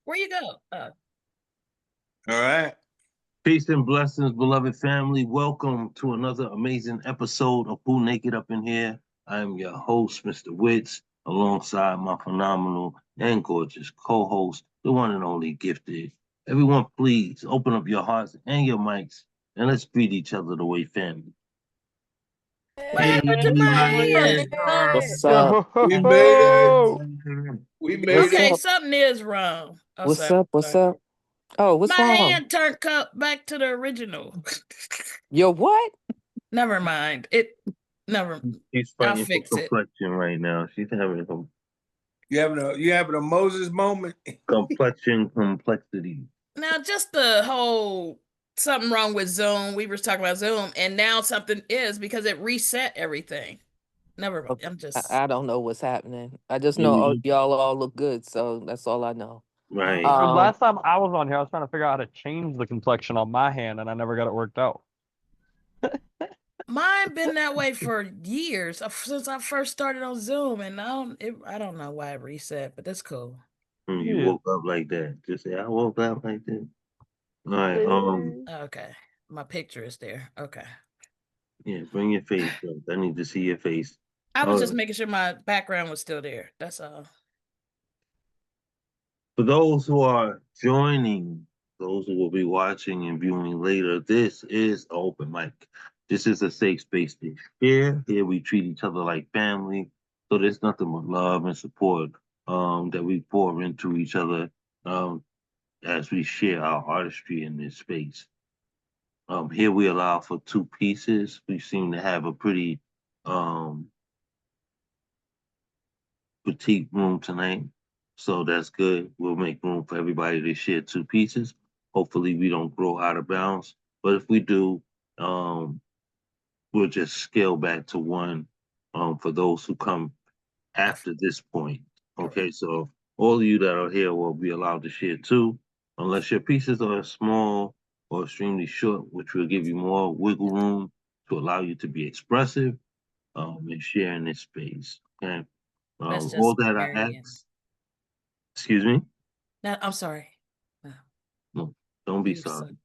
Where you go? All right. Peace and blessings, beloved family. Welcome to another amazing episode of Who Naked Up in Here. I am your host, Mr. Witz, alongside my phenomenal and gorgeous co-host, the one and only Gifted. Everyone, please open up your hearts and your mics, and let's greet each other the way family. What happened to my hand? What's up? We made it. Yo, We made What's it. Okay, up? something is wrong. Oh, What's sorry, up? What's sorry. up? Oh, what's My wrong? hand turned back to the original. Yo, what? Never mind. Never. She's I'll fighting for fix it. complexion right now. She's having some You having a Moses moment? complexion complexity. Now, just the whole something wrong with Zoom. We were talking about Zoom, and now something is because it reset everything. Never mind. I'm just I don't know what's happening. I just know Mhm. y'all all look good, so that's all I know. Right. okay. Um, last time I was on here, I was trying to figure out how to change the complexion on my hand, and I never got it worked out. Mine been that way for years since I first started on Zoom, and I don't know why it reset, but that's cool. You Yeah. woke up like that. Just say, I woke up like that. All right. Okay, my picture is there. Okay, Yeah, bring your face up. I need to see your face. I was All just right. making sure my background was still there. That's all. For those who are joining, those who will be watching and viewing later, this is open mic. This is a safe space to share. Here we treat each other like family. So there's nothing but love and support that we pour into each other um, as we share our artistry in this space. Here we allow for two pieces. We seem to have a pretty um, petite room tonight. So that's good. We'll make room for everybody to share two pieces. Hopefully we don't grow out of bounds. But if we do, um, we'll just scale back to one for those who come after this point. Okay, so all of you that are here will be allowed to share two, unless your pieces are small or extremely short, which will give you more wiggle room to allow you to be expressive and share in this space. Okay. That's All just that I Marion. ask, excuse me? No, I'm sorry. No, No, don't be you suck. sorry.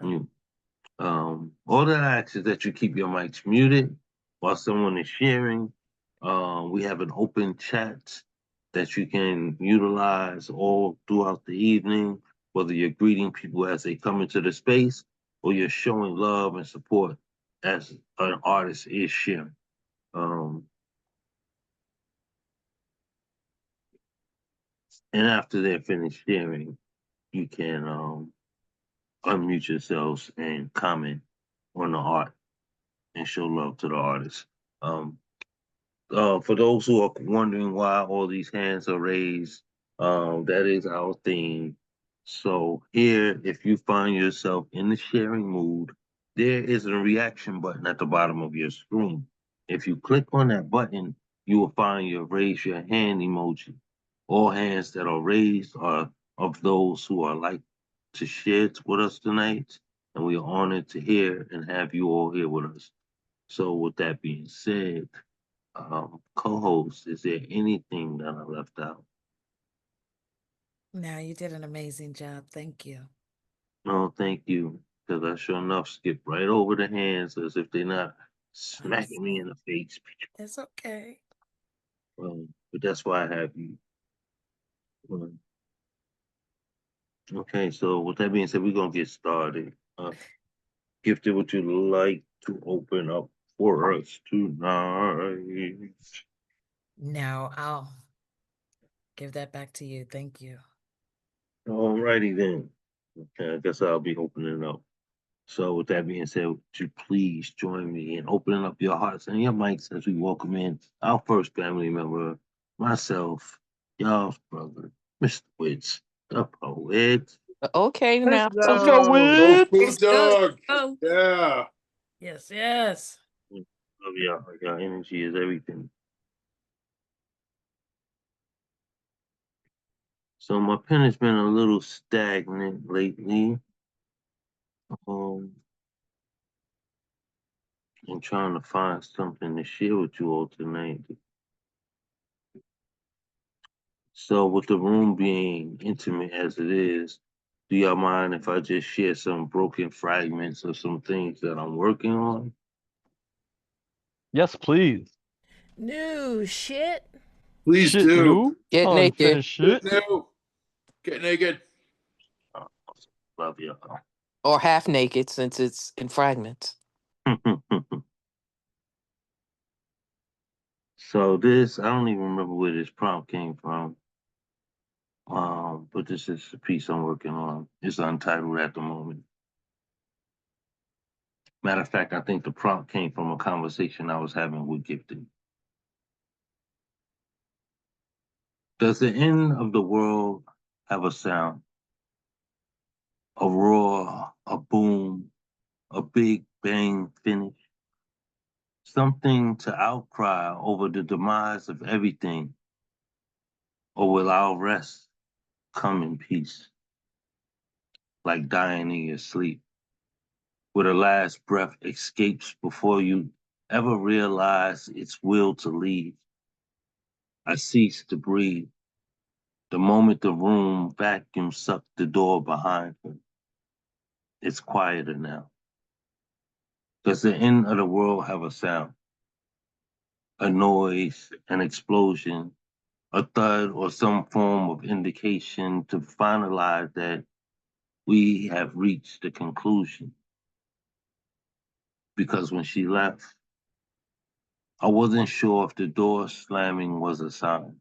Oh. You. All that I ask is that you keep your mics muted while someone is sharing. We have an open chat that you can utilize all throughout the evening, whether you're greeting people as they come into the space or you're showing love and support as an artist is sharing. Um, and after they're finished sharing, you can unmute yourselves and comment on the art and show love to the artist. Um, for those who are wondering why all these hands are raised, that is our theme. So here, if you find yourself in the sharing mood, there is a reaction button at the bottom of your screen. If you click on that button, you will find your raise your hand emoji. All hands that are raised are of those who are like to share with us tonight, and we are honored to hear and have you all here with us. So, with that being said, co-host, is there anything that I left out? No, you did an amazing job. Thank you. No, thank you, because I sure enough skipped right over the hands as if they're not I'm smacking me in sorry. the face. It's okay. But that's why I have you. Um, okay, so with that being said, we're gonna get started. Gifted, would you like to open up for us tonight? No, I'll give that back to you. Thank you. Alrighty then. Okay, I guess I'll be opening up. So, with that being said, would you please join me in opening up your hearts and your mics as we welcome in our first family member, myself, y'all's brother, Mr. Witz, the poet. Okay, Let's now. go, Go Witch. Blue Dog. Oh, Yeah. yes, yes. Love y'all. Your energy is everything. So, my pen has been a little stagnant lately. Um, I'm trying to find something to share with you all tonight. So with the room being intimate as it is, do y'all mind if I just share some broken fragments of some things that I'm working on? Yes, please. No shit. Please Shit do. new. Get naked Unfinished shit. No. Get naked. Uh, Love y'all. or half naked since it's in fragments. So this, I don't even remember where this prompt came from. But this is a piece I'm working on. It's untitled at the moment. Matter of fact, I think the prompt came from a conversation I was having with Gifted. Does the end of the world have a sound? A roar, a boom, a big bang finish? Something to outcry over the demise of everything? Or will our rest come in peace, like dying in your sleep, where the last breath escapes before you ever realize its will to leave? I cease to breathe the moment the room vacuum sucked the door behind her. It's quieter now. Does the end of the world have a sound? A noise, an explosion, a thud, or some form of indication to finalize that we have reached the conclusion? Because when she left, I wasn't sure if the door slamming was a sign.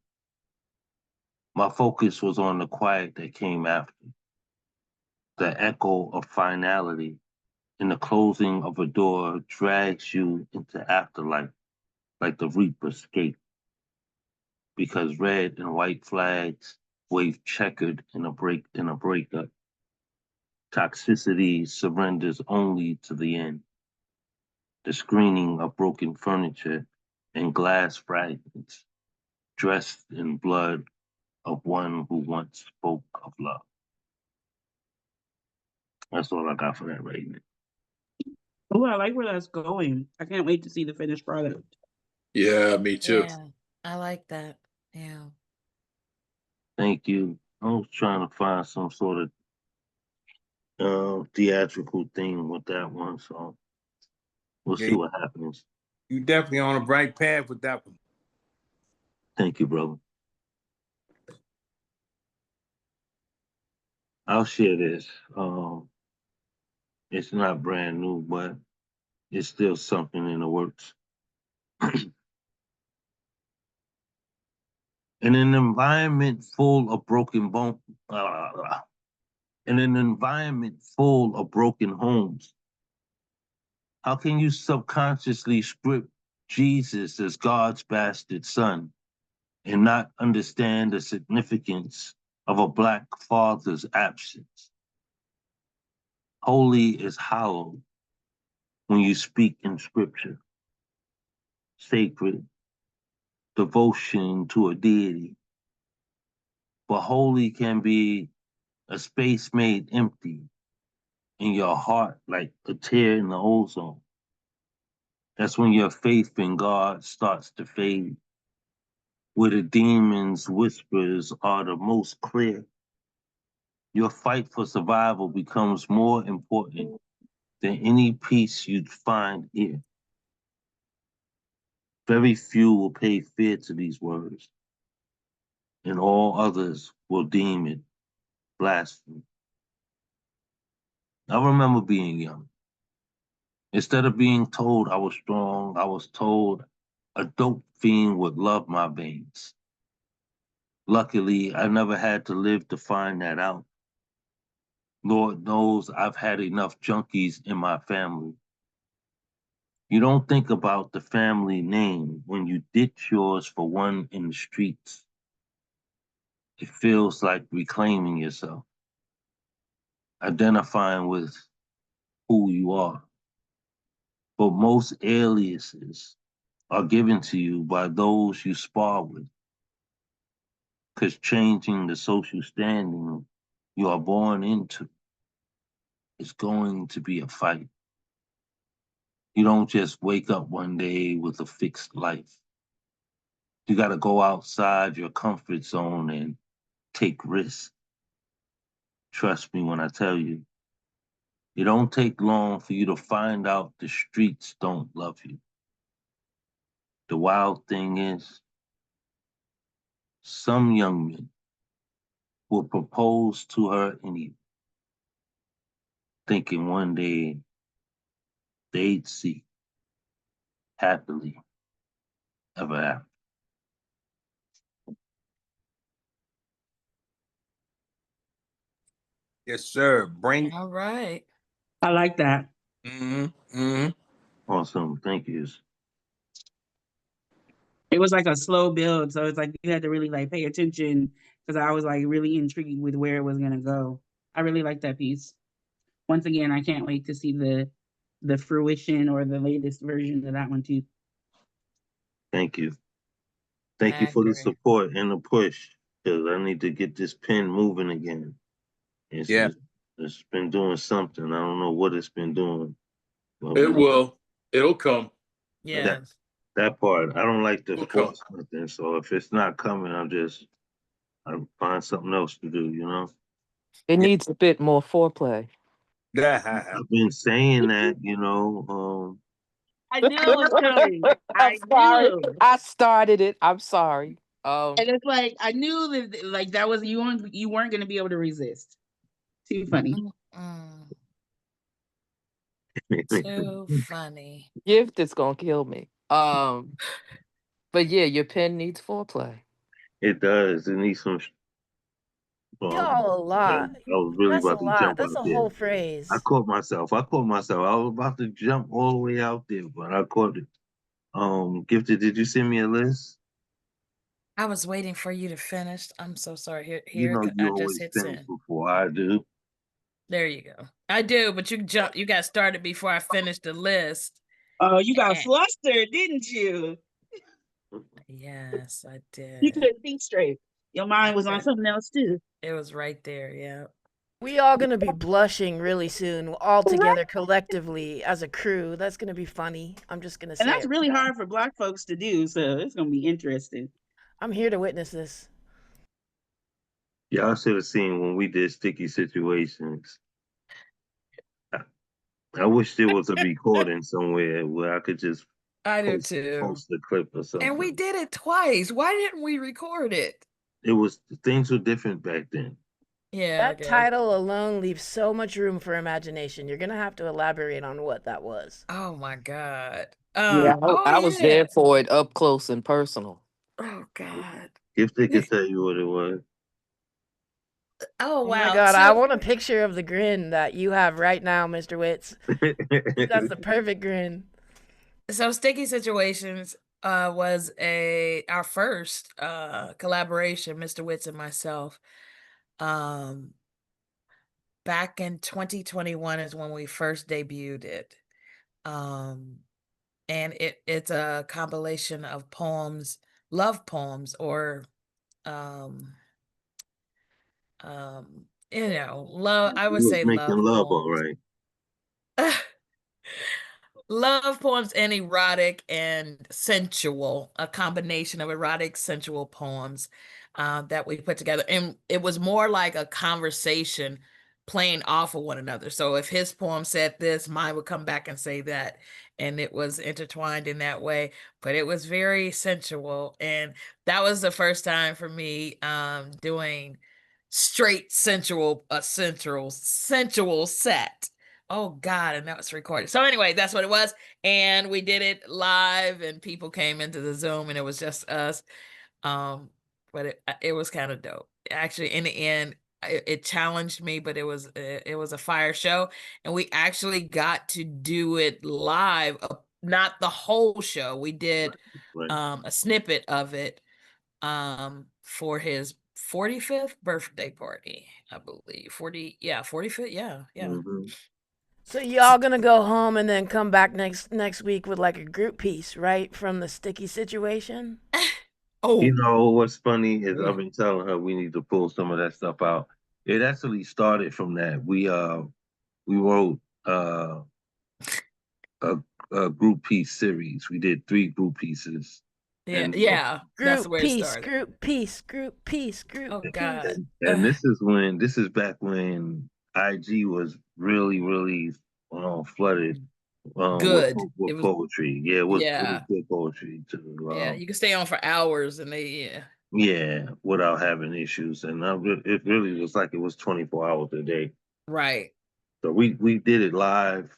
My focus was on the quiet that came after, the echo of finality, and the closing of a door drags you into afterlife like the Reaper's gate, because red and white flags wave checkered in a breakup. Toxicity surrenders only to the end. The screening of broken furniture and glass fragments, dressed in blood of one who once spoke of love. That's all I got for that right now. Oh, I like where that's going. I can't wait to see the finished product. Yeah, me too. Yeah, I like that. Yeah. Thank you. I was trying to find some sort of theatrical thing with that one, so we'll Yeah, see what happens. you definitely on a bright path with that one. Thank you, brother. I'll share this. It's not brand new, but it's still something in the works. In an environment full of broken bone, in an environment full of broken homes, how can you subconsciously script Jesus as God's bastard son and not understand the significance of a Black father's absence? Holy is hallowed when you speak in scripture. Sacred, devotion to a deity. But holy can be a space made empty in your heart like a tear in the ozone. That's when your faith in God starts to fade, where the demon's whispers are the most clear. Your fight for survival becomes more important than any peace you'd find here. Very few will pay fear to these words, and all others will deem it blasphemy. I remember being young. Instead of being told I was strong, I was told a dope fiend would love my veins. Luckily, I never had to live to find that out. Lord knows I've had enough junkies in my family. You don't think about the family name when you ditch yours for one in the streets. It feels like reclaiming yourself, identifying with who you are. But most aliases are given to you by those you spar with, because changing the social standing you are born into is going to be a fight. You don't just wake up one day with a fixed life. You got to go outside your comfort zone and take risks. Trust me when I tell you, it don't take long for you to find out the streets don't love you. The wild thing is, some young men will propose to her anyway, thinking one day they'd see happily ever after. Yes, sir. Bring. All right. I like that. Awesome. Thank you. It was like a slow build, so it's like you had to really like pay attention because I was like really intrigued with where it was gonna go. I really like that piece. Once again, I can't wait to see the fruition or the latest version of that one too. Thank you. Thank I you for the agree. support and the push, because I need to get this pen moving again. Yeah. It's been doing something. I don't know what it's been doing. But It will. It'll come. Yes. that part, I don't like to It'll come. force something. So if it's not coming, I find something else to do, you know? It Yeah. needs a bit more foreplay. I've been saying that, I knew it was coming. I'm I sorry. knew. I started it. I'm sorry. And it's like I knew that like that was you weren't gonna be able to resist. Too funny. Mm, too funny. Gift is gonna kill me. But yeah, your pen needs foreplay. it does. It needs some. Y'all a Yeah, lot. I was really That's a about to lot. jump That's out a there. whole phrase. I caught myself. I was about to jump all the way out there, but I caught it. Gifted, did you send me a list? I was waiting for you to finish. I'm so sorry. You Here, know I you just always hit finish send. before I do. There you go. I do, but you got started before I finished the list. Oh, you got And- flustered, didn't you? yes, I You did. couldn't think straight. Your mind was on something else too. It was right there. Yeah. We all gonna be blushing really soon, all together collectively as a crew. That's gonna be funny. I'm just gonna And say that's it. really hard for Black folks to do, so it's gonna be interesting. I'm here to witness this. Y'all should have seen when we did sticky situations. I wish there was a recording somewhere where I could just I do too. post a clip or something. And we did it twice. Why didn't we record it? Things were different back then. Yeah. That title alone leaves so much room for imagination. You're gonna have to elaborate on what that was. Oh my God. Yeah, I was yeah. there for it up close and personal. Oh God. If they could tell you what it was. Oh Oh wow. my god, I want a picture of the grin that you have right now, Mr. Witz. That's the perfect grin. So Sticky Situations was our first collaboration, Mr. Witz and myself. Back in 2021 is when we first debuted it. And it's a compilation of poems, love poems, or love, I would You was say making love love, all poems. right. Love poems and erotic and sensual, a combination of erotic, sensual poems that we put together. And it was more like a conversation playing off of one another. So if his poem said this, mine would come back and say that. And it was intertwined in that way, but it was very sensual. And that was the first time for me doing straight sensual, sensual set. Oh God, and that was recorded. So anyway, that's what it was. And we did it live and people came into the Zoom and it was just us. But it was kind of dope. Actually, in the end, it challenged me, but it was a fire show. And we actually got to do it live, not the whole show. We did Right. a snippet of it for his 45th birthday party, I believe. 45th, yeah. Mm-hmm. So y'all gonna go home and then come back next week with like a group piece, right? From the sticky situation? Oh, You know what's funny is I've been telling her we need to pull some of that stuff out. It actually started from that. We wrote a group piece series. We did 3 group pieces Yeah, And yeah. That's Group where it peace, started. group peace, group peace, group Oh peace. God. and this is back when IG was really flooded Good. It with was, poetry. Yeah, it was yeah. good poetry Yeah. too. You can stay on for hours and yeah. Yeah, without having issues, and it really was like it was 24 hours a day. Right. So we did it live,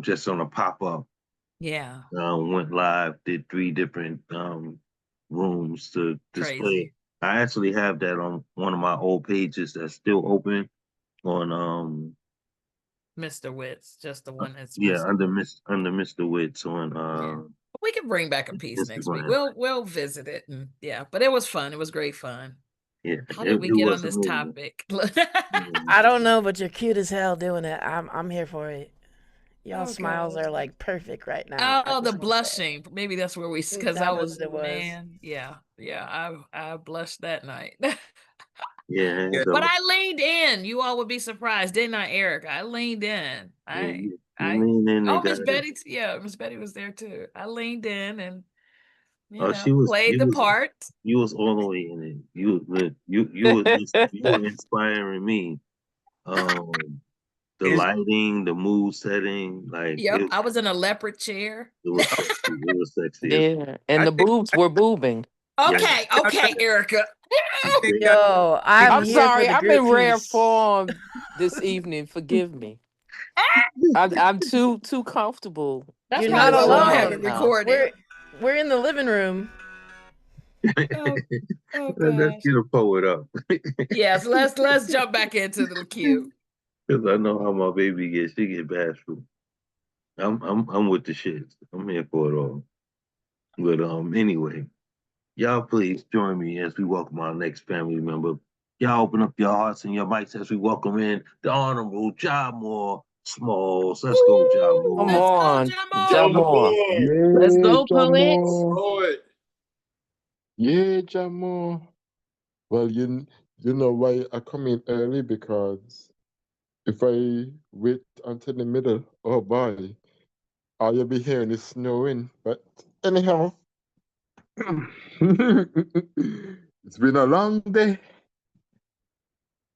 just on a pop up. Yeah. Went live, did 3 different rooms to display it. Crazy. I actually have that on one of my old pages that's still open on Mr. Witz, just the one that's yeah, Mr. Witz. under Mr. Witz on Yeah. We can bring back a piece next week. Instagram. We'll visit it and yeah, but it was fun. It was great fun. Yeah, How did we it get on was this amazing. topic? I don't know, but you're cute as hell doing it. I'm here for it. Y'all Oh smiles God. are like perfect right now. I Oh, the just want to say blushing. Maybe that's where we it. because I That was was what it was. man, yeah. I blushed that night. Yeah, Yeah. But so I leaned in. You all would be surprised, didn't I, Eric? I leaned in. yeah, I you I lean in oh and got Miss it. Betty, yeah, Miss Betty was there too. I leaned in and Oh, played the part. you was all the way in it. You were inspiring me. Um, the Is lighting, the mood setting, like Yep, I was in a leopard chair. it was sexy. It was sexy as Yeah, and I the think boobs were boobing. yeah. Okay, Erica. they got Yo, they I'm I'm here for sorry, the I'm group in rare piece. form this evening. Forgive me. I'm too comfortable That's You're probably not why we so don't have hard it alone. now. recorded. We're in the living room. Oh, oh Let's gosh. get a poet up. Yes, let's jump back into the queue. Because I know how my baby gets. She get bashful. I'm with the shits. I'm here for it all. But anyway, y'all please join me as we welcome our next family member. Y'all open up your hearts and your mics as we welcome in the Honorable John Moore Smalls. Let's go, John Woo! Come Moore. Let's go, on, Jamo. Jamor. Let's Yeah, go, poets. Jamo. poet. Yeah, Jamo. Well, you know why I come in early because if I wait until the middle, oh boy, all you'll be hearing is snowing. But anyhow, it's been a long day.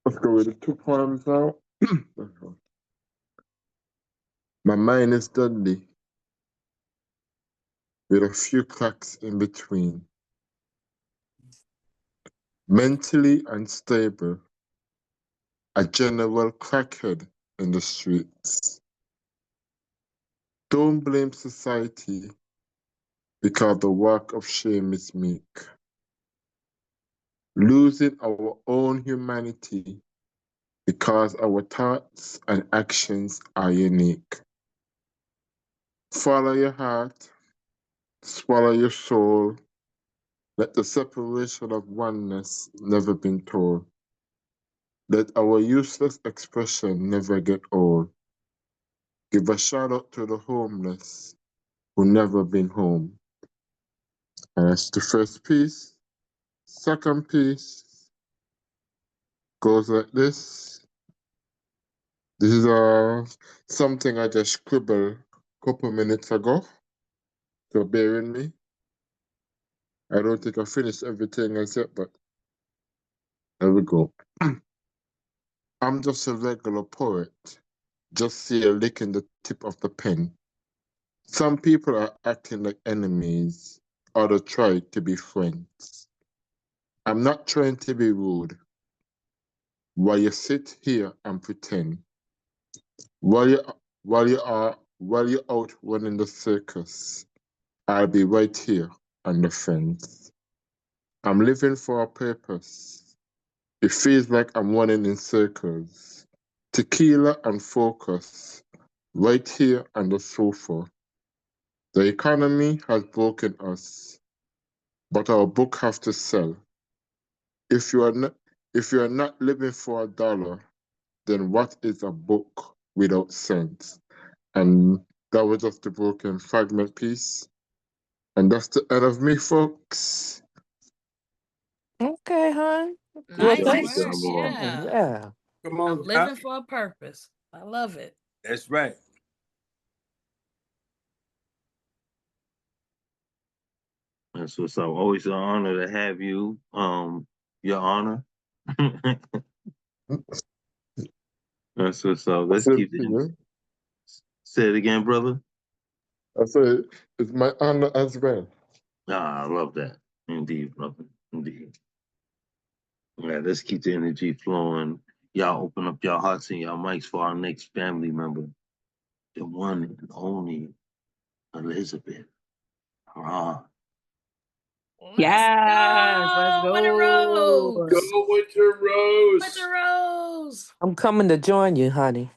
Let's go with the 2 poems now. My mind is Dudley with a few cracks in between. Mentally unstable, a general crackhead in the streets. Don't blame society because the work of shame is meek. Losing our own humanity because our thoughts and actions are unique. Follow your heart, swallow your soul. Let the separation of oneness never been told. Let our useless expression never get old. Give a shout out to the homeless who never been home. And that's the first piece. Second piece goes like this. This is something I just scribbled a couple minutes ago. So bear with me. I don't think I finished everything I said, but there we go. I'm just a regular poet. Just see a lick in the tip of the pen. Some people are acting like enemies, others try to be friends. I'm not trying to be rude. While you sit here and pretend, while you're out running the circus, I'll be right here on the fence. I'm living for a purpose. It feels like I'm running in circles. Tequila and focus, right here on the sofa. The economy has broken us, but our book has to sell. If you are not living for a dollar, then what is a book without sense? And that was just a broken fragment piece. And that's the end of me, folks. Okay, hon. Good Well, Nice job, thanks. work. John Moore. Yeah. Yeah. Come I'm on, living Doc. for a purpose. I love it. That's right. That's what's up. Always an honor to have you, Your Honor. That's what's up. Let's Same keep to it. you. Say it again, brother. I say it's my honor as well. Ah, I love that. Indeed, brother. Indeed. Yeah, let's keep the energy flowing. Y'all open up your hearts and your mics for our next family member, the one and only Elizabeth. Hurrah. Let's Yes, let's go, Winter go. Rose. Go Winter Rose. Winter Rose. I'm coming to join you, honey.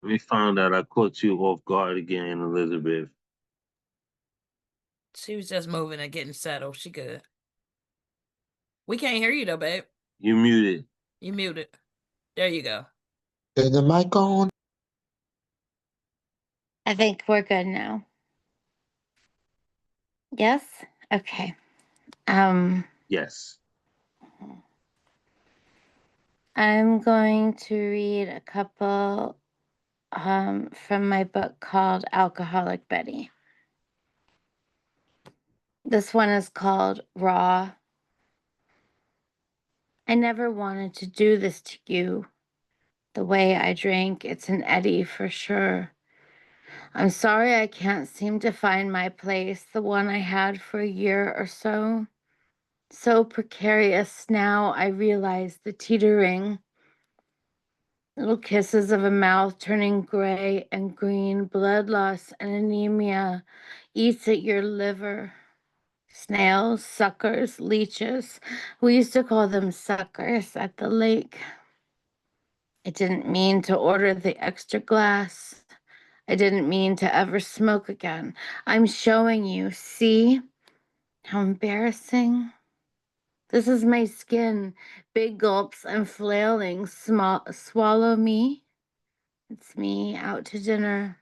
We found out I caught you off guard again, Elizabeth. She was just moving and getting settled. She good. We can't hear you though, babe. You muted. You muted. There you go. Is the mic on? I think we're good now. Yes? Okay. Yes. I'm going to read a couple from my book called Alcoholic Betty. This one is called Raw. I never wanted to do this to you. The way I drank, it's an eddy for sure. I'm sorry I can't seem to find my place, the one I had for a year or so. So precarious now, I realize the teetering. Little kisses of a mouth turning gray and green, blood loss and anemia eats at your liver. Snails, suckers, leeches. We used to call them suckers at the lake. I didn't mean to order the extra glass. I didn't mean to ever smoke again. I'm showing you. See? How embarrassing. This is my skin. Big gulps and flailing. Swallow me. It's me out to dinner.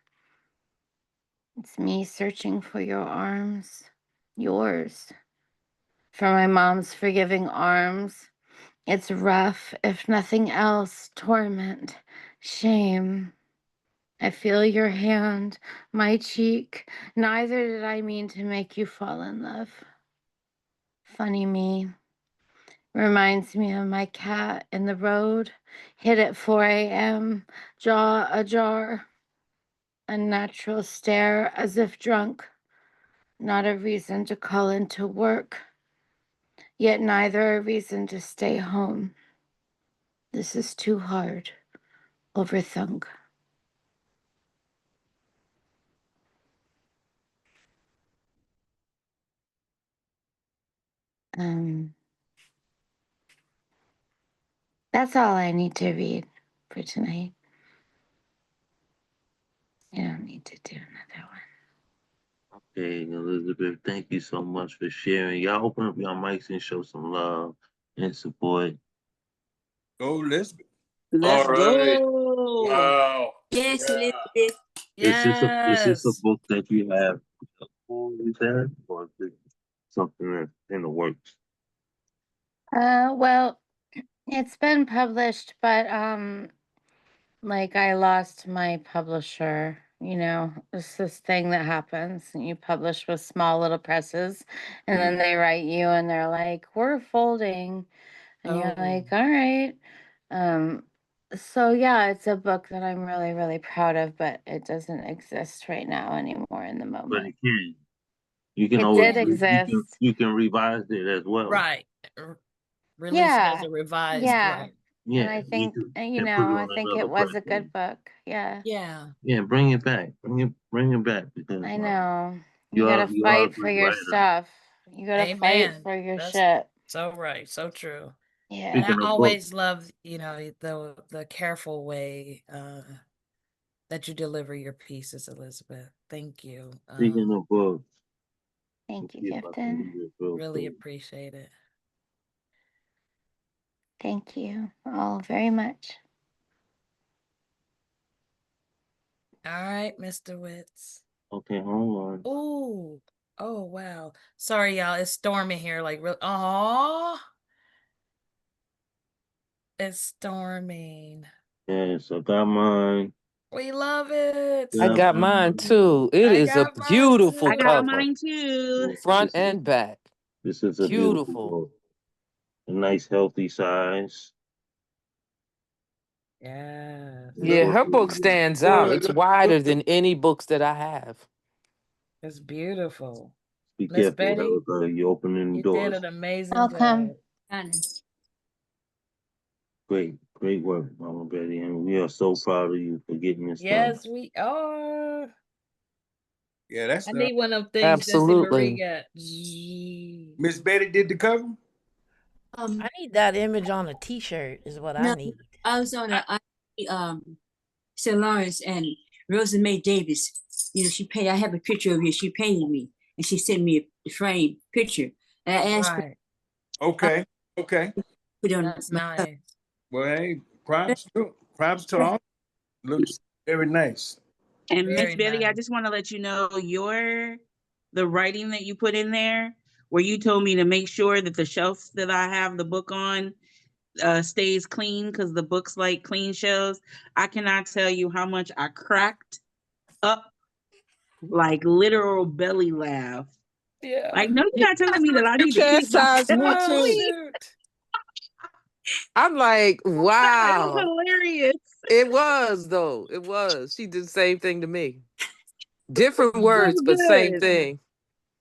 It's me searching for your arms. Yours. For my mom's forgiving arms. It's rough, if nothing else, torment, shame. I feel your hand, my cheek. Neither did I mean to make you fall in love. Funny me. Reminds me of my cat in the road, hit at 4 a.m., jaw ajar. Unnatural stare as if drunk. Not a reason to call into work, yet neither a reason to stay home. This is too hard. Overthunk. That's all I need to read for tonight. I don't need to do another one. Okay, Elizabeth, thank you so much for sharing. Y'all open up your mics and show some love and support. Go Elizabeth. Let's All right. go. Wow. Yes, Yeah. Elizabeth. Is this a Yes. book that you have always had, or is it something that's in the works? Well, it's been published, but like I lost my publisher. You know, it's this thing that happens. You publish with small little presses, and then they write you and they're like, "We're folding," and you're Oh. like, "All right." So yeah, it's a book that I'm really, really proud of, but it doesn't exist right now anymore in the But moment. it can. You can It always did exist. you can revise it as well. Right. Release it as Yeah. a revised, Yeah. right? And Yeah, I you think, can put it I on think another it was a platform. good book. Yeah. Yeah. Yeah, bring it back. Bring it back because I know. you You gotta are a fight for great your writer. stuff. You gotta fight Amen. for your That's shit. so right. So true. And Yeah. I Speaking of books, always love, the careful way that you deliver your pieces, Elizabeth. Thank you. speaking of books, let's Thank you, see if I can Gifton. do this real Really quick. appreciate it. Thank you all very much. All right, Mr. Witz. Okay, hold on. Oh, oh wow. Sorry, y'all. It's storming here, like real. Oh, It's storming. Yes, I got mine. We love it. I Yeah, got mine too. It I is a got mine beautiful I got too. cover, mine too. front this is and back. this is a beautiful Beautiful. book. A nice healthy size. Yes. Yeah, her book Beautiful. stands out. It's wider than any books that I have. It's beautiful. Be Miss careful, Betty, Erica. You're opening you did doors. an amazing Welcome. job. Great work, Mama Betty, and we are so proud of you for getting this done. Yes, we are. Yeah, that's I not. need one of them things Jesse Marie Absolutely. got. Miss Betty did the cover. I need that image on a T-shirt. Is what I No, need. I was on St. Lawrence and Rosa Mae Davis. You know, I have a picture of you. She painted me and she sent me a frame picture. And I asked Right. Okay. put it on That's my nice. Well, hey, props to all. Looks very nice. And Miss Very Betty, I nice. just want to let you know the writing that you put in there, where you told me to make sure that the shelf that I have the book on stays clean because the books like clean shelves. I cannot tell you how much I cracked up, like literal belly laugh. Yeah. Like, no, you're not telling me that I You need to keep my chastised me shelf Oh, too. clean. shoot. I'm like, It was wow. hilarious. It was though. It was. She did the same thing to me. Different It words, was but same good. thing.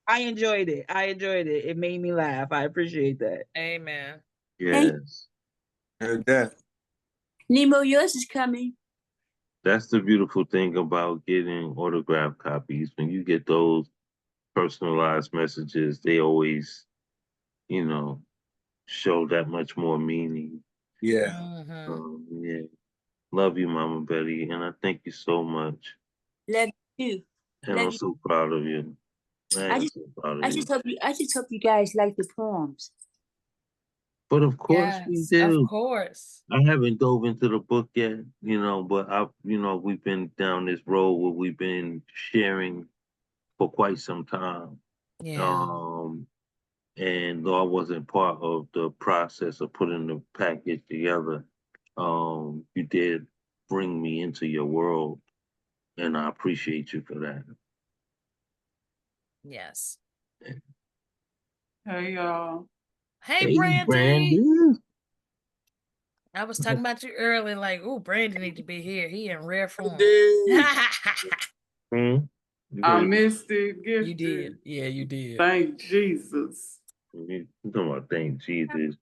I enjoyed it. It made me laugh. I appreciate that. Amen. Yes, Heard that. Nemo, yours is coming. that's the beautiful thing about getting autographed copies. When you get those personalized messages, they always, you know, show that much more meaning. Yeah. Yeah, love you, Mama Betty, and I thank you so much. Love you. And I'm Love you. so proud of you. I I am just so proud of I you. just hope you guys like the poems. But of course we Yes, of do. course. I haven't dove into the book yet, but we've been down this road where we've been sharing for quite some time. Yeah. Um, and though I wasn't part of the process of putting the package together, you did bring me into your world, and I appreciate you for that. Yes. Hey y'all. Hey, Hey, Brandy. Brandy. I was talking about you early, like, oh, Brandy need to be here. He in rare form. Hmm? I missed it. You Gifted. did. Yeah, you did. Thank Jesus. You talking about thank Jesus.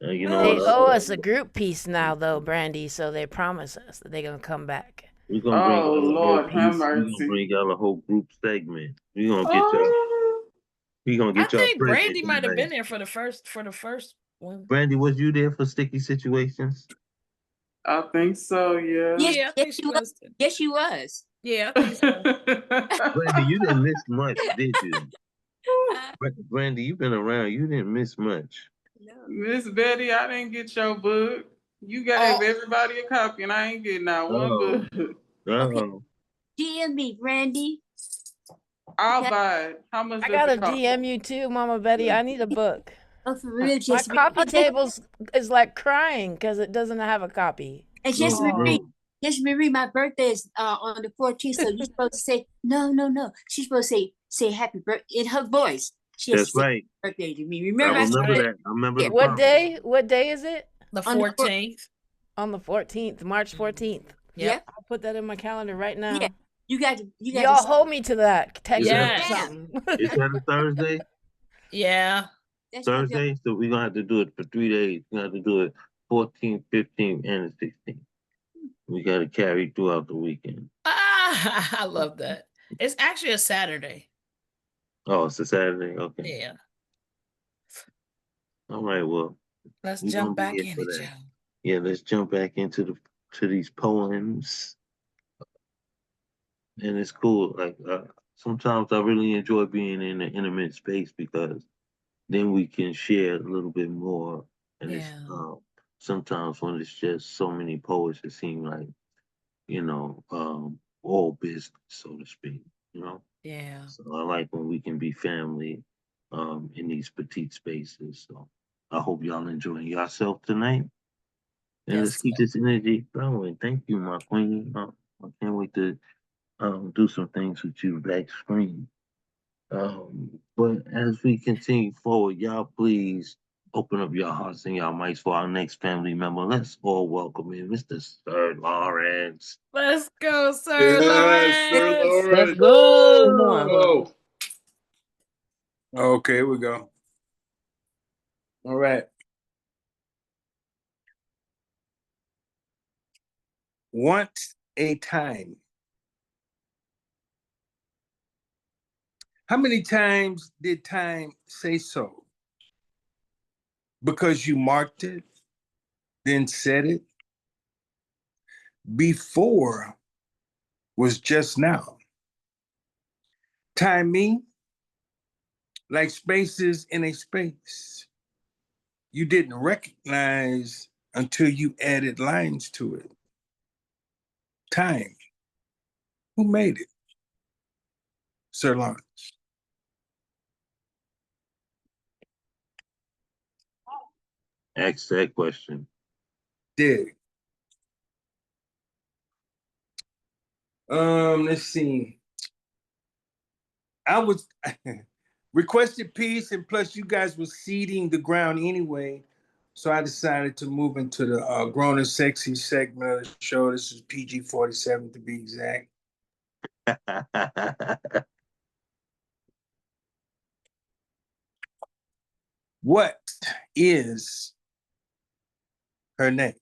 You know They what? owe us a group piece now, though, Brandy. So they promise us that they're gonna come back. We're gonna bring Oh out a whole Lord, have piece. We're gonna mercy. bring out a whole group segment. We're gonna get y'all. Oh, We're gonna I get y'all think pregnant Brandy might have tonight. been there for the first one. Brandy, was you there for sticky situations? I think so, yeah. Yes, Yeah, I yes, think she she was. was. Yes, she was. Yeah, I think so. Brandy, you didn't miss much, did you? Uh, Brandy, you've been around. You didn't miss much. no. Miss Betty, I didn't get your book. You gave everybody a copy and I ain't getting out one Oh, book. oh. DM me, Brandy. I'll Okay. buy it. How much I does gotta it cost? DM you too, Mama Betty. I need a book. Oh, for real, My just coffee tables is like crying because it doesn't have a copy. And No, just Marie, no. my birthday is on the 14th, so you're supposed to say no. She's supposed to say happy birthday in her voice. She has That's to say right. birthday to me. I Remember, I remember said that. I remember yeah, the What promise. day? What day is it? The on the 14th. On the 14th, March 14th. Yeah, I'll put that in my calendar right now. yeah. You got to Y'all hold me to that. Text me or Yes. something. Is that a Thursday? Yeah. That's my birthday. Thursday? So we're gonna have to do it for 3 days. We're gonna have to do it 14th, 15th, and the 16th. We gotta carry throughout the weekend. Ah, I love that. It's actually a Saturday. Oh, it's a Saturday? Okay. Yeah. All right, well, Let's we're gonna jump be back here in for it, that. Joe. Yeah, let's jump back into these poems. And it's cool. Like sometimes I really enjoy being in an intimate space because then we can share a little bit more. And it's Yeah. sometimes when it's just so many poets, it seems like, all business, so to speak, you know? Yeah. So I like when we can be family in these petite spaces. So I hope y'all enjoying yourself tonight. And let's Yes. keep this energy going. Thank you, my queen. I can't wait to do some things with you back screen. But as we continue forward, y'all please open up your hearts and your mics for our next family member. Let's all welcome in Mr. Sir Lawrence. Let's go, Sir Yes, Sir Lawrence. Let's Lawrence. go. Oh. Okay, here we go. All right. Once a time. How many times did time say so? Because you marked it, then said it. Before was just now. Time me like spaces in a space you didn't recognize until you added lines to it. Time. Who made it? Sir Lawrence. Ask that question. Dig. Let's see. I was requested peace, and plus you guys were seeding the ground anyway. So I decided to move into the grown and sexy segment of the show. This is PG-47 to be exact. What is her name?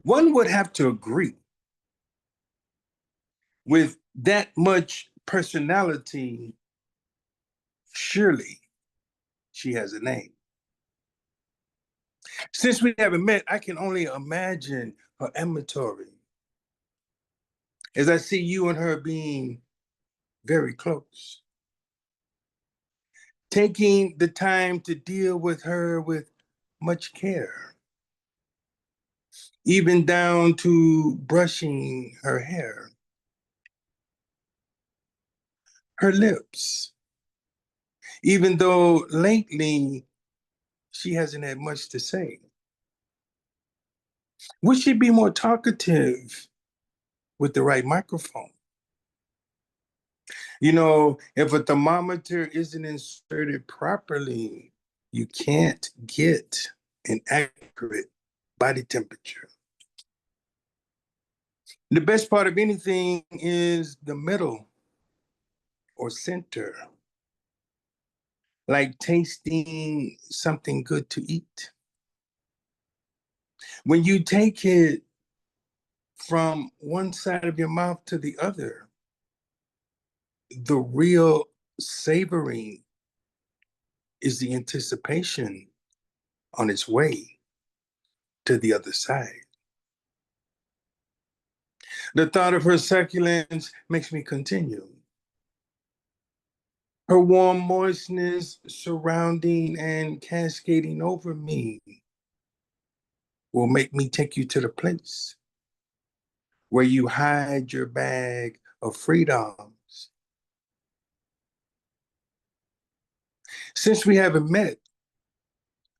One would have to agree with that much personality. Surely she has a name. Since we haven't met, I can only imagine her amatory as I see you and her being very close. Taking the time to deal with her with much care, even down to brushing her hair, her lips, even though lately she hasn't had much to say. We should be more talkative with the right microphone. You know, if a thermometer isn't inserted properly, you can't get an accurate body temperature. The best part of anything is the middle or center, like tasting something good to eat. When you take it from one side of your mouth to the other, the real savoring is the anticipation on its way to the other side. The thought of her succulence makes me continue. Her warm moistness surrounding and cascading over me will make me take you to the place where you hide your bag of freedoms. Since we haven't met,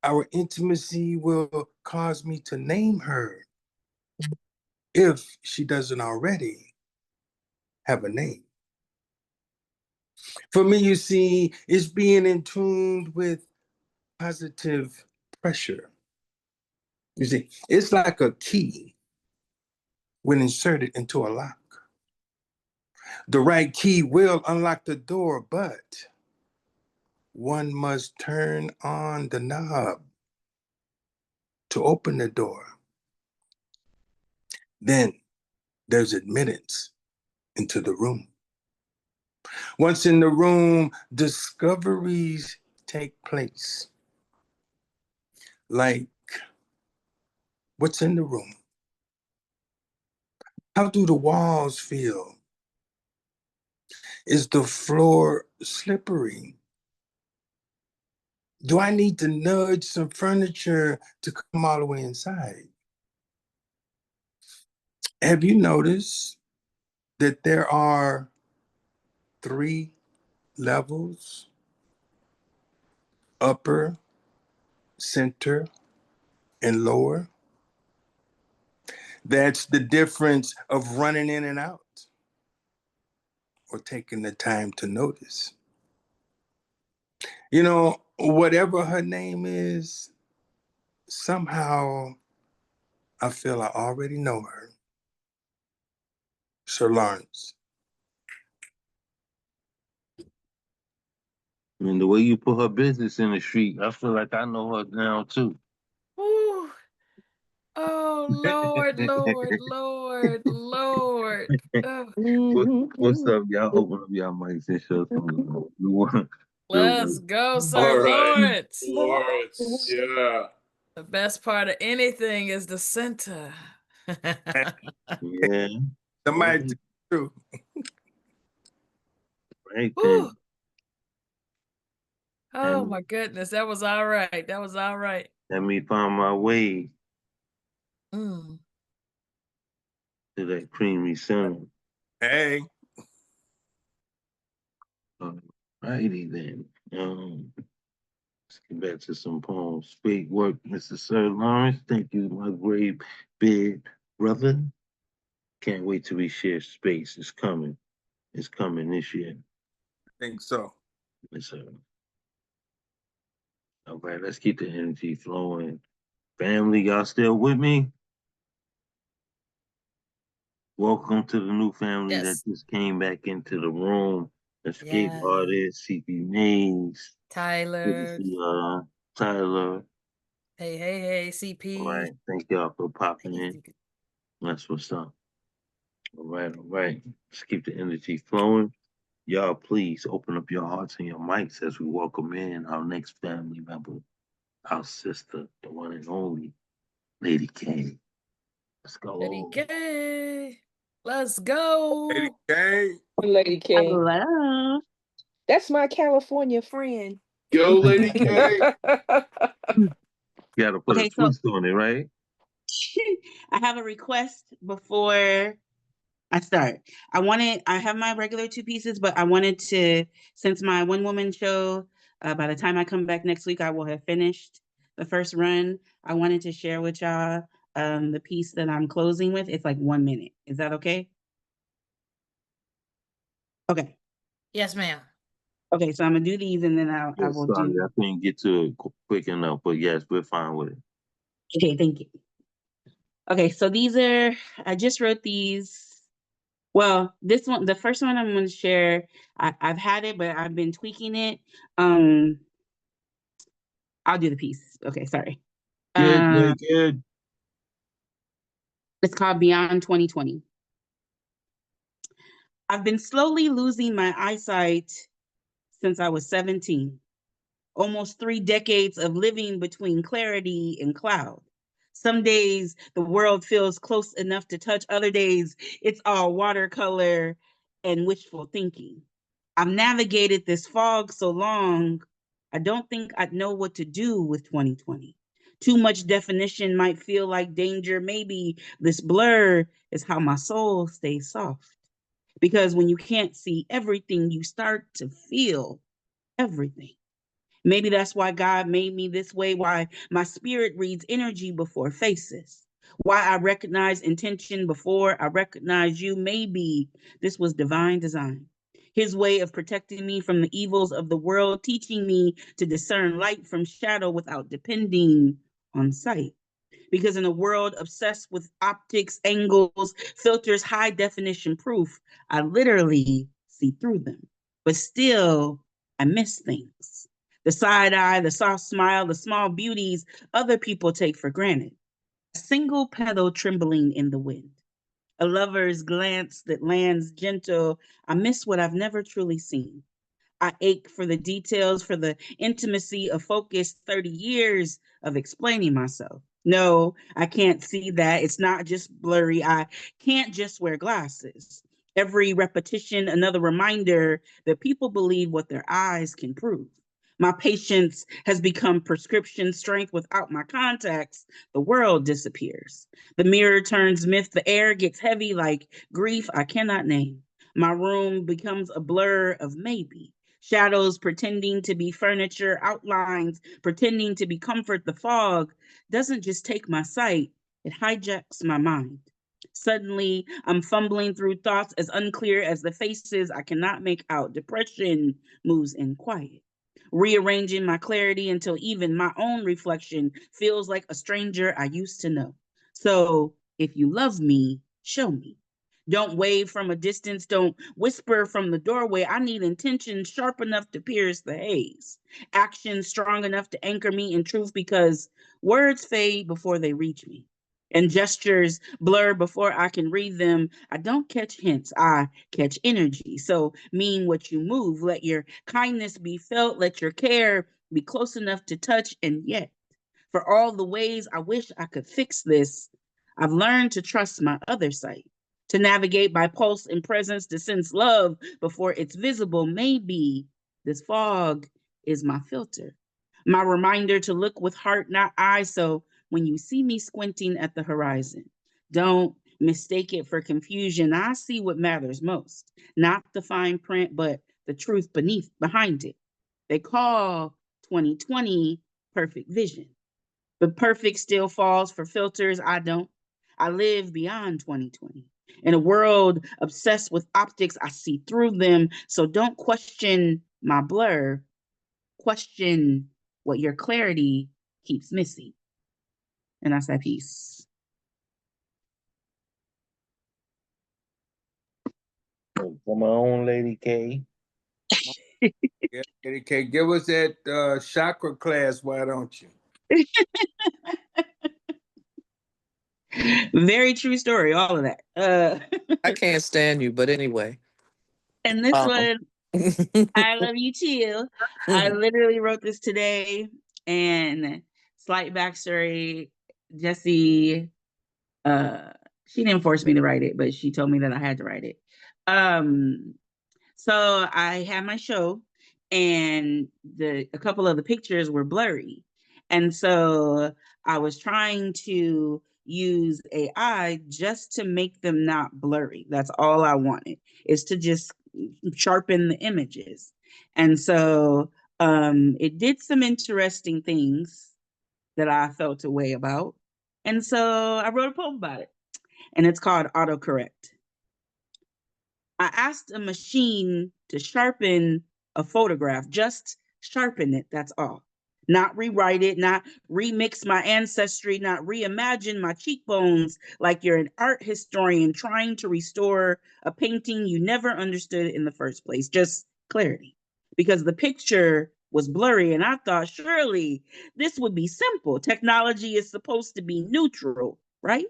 our intimacy will cause me to name her if she doesn't already have a name. For me, you see, it's being in tune with positive pressure. You see, it's like a key when inserted into a lock. The right key will unlock the door, but one must turn on the knob to open the door. Then there's admittance into the room. Once in the room, discoveries take place. Like, what's in the room? How do the walls feel? Is the floor slippery? Do I need to nudge some furniture to come all the way inside? Have you noticed that there are 3 levels? Upper, center, and lower. That's the difference of running in and out or taking the time to notice. You know, whatever her name is, somehow I feel I already know her. Sir Lawrence. I mean, the way you put her business in the street, I feel like I know her now too. Ooh. Oh, Lord, Lord, Lord, Lord. Oh, What's up, y'all? Open up y'all mics and show some good let's work. go, Sir All right. Lawrence. Lawrence. Yeah. The best part of anything is the center. Yeah. Somebody tell the truth. Right Ooh. then. Oh my goodness, that was all right. That was all right. Let me find my way Mm. to that creamy center. Hey. Alrighty then. Let's get back to some poems. Great work, Mr. Sir Lawrence. Thank you, my great big brother. Can't wait till we share space. It's coming. It's coming this year. I think so. Yes, sir. All right, let's keep the energy flowing. Family, y'all still with me? Welcome to the new family that Yes. just came back into the room. Escape Yeah. artist, CP Mays. Good to Tyler. see Tyler. Hey, hey, hey, CP. All right, thank y'all for popping Hey, in. CP. That's what's up. All right, all right. Let's keep the energy flowing. Y'all, please open up your hearts and your mics as we welcome in our next family member, our sister, the one and only Lady K. Let's go. Lady K. Let's go. Lady K. Lady K. Hello. That's my California friend. Yo, Lady K. You gotta put a Okay, so twist on it, right? I have a request before I start. I have my regular two pieces, but I wanted to, since my one woman show, by the time I come back next week, I will have finished the first run. I wanted to share with y'all the piece that I'm closing with. It's like 1 minute. Is that okay? Okay. Yes, ma'am. Okay, so I'm gonna do these and then I Yes, will sorry, do. I couldn't get to it quick enough, but yes, we're fine with it. Okay, thank you. Okay, so I just wrote these. Well, this one, the first one I'm going to share, I've had it, but I've been tweaking it. I'll do the piece. Okay, sorry. Good. It's called Beyond 2020. I've been slowly losing my eyesight since I was 17. Almost 3 decades of living between clarity and cloud. Some days the world feels close enough to touch, other days it's all watercolor and wishful thinking. I've navigated this fog so long, I don't think I'd know what to do with 2020. Too much definition might feel like danger. Maybe this blur is how my soul stays soft. Because when you can't see everything, you start to feel everything. Maybe that's why God made me this way, why my spirit reads energy before faces, why I recognize intention before I recognize you. Maybe this was divine design. His way of protecting me from the evils of the world, teaching me to discern light from shadow without depending on sight. Because in a world obsessed with optics, angles, filters, high definition proof, I literally see through them. But still, I miss things. The side eye, the soft smile, the small beauties other people take for granted. A single petal trembling in the wind. A lover's glance that lands gentle. I miss what I've never truly seen. I ache for the details, for the intimacy of focused 30 years of explaining myself. No, I can't see that. It's not just blurry. I can't just wear glasses. Every repetition, another reminder that people believe what their eyes can prove. My patience has become prescription strength. Without my contacts, the world disappears. The mirror turns myth. The air gets heavy like grief I cannot name. My room becomes a blur of maybe. Shadows pretending to be furniture, outlines pretending to be comfort. The fog doesn't just take my sight, it hijacks my mind. Suddenly, I'm fumbling through thoughts as unclear as the faces I cannot make out. Depression moves in quiet, rearranging my clarity until even my own reflection feels like a stranger I used to know. So, if you love me, show me. Don't wave from a distance. Don't whisper from the doorway. I need intention sharp enough to pierce the haze. Action strong enough to anchor me in truth because words fade before they reach me. And gestures blur before I can read them. I don't catch hints, I catch energy. So mean what you move. Let your kindness be felt. Let your care be close enough to touch. And yet, for all the ways I wish I could fix this, I've learned to trust my other sight, to navigate by pulse and presence, to sense love before it's visible. Maybe this fog is my filter, my reminder to look with heart, not eyes. So when you see me squinting at the horizon, don't mistake it for confusion. I see what matters most, not the fine print, but the truth behind it. They call 2020 perfect vision, but perfect still falls for filters. I don't. I live beyond 2020. In a world obsessed with optics, I see through them. So don't question my blur. Question what your clarity keeps missing. And that's that piece. For my own Lady K. Yeah, Lady K, give us that chakra class, why don't you? Very true story, all of that. I can't stand you, but anyway. And this one, I love you too. I literally wrote this today, and slight backstory, Jessie, she didn't force me to write it, but she told me that I had to write it. So I had my show, and a couple of the pictures were blurry. And so I was trying to use AI just to make them not blurry. That's all I wanted, is to just sharpen the images. And so it did some interesting things that I felt a way about. And so I wrote a poem about it, and it's called Autocorrect. I asked a machine to sharpen a photograph, just sharpen it, that's all. Not rewrite it, not remix my ancestry, not reimagine my cheekbones like you're an art historian trying to restore a painting you never understood in the first place. Just clarity. Because the picture was blurry, and I thought, surely this would be simple. Technology is supposed to be neutral, right?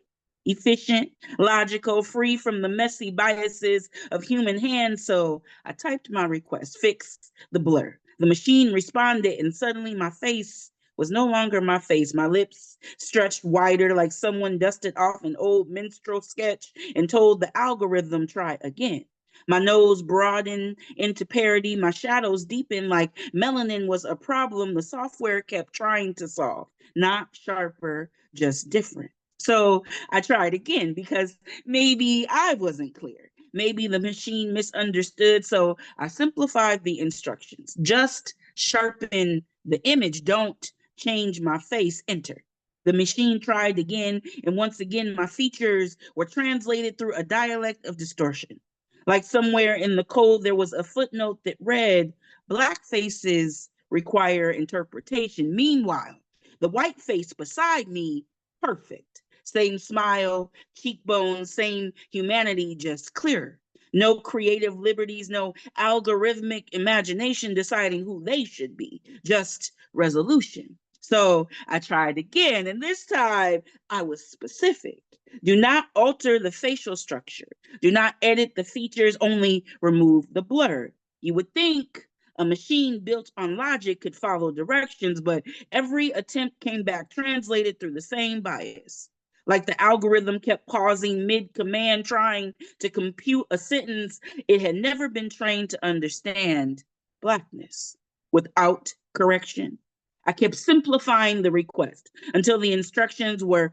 Efficient, logical, free from the messy biases of human hands. So I typed my request, fix the blur. The machine responded, and suddenly my face was no longer my face. My lips stretched wider like someone dusted off an old minstrel sketch and told the algorithm, try again. My nose broadened into parody. My shadows deepened like melanin was a problem the software kept trying to solve. Not sharper, just different. So I tried again because maybe I wasn't clear. Maybe the machine misunderstood. So I simplified the instructions. Just sharpen the image. Don't change my face. Enter. The machine tried again, and once again, my features were translated through a dialect of distortion. Like somewhere in the code, there was a footnote that read, Black faces require interpretation. Meanwhile, the white face beside me, perfect. Same smile, cheekbones, same humanity, just clearer. No creative liberties, no algorithmic imagination deciding who they should be, just resolution. So I tried again, and this time I was specific. Do not alter the facial structure. Do not edit the features, only remove the blur. You would think a machine built on logic could follow directions, but every attempt came back translated through the same bias. Like the algorithm kept pausing mid-command, trying to compute a sentence it had never been trained to understand. Blackness without correction. I kept simplifying the request until the instructions were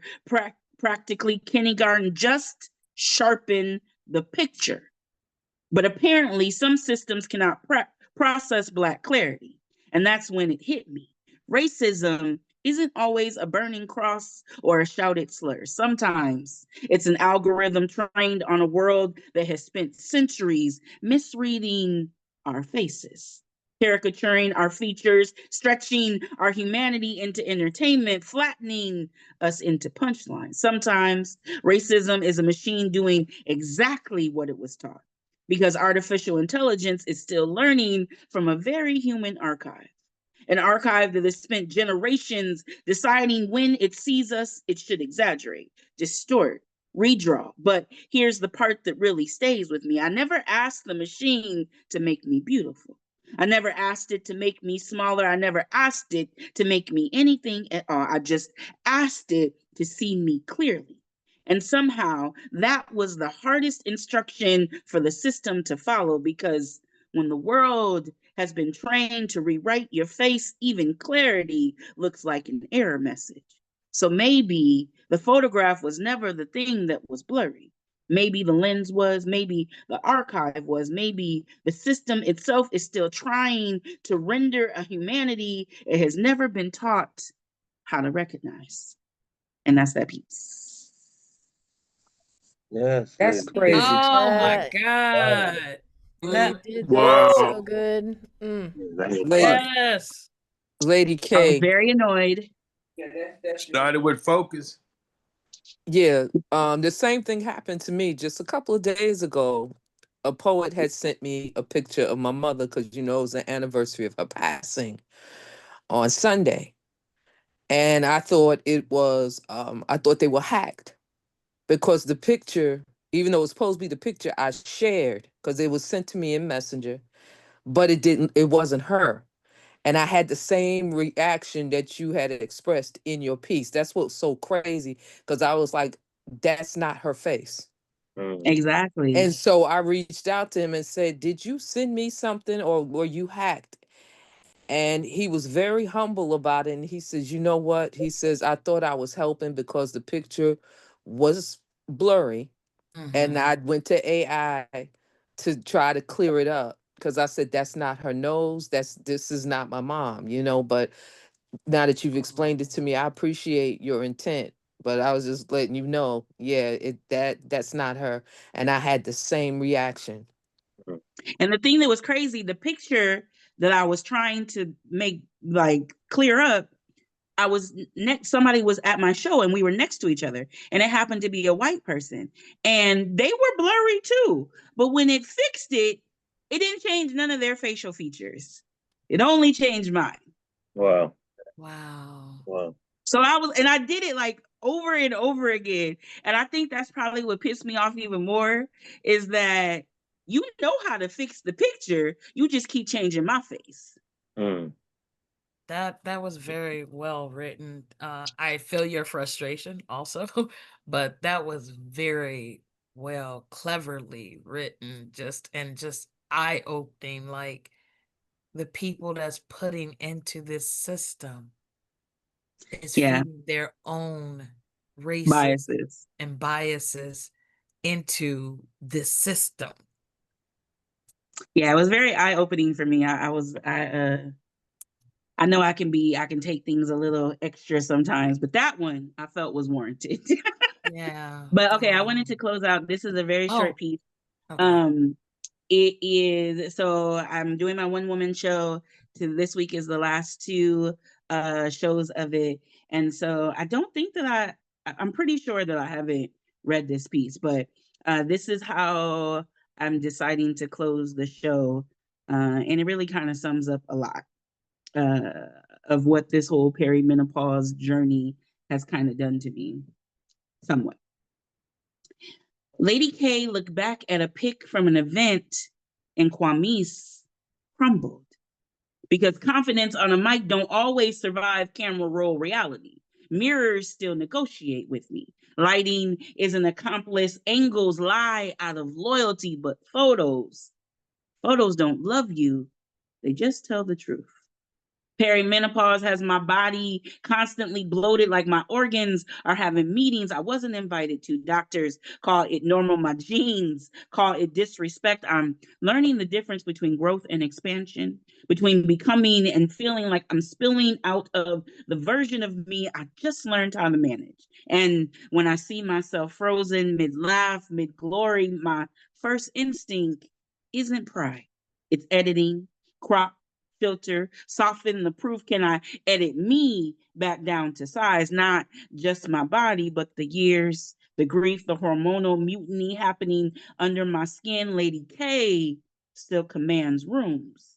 practically kindergarten. Just sharpen the picture. But apparently, some systems cannot process Black clarity. And that's when it hit me. Racism isn't always a burning cross or a shouted slur. Sometimes it's an algorithm trained on a world that has spent centuries misreading our faces, caricaturing our features, stretching our humanity into entertainment, flattening us into punchlines. Sometimes racism is a machine doing exactly what it was taught, because artificial intelligence is still learning from a very human archive. An archive that has spent generations deciding when it sees us, it should exaggerate, distort, redraw. But here's the part that really stays with me. I never asked the machine to make me beautiful. I never asked it to make me smaller. I never asked it to make me anything at all. I just asked it to see me clearly. And somehow that was the hardest instruction for the system to follow, because when the world has been trained to rewrite your face, even clarity looks like an error message. So maybe the photograph was never the thing that was blurry. Maybe the lens was, maybe the archive was, maybe the system itself is still trying to render a humanity it has never been taught how to recognize. And that's that piece. Yes, That's lady. crazy. Oh my That God. you Mm, did that Wow. so good. Lady, yes. Lady I was K. very annoyed. Started with focus. Yeah, the same thing happened to me just a couple of days ago. A poet had sent me a picture of my mother because it was the anniversary of her passing on Sunday. And I thought they were hacked because the picture, even though it was supposed to be the picture I shared, because it was sent to me in Messenger, but it wasn't her. And I had the same reaction that you had expressed in your piece. That's what's so crazy, because I was like, that's not her face. Exactly. And so I reached out to him and said, did you send me something or were you hacked? And he was very humble about it. And he says, you know what? He says, I thought I was helping because the picture was blurry. And I went to AI to try to clear it up because I said, that's not her nose. This is not my mom, but now that you've explained it to me, I appreciate your intent. But I was just letting you know, yeah, that's not her. And I had the same reaction. And the thing that was crazy, the picture that I was trying to make like clear up, I was next, somebody was at my show and we were next to each other, and it happened to be a white person, and they were blurry too. But when it fixed it, it didn't change none of their facial features. It only changed mine. Wow. Wow. Wow. So I did it like over and over again. And I think that's probably what pissed me off even more, is that you know how to fix the picture. You just keep changing my face. That was very well written. I feel your frustration also, but that was very well, cleverly written, just eye-opening, like the people that's putting into this system is Yeah, feeding their own racism biases. and biases into this system. Yeah, it was very eye-opening for me. I know I can take things a little extra sometimes, but that one I felt was warranted. Yeah. But okay, I wanted to close out. This is a very short Oh, piece. okay. It is, so I'm doing my one woman show. This week is the last two shows of it. And so I don't think that I'm pretty sure that I haven't read this piece, but this is how I'm deciding to close the show. And it really kind of sums up a lot of what this whole perimenopause journey has kind of done to me, somewhat. Lady K looked back at a pic from an event, and Kwamis crumbled, because confidence on a mic don't always survive camera roll reality. Mirrors still negotiate with me. Lighting is an accomplice. Angles lie out of loyalty, but photos don't love you. They just tell the truth. Perimenopause has my body constantly bloated, like my organs are having meetings I wasn't invited to. Doctors call it normal. My genes call it disrespect. I'm learning the difference between growth and expansion, between becoming and feeling like I'm spilling out of the version of me I just learned how to manage. And when I see myself frozen mid-laugh, mid-glory, my first instinct isn't pride. It's editing, crop, filter, soften the proof. Can I edit me back down to size? Not just my body, but the years, the grief, the hormonal mutiny happening under my skin. Lady K still commands rooms.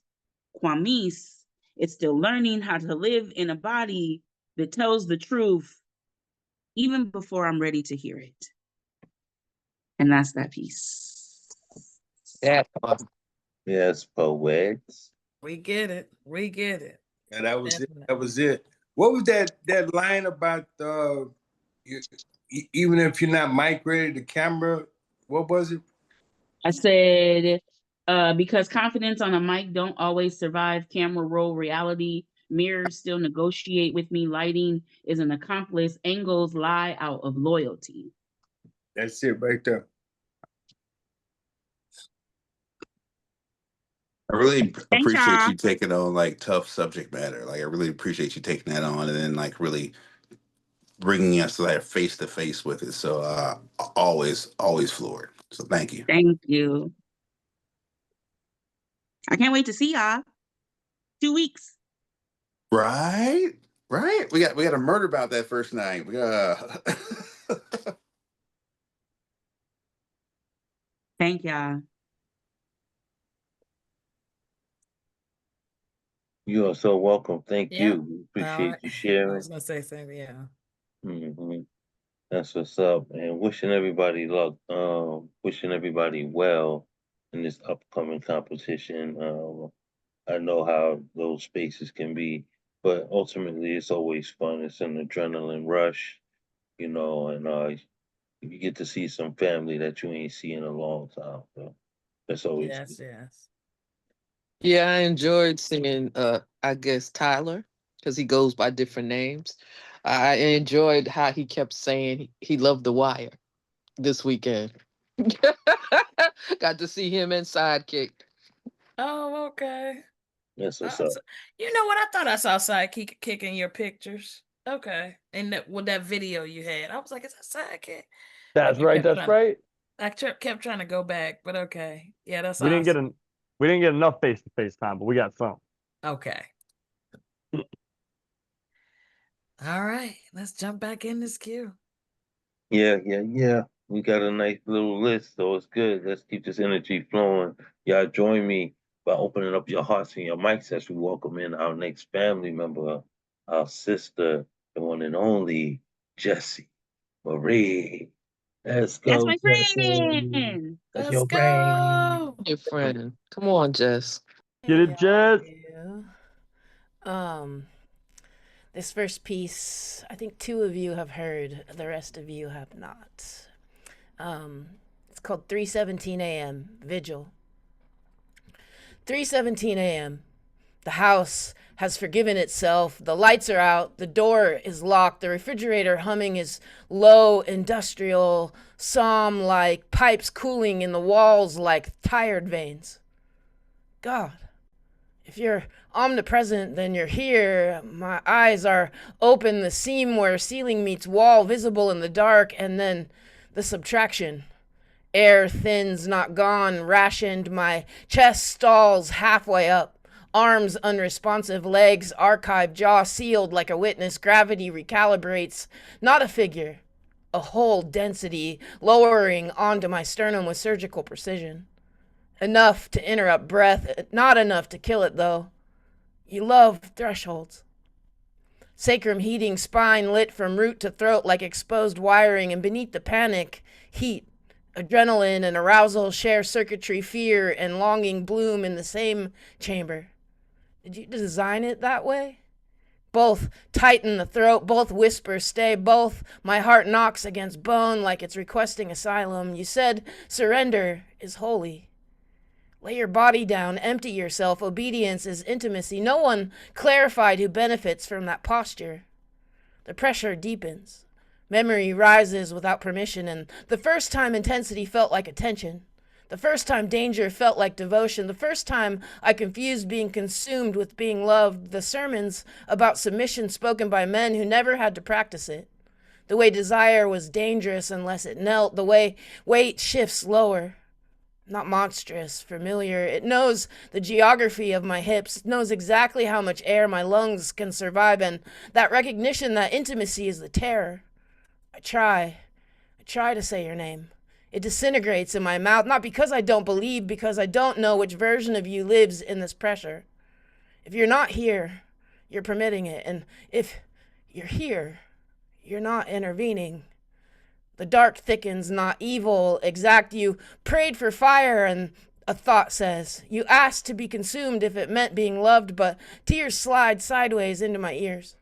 Kwamis is still learning how to live in a body that tells the truth even before I'm ready to hear it. And that's that piece. Yeah. Yes, poets. We get it. We get it. And that was Definitely. it. That was it. What was that line about even if you're not mic ready, the camera, what was it? I said, because confidence on a mic don't always survive camera roll reality. Mirrors still negotiate with me. Lighting is an accomplice. Angles lie out of loyalty. That's it right there. I really appreciate y'all. you taking on like tough subject matter. Like I really appreciate you taking that on and then like really bringing us to that face to face with it. So always floored. So thank you. Thank you. I can't wait to see y'all. 2 weeks. Right? We got a murder about that first night. We got Thank y'all. You are so welcome. Thank Yeah. you. Appreciate you sharing. I was gonna say something, yeah. Mm-hmm. That's what's up. And wishing everybody luck. Wishing everybody well in this upcoming competition. I know how those spaces can be, but ultimately it's always fun. It's an adrenaline rush, and you get to see some family that you ain't seen in a long time. So that's always good. Yes. Yeah, I enjoyed seeing I guess Tyler, because he goes by different names. I enjoyed how he kept saying he loved The Wire this weekend. Got to see him and Sidekick. Oh, okay. That's what's up. You know what? I thought I saw Sidekick kicking your pictures. Okay. And that video you had. I was like, is that Sidekick? That's right. That's right. I kept trying to go back, but okay. Yeah, that's We awesome. we didn't get enough face to face time, but we got some. Okay. All right. Let's jump back in this queue. Yeah. We got a nice little list, so it's good. Let's keep this energy flowing. Y'all join me by opening up your hearts and your mics as we welcome in our next family member, our sister, the one and only Jessie Marie. Let's That's go, my Jessie. friend. That's Let's your brain. go. Your friend. Come on, Jess. Get it, Jess. This first piece, I think 2 of you have heard, the rest of you have not. It's called 3:17 a.m. Vigil. 3:17 a.m. The house has forgiven itself. The lights are out. The door is locked. The refrigerator humming is low, industrial, psalm-like, pipes cooling in the walls like tired veins. God, if you're omnipresent, then you're here. My eyes are open, the seam where ceiling meets wall, visible in the dark, and then the subtraction. Air thins, not gone, rationed. My chest stalls halfway up. Arms unresponsive, legs archived, jaw sealed like a witness. Gravity recalibrates. Not a figure, a whole density, lowering onto my sternum with surgical precision. Enough to interrupt breath, not enough to kill it, though. You love thresholds. Sacrum heating, spine lit from root to throat like exposed wiring, and beneath the panic, heat. Adrenaline and arousal share circuitry, fear and longing bloom in the same chamber. Did you design it that way? Both tighten the throat, both whisper stay, both my heart knocks against bone like it's requesting asylum. You said surrender is holy. Lay your body down, empty yourself. Obedience is intimacy. No one clarified who benefits from that posture. The pressure deepens. Memory rises without permission, and the first time intensity felt like attention. The first time danger felt like devotion. The first time I confused being consumed with being loved. The sermons about submission spoken by men who never had to practice it. The way desire was dangerous unless it knelt. The way weight shifts lower. Not monstrous, familiar. It knows the geography of my hips. It knows exactly how much air my lungs can survive. And that recognition, that intimacy is the terror. I try to say your name. It disintegrates in my mouth, not because I don't believe, because I don't know which version of you lives in this pressure. If you're not here, you're permitting it. And if you're here, you're not intervening. The dark thickens, not evil, exact. You prayed for fire, and a thought says. You asked to be consumed if it meant being loved, but tears slide sideways into my ears.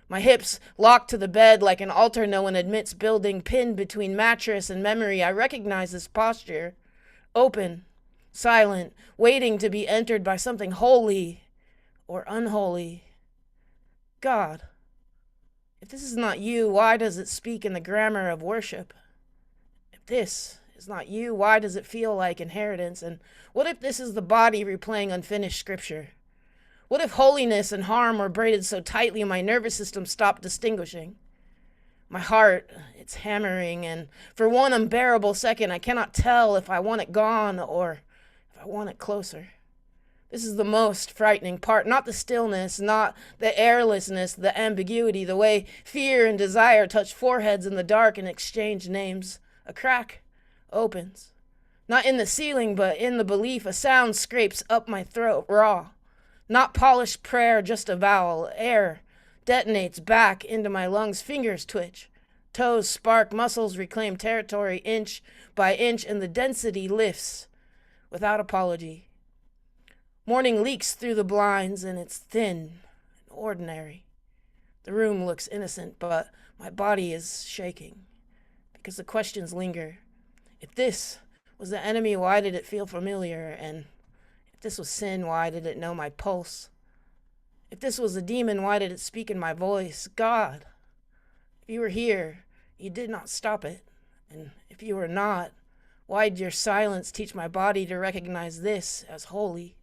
My hips locked to the bed like an altar no one admits building, pinned between mattress and memory. I recognize this posture. Open, silent, waiting to be entered by something holy or unholy. God, if this is not you, why does it speak in the grammar of worship? If this is not you, why does it feel like inheritance? And what if this is the body replaying unfinished scripture? What if holiness and harm were braided so tightly my nervous system stopped distinguishing? My heart, it's hammering, and for one unbearable second, I cannot tell if I want it gone or if I want it closer. This is the most frightening part, not the stillness, not the airlessness, the ambiguity, the way fear and desire touch foreheads in the dark and exchange names. A crack opens. Not in the ceiling, but in the belief. A sound scrapes up my throat, raw. Not polished prayer, just a vowel. Air detonates back into my lungs. Fingers twitch. Toes spark. Muscles reclaim territory inch by inch, and the density lifts without apology. Morning leaks through the blinds, and it's thin and ordinary. The room looks innocent, but my body is shaking because the questions linger. If this was the enemy, why did it feel familiar? And if this was sin, why did it know my pulse? If this was a demon, why did it speak in my voice? God, if you were here, you did not stop it. And if you were not, why did your silence teach my body to recognize this as holy?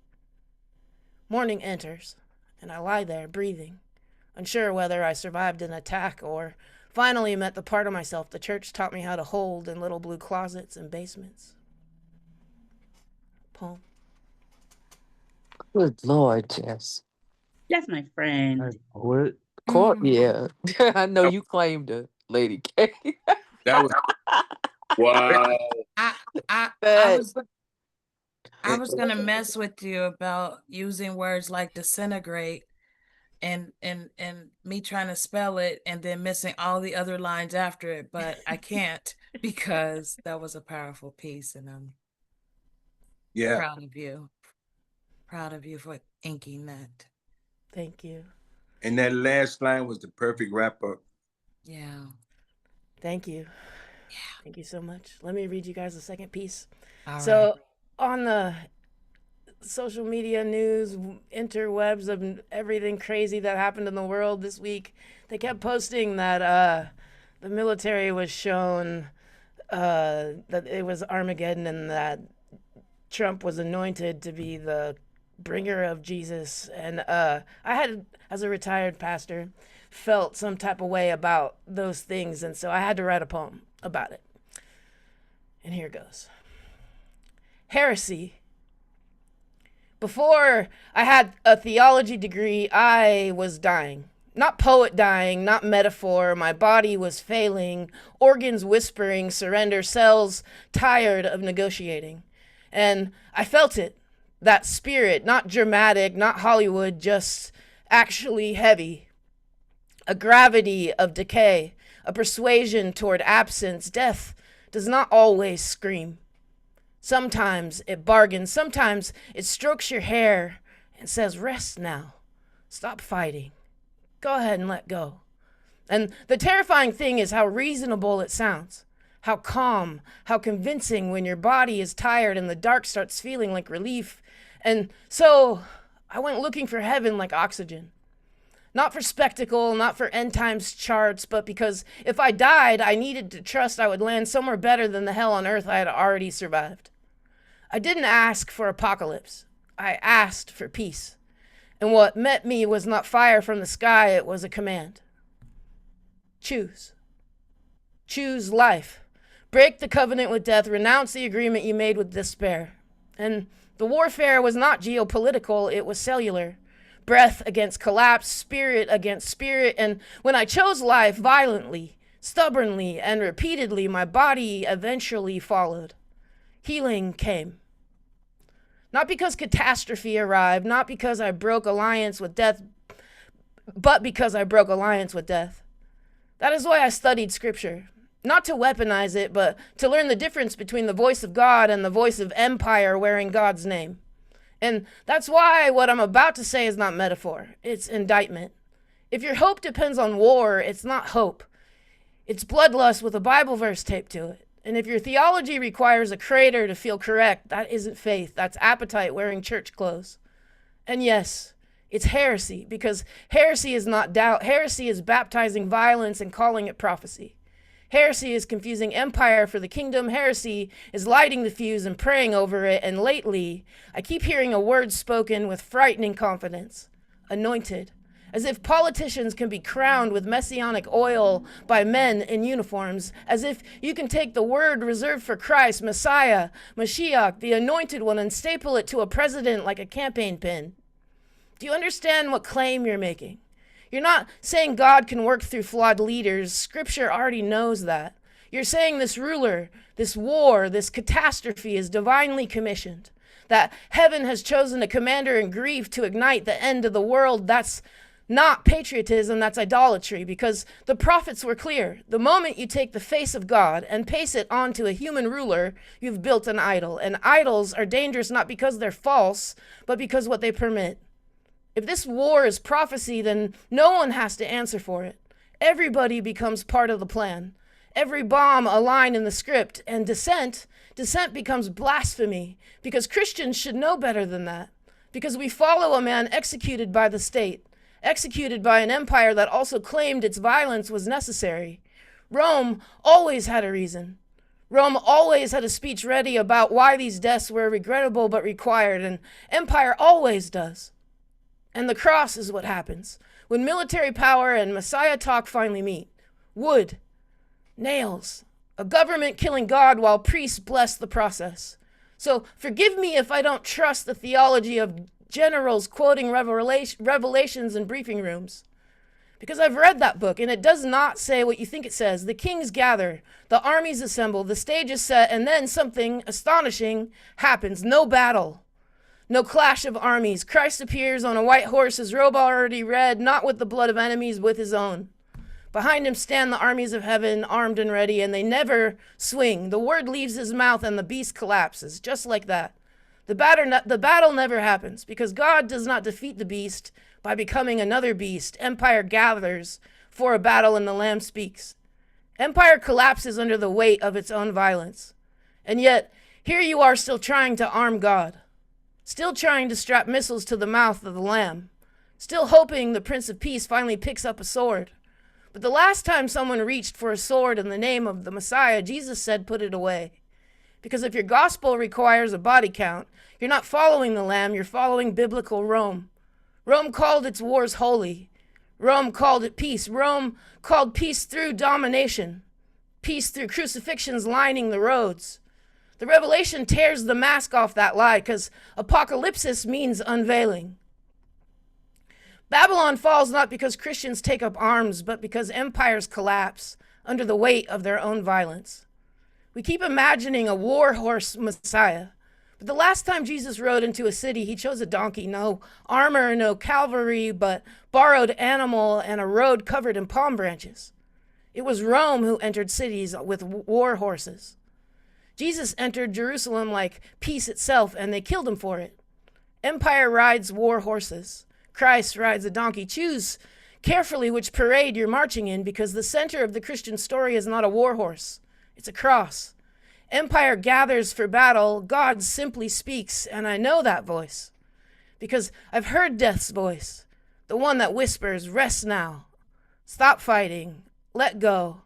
Morning enters, and I lie there breathing, unsure whether I survived an attack or finally met the part of myself the church taught me how to hold in little blue closets and basements. Poem. Good Lord, Jess. That's my friend. What? Court, yeah. I know you claimed her, Lady K. That was wow. I was gonna mess with you about using words like disintegrate and me trying to spell it and then missing all the other lines after it, but I can't because that was a powerful piece, and I'm proud of you. Proud of you for inking that. Thank you. And that last line was the perfect wrap up. Yeah. Thank you. Yeah. Thank you so much. Let me read you guys the second piece. All right. On the social media news, interwebs of everything crazy that happened in the world this week, they kept posting that the military was shown that it was Armageddon and that Trump was anointed to be the bringer of Jesus. And I had, as a retired pastor, felt some type of way about those things, and so I had to write a poem about it. And here goes. Heresy. Before I had a theology degree, I was dying. Not poet dying, not metaphor. My body was failing, organs whispering surrender, cells tired of negotiating. And I felt it, that spirit, not dramatic, not Hollywood, just actually heavy. A gravity of decay, a persuasion toward absence. Death does not always scream. Sometimes it bargains, sometimes it strokes your hair and says, rest now, stop fighting, go ahead and let go. And the terrifying thing is how reasonable it sounds, How calm, how convincing when your body is tired and the dark starts feeling like relief. And so I went looking for heaven like oxygen. Not for spectacle, not for end times charts, but because if I died, I needed to trust I would land somewhere better than the hell on earth I had already survived. I didn't ask for apocalypse. I asked for peace. And what met me was not fire from the sky, it was a command. Choose. Choose life. Break the covenant with death. Renounce the agreement you made with despair. And the warfare was not geopolitical, it was cellular. Breath against collapse, spirit against spirit. And when I chose life violently, stubbornly, and repeatedly, my body eventually followed. Healing came. Not because catastrophe arrived, not because I broke alliance with death, but because I broke alliance with death. That is why I studied scripture. Not to weaponize it, but to learn the difference between the voice of God and the voice of empire wearing God's name. And that's why what I'm about to say is not metaphor, it's indictment. If your hope depends on war, it's not hope. It's bloodlust with a Bible verse taped to it. And if your theology requires a crater to feel correct, that isn't faith. That's appetite wearing church clothes. And yes, it's heresy, because heresy is not doubt. Heresy is baptizing violence and calling it prophecy. Heresy is confusing empire for the kingdom. Heresy is lighting the fuse and praying over it. And lately, I keep hearing a word spoken with frightening confidence. Anointed. As if politicians can be crowned with messianic oil by men in uniforms. As if you can take the word reserved for Christ, Messiah, Mashiach, the anointed one, and staple it to a president like a campaign pin. Do you understand what claim you're making? You're not saying God can work through flawed leaders. Scripture already knows that. You're saying this ruler, this war, this catastrophe is divinely commissioned. That heaven has chosen a commander in grief to ignite the end of the world. That's not patriotism, that's idolatry, because the prophets were clear. The moment you take the face of God and paste it onto a human ruler, you've built an idol. And idols are dangerous not because they're false, but because what they permit. If this war is prophecy, then no one has to answer for it. Everybody becomes part of the plan. Every bomb a line in the script. And dissent becomes blasphemy, because Christians should know better than that. Because we follow a man executed by the state, executed by an empire that also claimed its violence was necessary. Rome always had a reason. Rome always had a speech ready about why these deaths were regrettable but required, and empire always does. And the cross is what happens when military power and Messiah talk finally meet. Wood, nails, a government killing God while priests bless the process. So forgive me if I don't trust the theology of generals quoting revelations in briefing rooms. Because I've read that book, and it does not say what you think it says. The kings gather, the armies assemble, the stage is set, and then something astonishing happens. No battle. No clash of armies. Christ appears on a white horse, his robe already red, not with the blood of enemies, with his own. Behind him stand the armies of heaven, armed and ready, and they never swing. The word leaves his mouth and the beast collapses, just like that. The battle never happens, because God does not defeat the beast by becoming another beast. Empire gathers for a battle and the Lamb speaks. Empire collapses under the weight of its own violence. And yet, here you are still trying to arm God. Still trying to strap missiles to the mouth of the Lamb. Still hoping the Prince of Peace finally picks up a sword. But the last time someone reached for a sword in the name of the Messiah, Jesus said, put it away. Because if your gospel requires a body count, you're not following the Lamb, you're following biblical Rome. Rome called its wars holy. Rome called it peace. Rome called peace through domination. Peace through crucifixions lining the roads. The Revelation tears the mask off that lie, because apocalypsis means unveiling. Babylon falls not because Christians take up arms, but because empires collapse under the weight of their own violence. We keep imagining a war horse Messiah, but the last time Jesus rode into a city, he chose a donkey. No armor, no cavalry, but borrowed animal and a road covered in palm branches. It was Rome who entered cities with war horses. Jesus entered Jerusalem like peace itself, and they killed him for it. Empire rides war horses. Christ rides a donkey. Choose carefully which parade you're marching in, because the center of the Christian story is not a war horse. It's a cross. Empire gathers for battle, God simply speaks, and I know that voice. Because I've heard death's voice, the one that whispers, rest now, stop fighting, let go.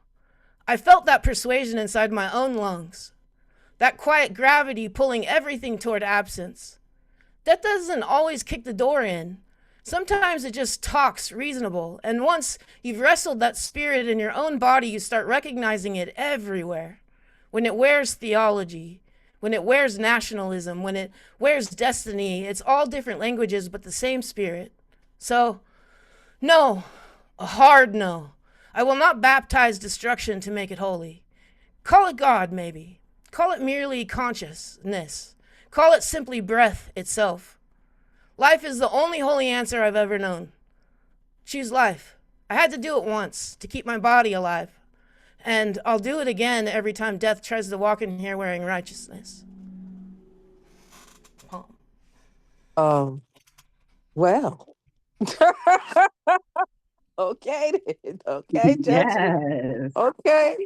I felt that persuasion inside my own lungs, that quiet gravity pulling everything toward absence. Death doesn't always kick the door in. Sometimes it just talks reasonable, and once you've wrestled that spirit in your own body, you start recognizing it everywhere. When it wears theology, when it wears nationalism, when it wears destiny, it's all different languages, but the same spirit. So, no, a hard no. I will not baptize destruction to make it holy. Call it God, maybe. Call it merely consciousness. Call it simply breath itself. Life is the only holy answer I've ever known. Choose life. I had to do it once to keep my body alive. And I'll do it again every time death tries to walk in here wearing righteousness. Well. Okay then. Okay, Judgy. Yes. Okay.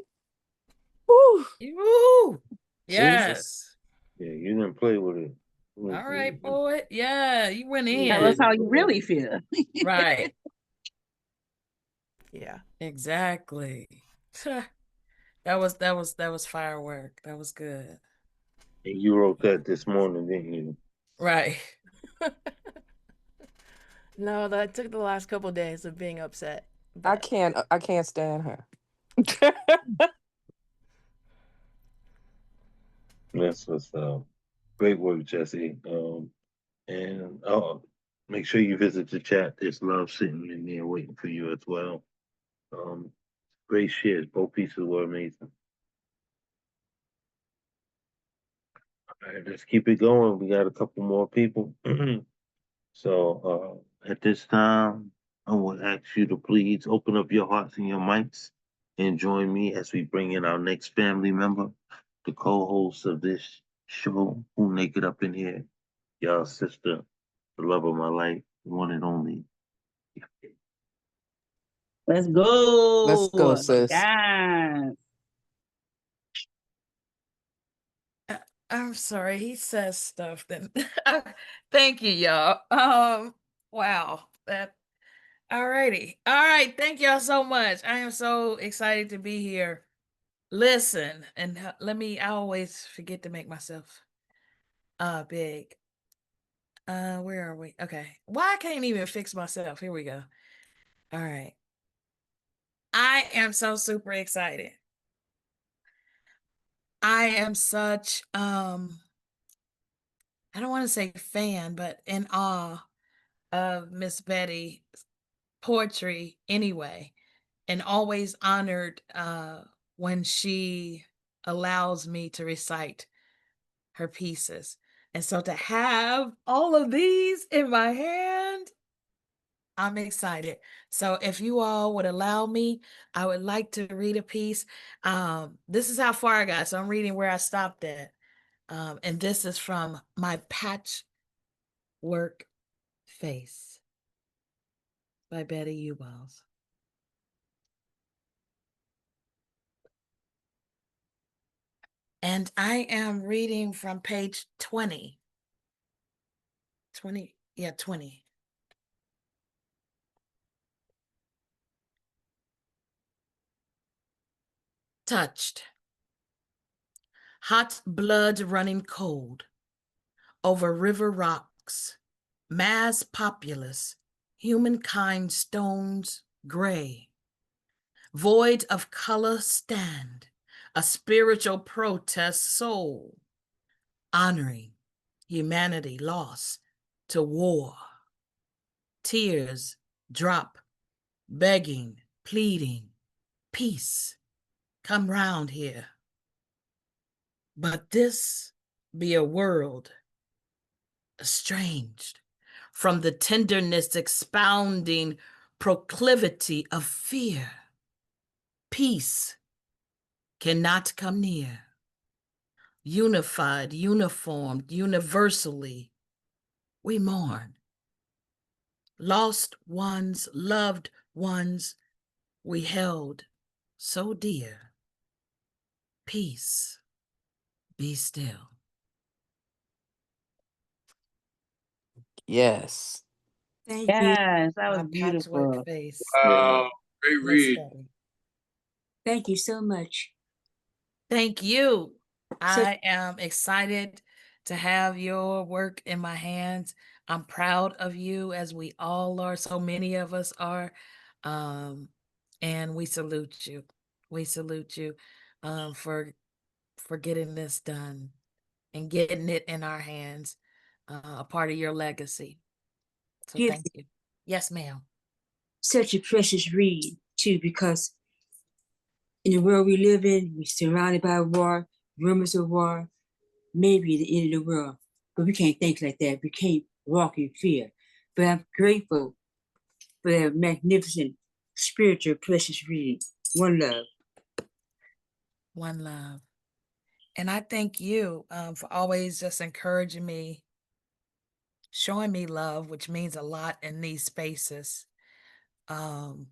Woo. Woo! Jesus. Yes. Yeah, you didn't play with it. All right, poet. Yeah, you went Tell us in. how you really feel. Right. Yeah. Exactly. That was firework. That was good. And you wrote that this morning, didn't you? Right. No, that took the last couple days of being upset. I But can't stand her. That's what's great work, Jesse. And make sure you visit the chat. There's love sitting in there waiting for you as well. Um, great shares. Both pieces were amazing. All right, let's keep it going. We got a couple more people. So at this time, I will ask you to please open up your hearts and your mics and join me as we bring in our next family member, the co-host of this show, Who Naked Up in Here, y'all sister, the love of my life, the one and only. Let's go. Let's go, sis. Yes. I'm sorry, he says stuff that thank you, y'all. Wow. That all righty. All right, thank y'all so much. I am so excited to be here. Listen, and I always forget to make myself big. Where are we? Okay. Why I can't even fix myself. Here we go. All right. I am so super excited. I am such I don't want to say fan, but in awe of Miss Betty's poetry anyway, and always honored when she allows me to recite her pieces. And so to have all of these in my hand, I'm excited. So if you all would allow me, I would like to read a piece. This is how far I got. So I'm reading where I stopped at. And this is from My Patchwork Face by Betty Uballs. And I am reading from page 20. 20, yeah, 20. Touched. Hot blood running cold over river rocks, mass populace, humankind stones gray, void of color stand, a spiritual protest soul, honoring humanity lost to war. Tears drop, begging, pleading, peace, come round here. But this be a world estranged from the tenderness expounding proclivity of fear. Peace cannot come near. Unified, uniformed, universally, we mourn. Lost ones, loved ones we held so dear. Peace, be still. Yes. Thank you. Yes, that was My patchwork beautiful. face. Wow, great Miss read. Betty. Thank you so much. Thank you. So I am excited to have your work in my hands. I'm proud of you, as we all are. So many of us are. And we salute you. We salute you for getting this done and getting it in our hands, a part of your legacy. So give thank you. Yes, ma'am. such a precious read too, because in the world we live in, we're surrounded by war, rumors of war, maybe the end of the world. But we can't think like that. We can't walk in fear. But I'm grateful for that magnificent, spiritual, precious reading. One love. One love. And I thank you for always just encouraging me, showing me love, which means a lot in these spaces. Um,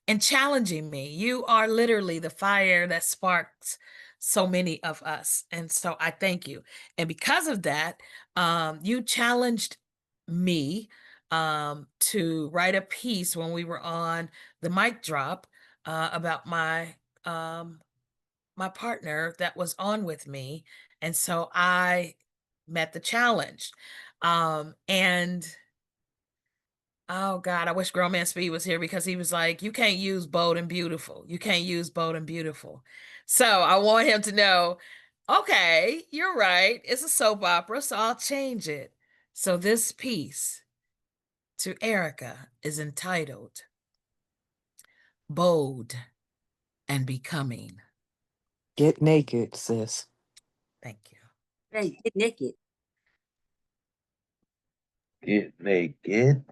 and challenging me. You are literally the fire that sparks so many of us. And so I thank you. And because of that, you challenged me to write a piece when we were on the mic drop about my partner that was on with me. And so I met the challenge. And oh God, I wish Grown Man Speed was here, because he was like, you can't use bold and beautiful. You can't use bold and beautiful. So I want him to know, okay, you're right. It's a soap opera, so I'll change it. So this piece to Erica is entitled Bold and Becoming. Get naked, sis. Thank you. Hey, get naked. Get naked.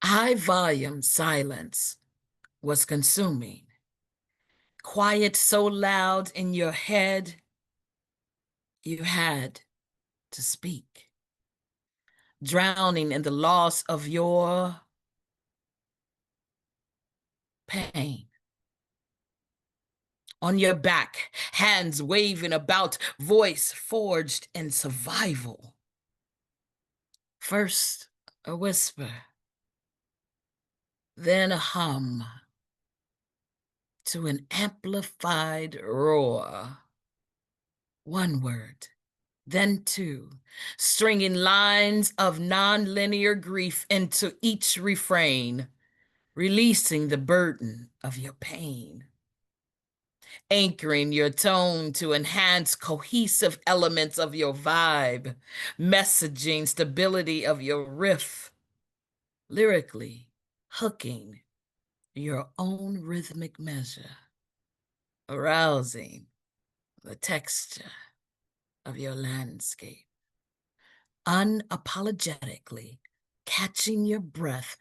High volume silence was consuming. Quiet so loud in your head, you had to speak. Drowning in the loss of your pain. On your back, hands waving about, voice forged in survival. First a whisper, then a hum, to an amplified roar. One word, then two, stringing lines of nonlinear grief into each refrain, releasing the burden of your pain. Anchoring your tone to enhance cohesive elements of your vibe, messaging stability of your riff, lyrically hooking your own rhythmic measure, arousing the texture of your landscape, unapologetically catching your breath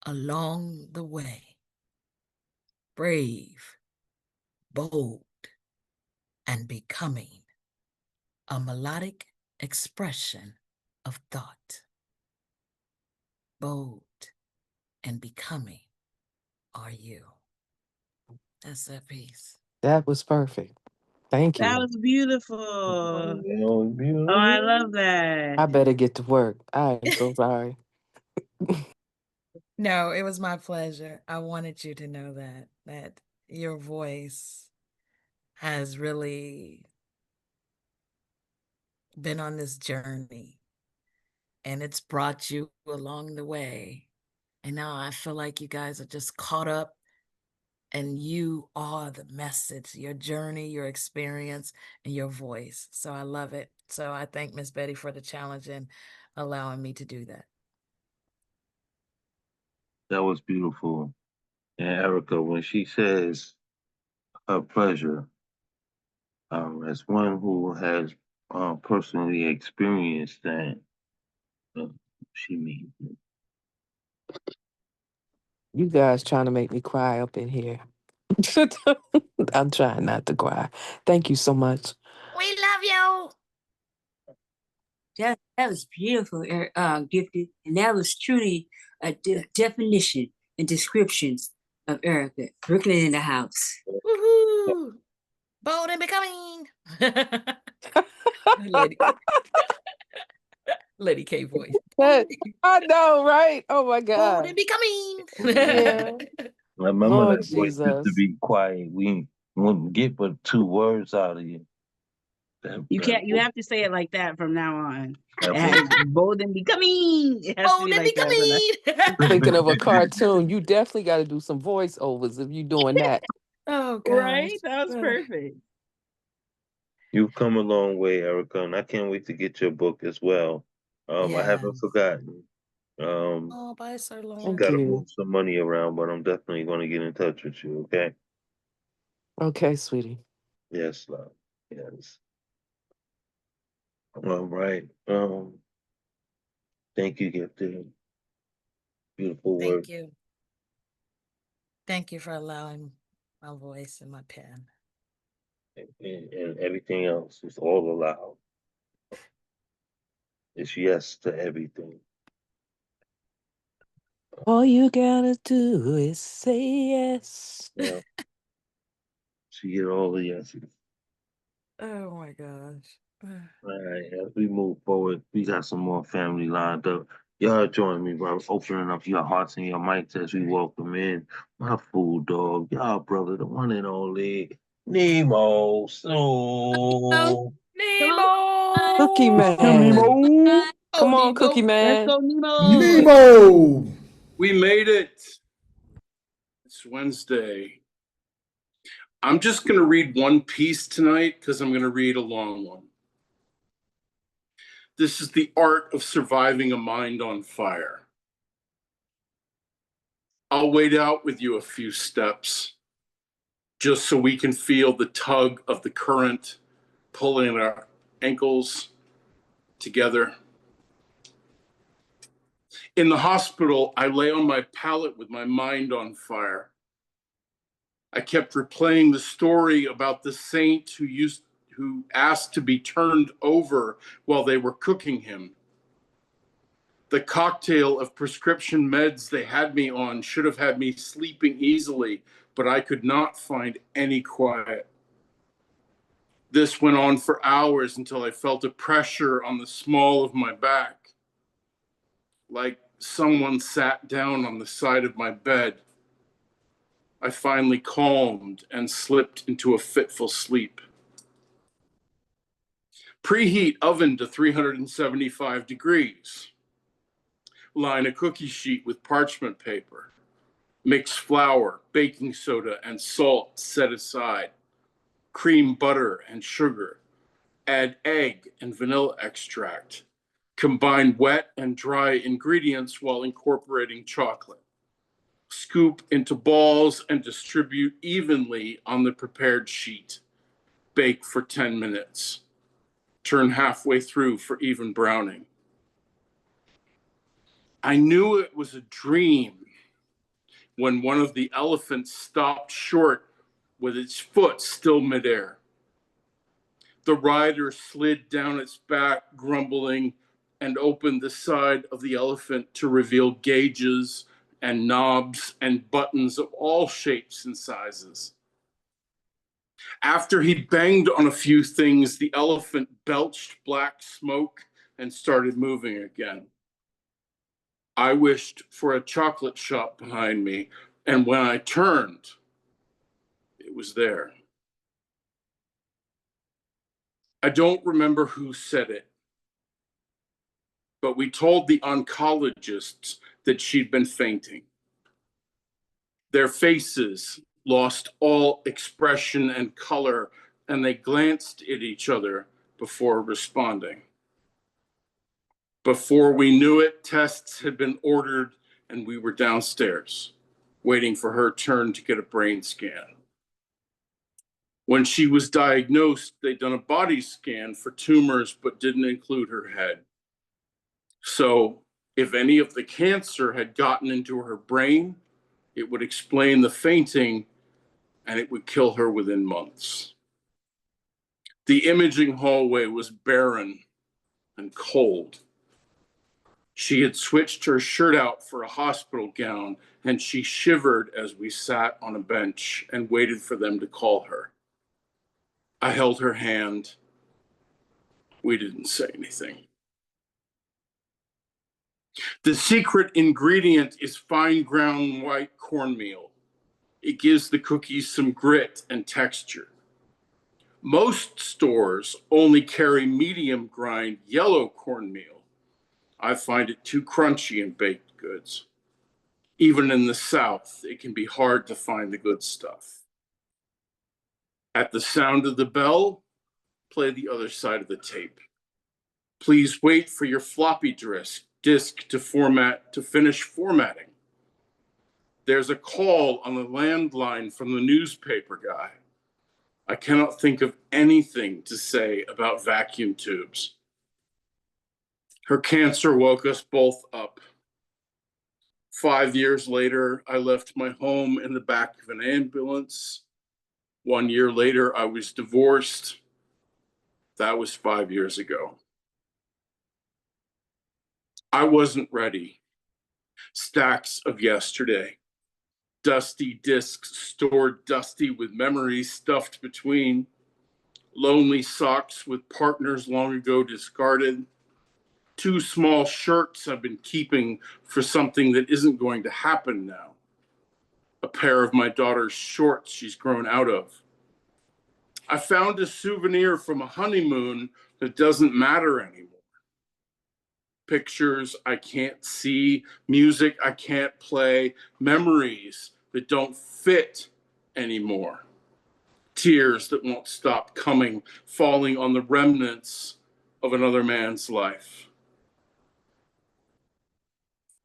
along the way. Brave, bold, and becoming a melodic expression of thought. Bold and becoming are you. That's that piece. That was perfect. Thank That you. was beautiful. Oh, I love that. I better get to work. I am so sorry. No, it was my pleasure. I wanted you to know that your voice has really been on this journey, and it's brought you along the way. And now I feel like you guys are just caught up, and you are the message, your journey, your experience, and your voice. So I love it. So I thank Miss Betty for the challenge and allowing me to do that. That was beautiful. And Erica, when she says her pleasure, as one who has personally experienced that, uh, she means it. You guys trying to make me cry up in here. I'm trying not to cry. Thank you so much. We love you. That was beautiful, Gifted, and that was truly a definition and descriptions of Erica. Brooklyn in the house. Woohoo! Bold and becoming. Lady, Lady K voice. That, I know, right? Oh my Bold God. and becoming. Yeah. Remember Lord that voice used to Jesus. be quiet. We wouldn't get but 2 words out of you. You That can't. You have to say it like that from now on. voice. Bold and becoming. It has to Bold be and like that from now. becoming. Thinking of a cartoon. You definitely got to do some voiceovers if you're doing that. Oh gosh. Right? That was perfect. You've come a long way, Erica, and I can't wait to get your book as well. I haven't Yes. forgotten. Oh, bye, Sir Thank Got Lawrence. to you. move some money around, but I'm definitely going to get in touch with you. Okay? Okay, sweetie. Yes, love. Yes. All right. Thank you, Gifted. Beautiful Thank work. you. Thank you for allowing my voice and my pen. And everything else is all allowed. It's yes to everything. All you gotta do is say yes. Yeah. She get all the yeses. Oh my gosh. All right, as we move forward, we got some more family lined up. Y'all join me by opening up your hearts and your mics as we welcome in my fool dog, y'all brother, the one and only Nemo. So Cookie Man. Come on, Cookie Let's Man. go, Nemo. Nemo! We made it. It's Wednesday. I'm just going to read one piece tonight because I'm going to read a long one. This is The Art of Surviving a Mind on Fire. I'll wait out with you a few steps just so we can feel the tug of the current pulling our ankles together. In the hospital, I lay on my pallet with my mind on fire. I kept replaying the story about the saint who asked to be turned over while they were cooking him. The cocktail of prescription meds they had me on should have had me sleeping easily, but I could not find any quiet. This went on for hours until I felt a pressure on the small of my back, like someone sat down on the side of my bed. I finally calmed and slipped into a fitful sleep. Preheat oven to 375 degrees. Line a cookie sheet with parchment paper. Mix flour, baking soda, and salt set aside. Cream butter and sugar. Add egg and vanilla extract. Combine wet and dry ingredients while incorporating chocolate. Scoop into balls and distribute evenly on the prepared sheet. Bake for 10 minutes. Turn halfway through for even browning. I knew it was a dream when one of the elephants stopped short with its foot still midair. The rider slid down its back, grumbling, and opened the side of the elephant to reveal gauges and knobs and buttons of all shapes and sizes. After he banged on a few things, the elephant belched black smoke and started moving again. I wished for a chocolate shop behind me, and when I turned, it was there. I don't remember who said it, but we told the oncologists that she'd been fainting. Their faces lost all expression and color, and they glanced at each other before responding. Before we knew it, tests had been ordered, and we were downstairs, waiting for her turn to get a brain scan. When she was diagnosed, they'd done a body scan for tumors, but didn't include her head. So if any of the cancer had gotten into her brain, it would explain the fainting, and it would kill her within months. The imaging hallway was barren. and cold. She had switched her shirt out for a hospital gown, and she shivered as we sat on a bench and waited for them to call her. I held her hand. We didn't say anything. The secret ingredient is fine ground white cornmeal. It gives the cookies some grit and texture. Most stores only carry medium grind yellow cornmeal. I find it too crunchy in baked goods. Even in the South, it can be hard to find the good stuff. At the sound of the bell, play the other side of the tape. Please wait for your floppy disk to finish formatting. There's a call on the landline from the newspaper guy. I cannot think of anything to say about vacuum tubes. Her cancer woke us both up. 5 years later, I left my home in the back of an ambulance. 1 year later, I was divorced. That was 5 years ago. I wasn't ready. Stacks of yesterday. Dusty discs stored dusty with memories stuffed between. Lonely socks with partners long ago discarded. 2 small shirts I've been keeping for something that isn't going to happen now. A pair of my daughter's shorts she's grown out of. I found a souvenir from a honeymoon that doesn't matter anymore. Pictures I can't see, music I can't play, memories that don't fit anymore. Tears that won't stop coming, falling on the remnants of another man's life.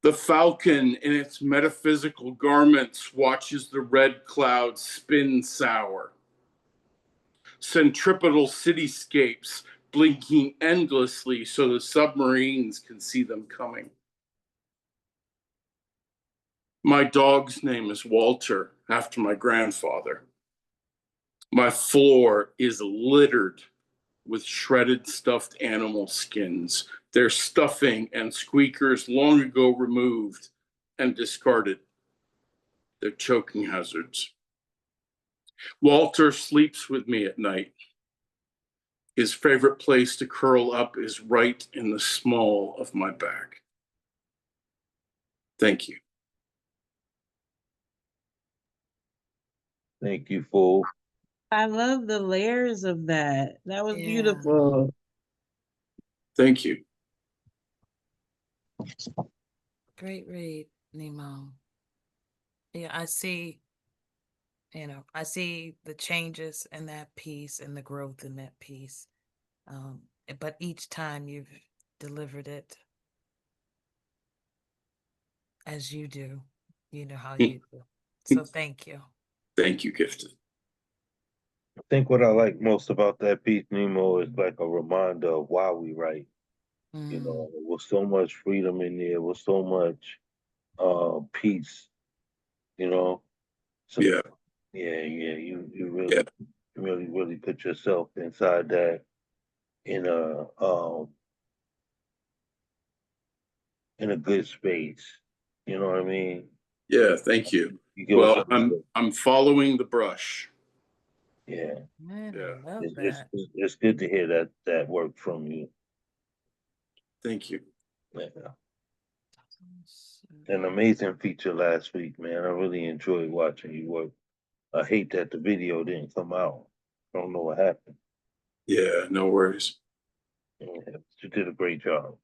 The falcon in its metaphysical garments watches the red clouds spin sour. Centripetal cityscapes blinking endlessly so the submarines can see them coming. My dog's name is Walter, after my grandfather. My floor is littered with shredded stuffed animal skins, their stuffing and squeakers long ago removed and discarded. They're choking hazards. Walter sleeps with me at night. His favorite place to curl up is right in the small of my back. Thank you. Thank you, Fool. I love the layers of that. That was Yeah. beautiful. Thank you. Great read, Nemo. Yeah, I see the changes in that piece and the growth in that piece. But each time you've delivered it as you do, you know how you do. So thank you. Thank you, Gifted. I think what I like most about that piece, Nemo, is like a reminder of why we write. You know, with so much freedom in there, with so much peace, you know. So, yeah. You really put yourself inside that in a good space. You know what I mean? Yeah, thank you. Well, I'm following the brush. Yeah. Man, Yeah. I love It's good to hear that work from you. Thank you. Yeah. An amazing feature last week, man. I really enjoyed watching you work. I hate that the video didn't come out. I don't know what happened. Yeah, no worries. Yeah, you did a great job.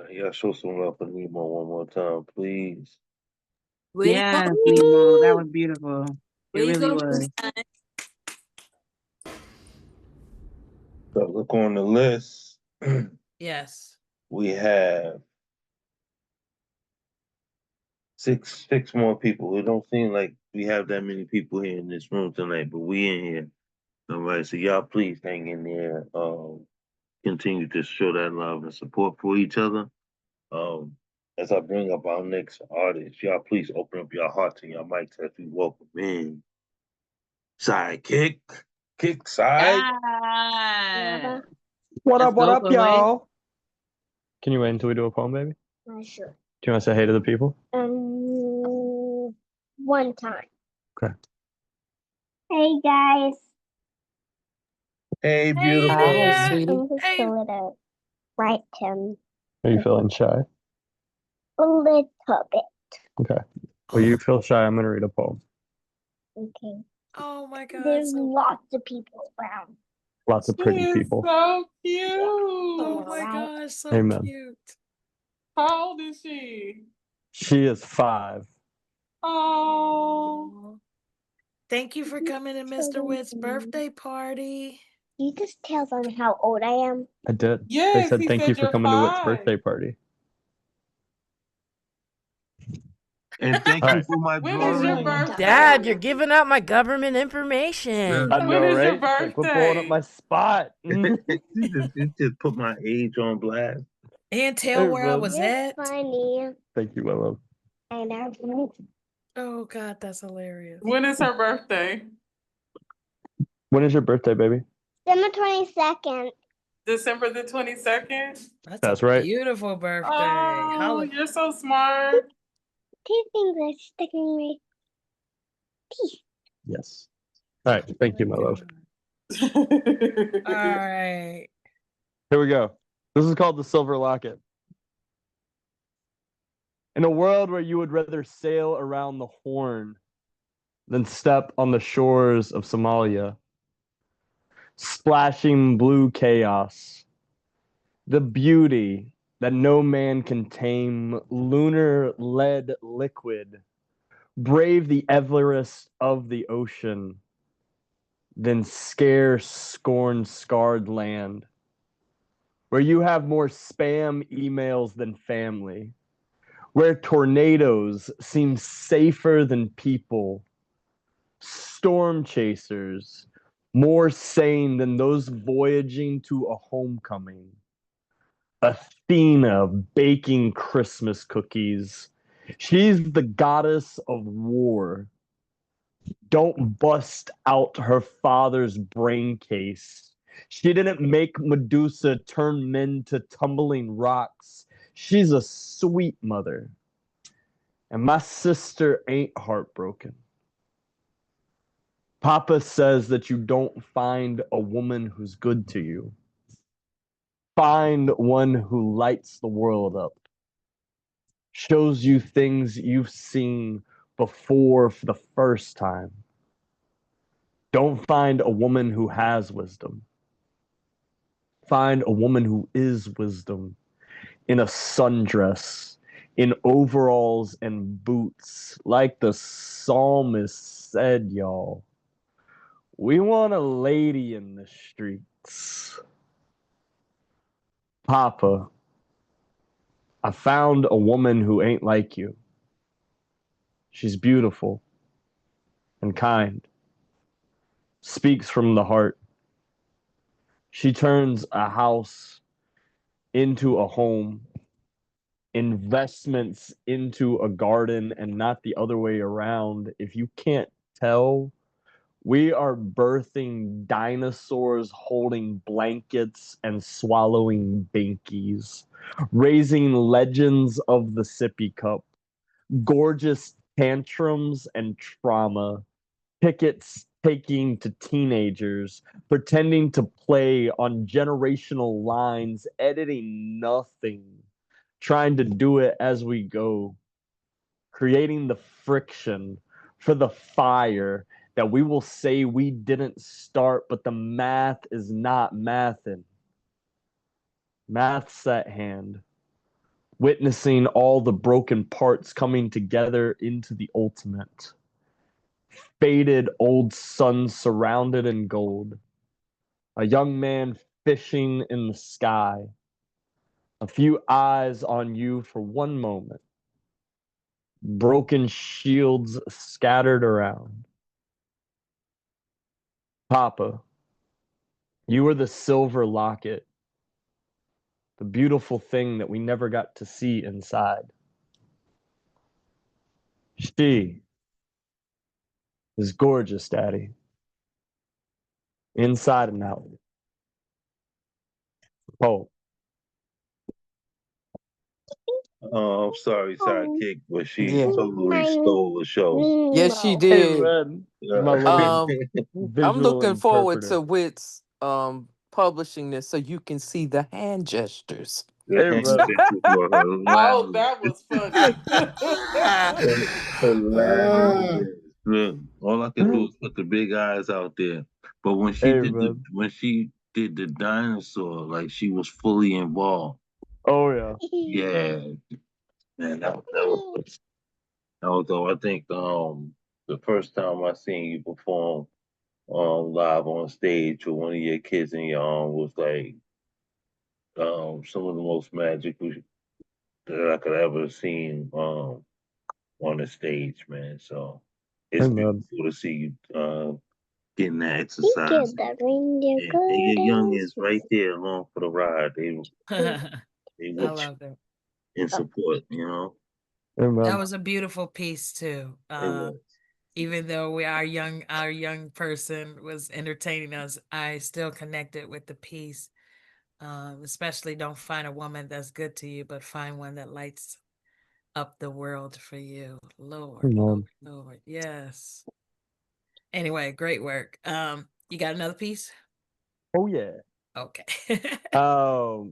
Y'all show some love for Nemo one more time, please. Yes, Nemo, that was beautiful. It really was. So look on the list. Yes. We have six more people. It don't seem like we have that many people here in this room tonight, but we in here. All right, so y'all please hang in there. Continue to show that love and support for each other. As I bring up our next artist, y'all please open up your hearts and your mics as we welcome in Sidekick. Kick side. Ah. What Let's up, what go, up, Chloe. y'all? Can you wait until we do a poem, baby? Sure. Do you want to say hey to the people? One time. Okay. Hey guys. Hey, Hey beautiful. Hi, there. sweetie. I'm just Hey. gonna write him Are you feeling shy? a little bit. Okay. Well, you feel shy. I'm going to read a poem. Okay. Oh my God. There's So, lots of people around. Lots of She pretty is people. so cute. oh my Right. gosh, so Amen. cute. How old is she? She is 5. Oh, Aw. Thank you for coming to Mr. Witt's birthday party. You just tell them how old I am. I did. They yes, said he thank you said for you're coming to Whit's 5. birthday party. And thank All you right. for my When is your drawing. birthday? Dad, you're giving out my government information. I When know, is your right? Like, quit blowing up birthday? my spot. You just put my age on blast. And tell Hey, where I bub. was You're at. funny. Thank you, my love. I know. Oh God, that's hilarious. When is her birthday? When is your birthday, baby? December 22nd. December the 22nd? That's a right. beautiful birthday. Oh, you're so smart. Two things are sticking me. Teeth. Yes. All right. Thank you, my love. All right. Here we go. This is called the Silver Locket. In a world where you would rather sail around the Horn than step on the shores of Somalia, splashing blue chaos, the beauty that no man can tame, lunar lead liquid, brave the Everest of the ocean, then scare scorn scarred land, where you have more spam emails than family, where tornadoes seem safer than people, storm chasers more sane than those voyaging to a homecoming, Athena baking Christmas cookies. She's the goddess of war. Don't bust out her father's brain case. She didn't make Medusa turn men to tumbling rocks. She's a sweet mother. And my sister ain't heartbroken. Papa says that you don't find a woman who's good to you. Find one who lights the world up, shows you things you've seen before for the first time. Don't find a woman who has wisdom. Find a woman who is wisdom in a sundress, in overalls and boots, like the psalmist said, y'all. We want a lady in the streets. Papa, I found a woman who ain't like you. She's beautiful and kind, speaks from the heart. She turns a house into a home, investments into a garden, and not the other way around. If you can't tell, we are birthing dinosaurs holding blankets and swallowing binkies, raising legends of the sippy cup, gorgeous tantrums and trauma, tickets taking to teenagers, pretending to play on generational lines, editing nothing, trying to do it as we go, creating the friction for the fire that we will say we didn't start, but the math is not mathin'. Math's at hand, witnessing all the broken parts coming together into the ultimate. Faded old sun surrounded in gold. A young man fishing in the sky. A few eyes on you for one moment. Broken shields scattered around. Papa, you are the silver locket, the beautiful thing that we never got to see inside. She is gorgeous, Daddy. inside and out. Oh, Oh, I'm sorry, sidekick, but she Yeah. totally stole the show. Yes, she hey did. man, my Yeah. little Um, I'm visual looking forward interpreter. to Wit's publishing this so you can see the hand gestures. The Hey hand man. gestures were Oh, hilarious. that was funny. Hilarious. Look, all I could do is put the big eyes out there. But Hey man. when she did the dinosaur, like she was fully involved. Oh yeah. Yeah, man, that was dope. I think the first time I seen you perform live on stage with one of your kids in your arm was like some of the most magical that I could ever seen on the stage, man. So Hey it's man. beautiful to see you getting that You exercise. get the reindeer And good your youngins and right there along for the ride. They I with love it. you in support, you know. Hey That man. was a beautiful piece too. It was. Even though our young person was entertaining us, I still connected with the piece. Especially don't find a woman that's good to you, but find one that lights up the world for you. Hey Lord, Lord, man. Lord. Yes. Anyway, great work. You got another piece? Oh yeah. Okay. All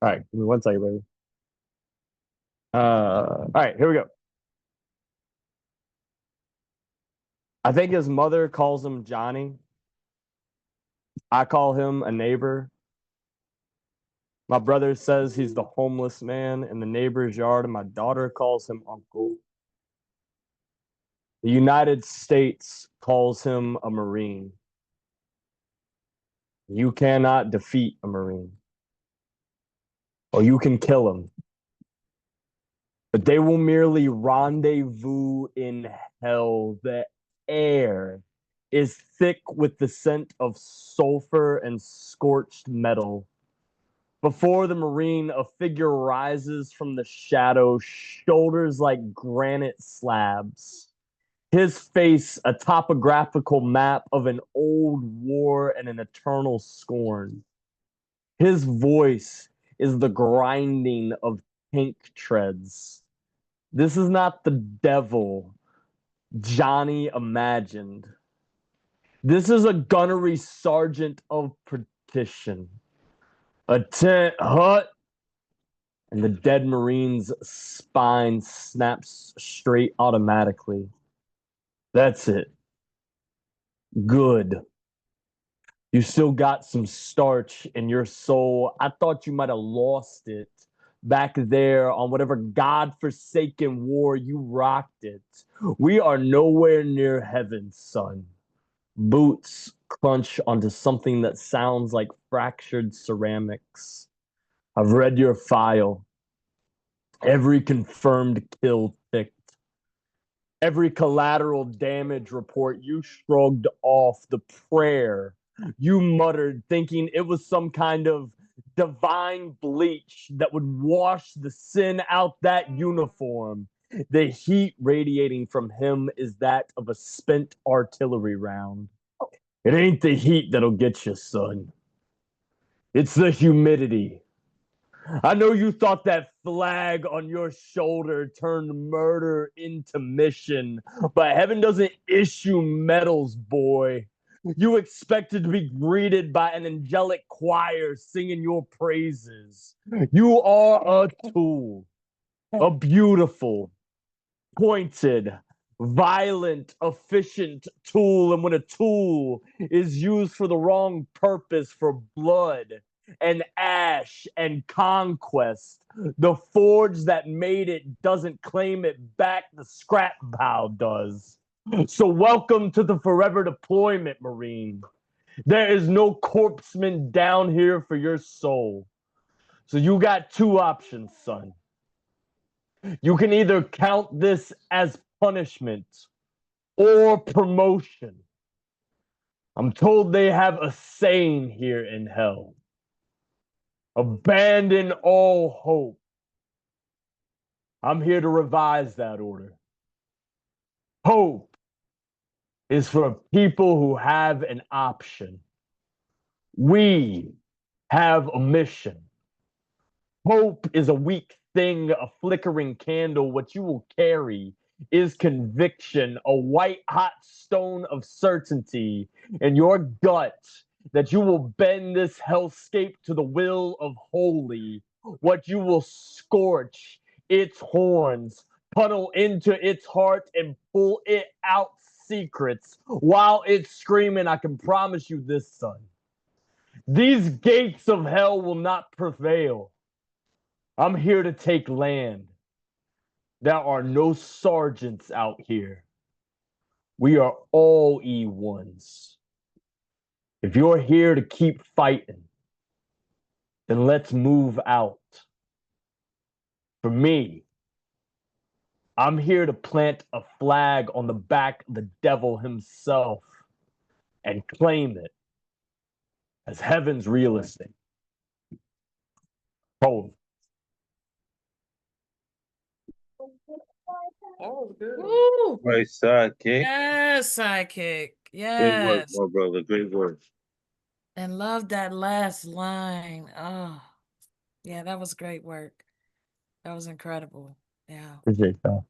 right, give me 1 second, baby. All right, here we go. I think his mother calls him Johnny. I call him a neighbor. My brother says he's the homeless man in the neighbor's yard, and my daughter calls him uncle. The United States calls him a Marine. You cannot defeat a Marine, or you can kill him, but they will merely rendezvous in hell. The air is thick with the scent of sulfur and scorched metal. Before the Marine, a figure rises from the shadow, shoulders like granite slabs. His face, a topographical map of an old war and an eternal scorn. His voice is the grinding of tank treads. This is not the devil Johnny imagined. This is a gunnery sergeant of partition. A tent hut, and the dead Marine's spine snaps straight automatically. That's it. Good. You still got some starch in your soul. I thought you might have lost it back there on whatever godforsaken war you rocked it. We are nowhere near heaven, son. Boots crunch onto something that sounds like fractured ceramics. I've read your file. Every confirmed kill ticked. Every collateral damage report you shrugged off. The prayer you muttered, thinking it was some kind of divine bleach that would wash the sin out that uniform. The heat radiating from him is that of a spent artillery round. It ain't the heat that'll get you, son. It's the humidity. I know you thought that flag on your shoulder turned murder into mission, but heaven doesn't issue medals, boy. You expected to be greeted by an angelic choir singing your praises. You are a tool, a beautiful, pointed, violent, efficient tool. And when a tool is used for the wrong purpose, for blood and ash and conquest, the forge that made it doesn't claim it back, the scrap bow does. So welcome to the forever deployment, Marine. There is no corpseman down here for your soul. So you got two options, son. You can either count this as punishment or promotion. I'm told they have a saying here in hell: abandon all hope. I'm here to revise that order. Hope is for people who have an option. We have a mission. Hope is a weak thing, a flickering candle. What you will carry is conviction, a white hot stone of certainty in your gut that you will bend this hellscape to the will of holy. What you will scorch its horns, puddle into its heart, and pull it out secrets while it's screaming. I can promise you this, son. These gates of hell will not prevail. I'm here to take land. There are no sergeants out here. We are all E1s. If you're here to keep fighting, then let's move out. For me, I'm here to plant a flag on the back of the devil himself and claim it as heaven's real estate. Poem. Oh, good. Woo! Right, sidekick. Yes, sidekick. Great work, Yes. my brother. Great work. And love that last line. Oh, yeah, that was great work. That was incredible. Yeah. Appreciate that.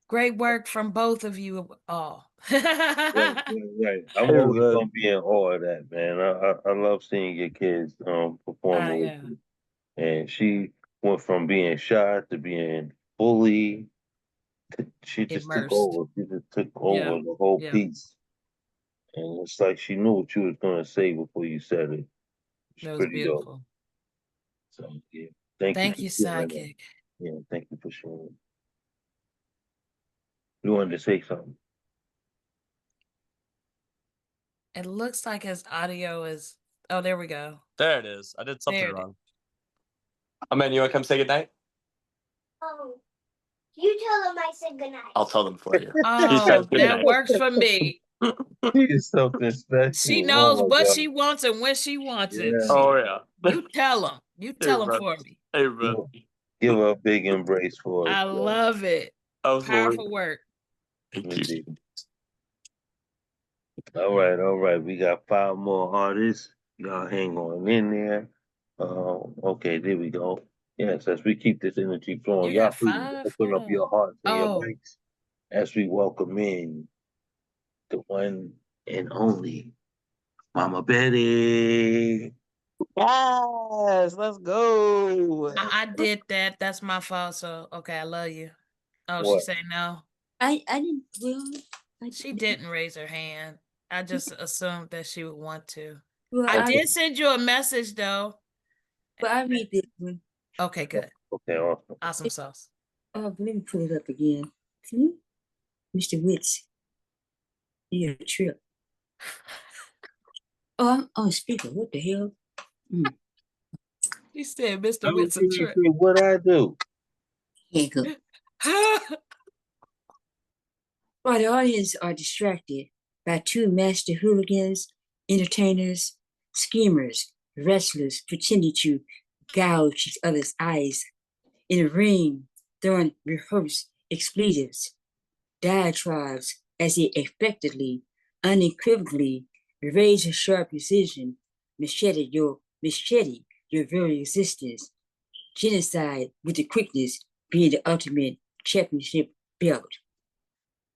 Great work from both of you all. Right. I'm always gonna be in awe of that, man. I love seeing your kids performing with yeah. you. And she went from being shy to being fully. She just took Immersed. over. She just took Yeah. over the whole Yeah. piece, and it's like she knew what you was gonna say before you said it. It's That was pretty dope. beautiful. So yeah, Thank you, for sharing that. sidekick. Yeah, thank you for sharing. You wanted to say something? It looks like his audio is. Oh, there we go. There it is. I did something There it wrong. Amen, you want to come say goodnight? Oh, you tell them I said goodnight. I'll tell them for you. Oh, that works for me. She is something special. She knows Oh my what God. she wants and when she wants it. Yeah. Oh, yeah. You tell them. You tell them for me. Hey, bro. Give her a big embrace for us. I love it. Powerful work. Indeed. All right. We got 5 more artists. Y'all hang on in there. Okay, there we go. Yes, as we keep this energy flowing, You y'all got please 5? open up your hearts and your Oh. mics as we welcome in the one and only Mama Betty. Yes, let's go. I did that. That's my fault. So, okay, I love you. Oh, she What? say no. I didn't. Well, She didn't raise her hand. I just assumed that she would want to. Well, I did send you a message though. But I read this one. Okay, good. Okay, awesome. Awesome sauce. Oh, let me pull it up again. See? Mr. Witz. You're a trip. Oh, I'm on speaker. What the hell? He said, Mr. I was Witz a going to trip. say, what I do? Can't go. While the audience are distracted by 2 master hooligans, entertainers, schemers, wrestlers pretending to gouge each other's eyes in a ring, throwing rehearsed expletives, diatribes as they effectively, unequivocally razor sharp precision, machete your very existence, genocide with the quickness being the ultimate championship belt.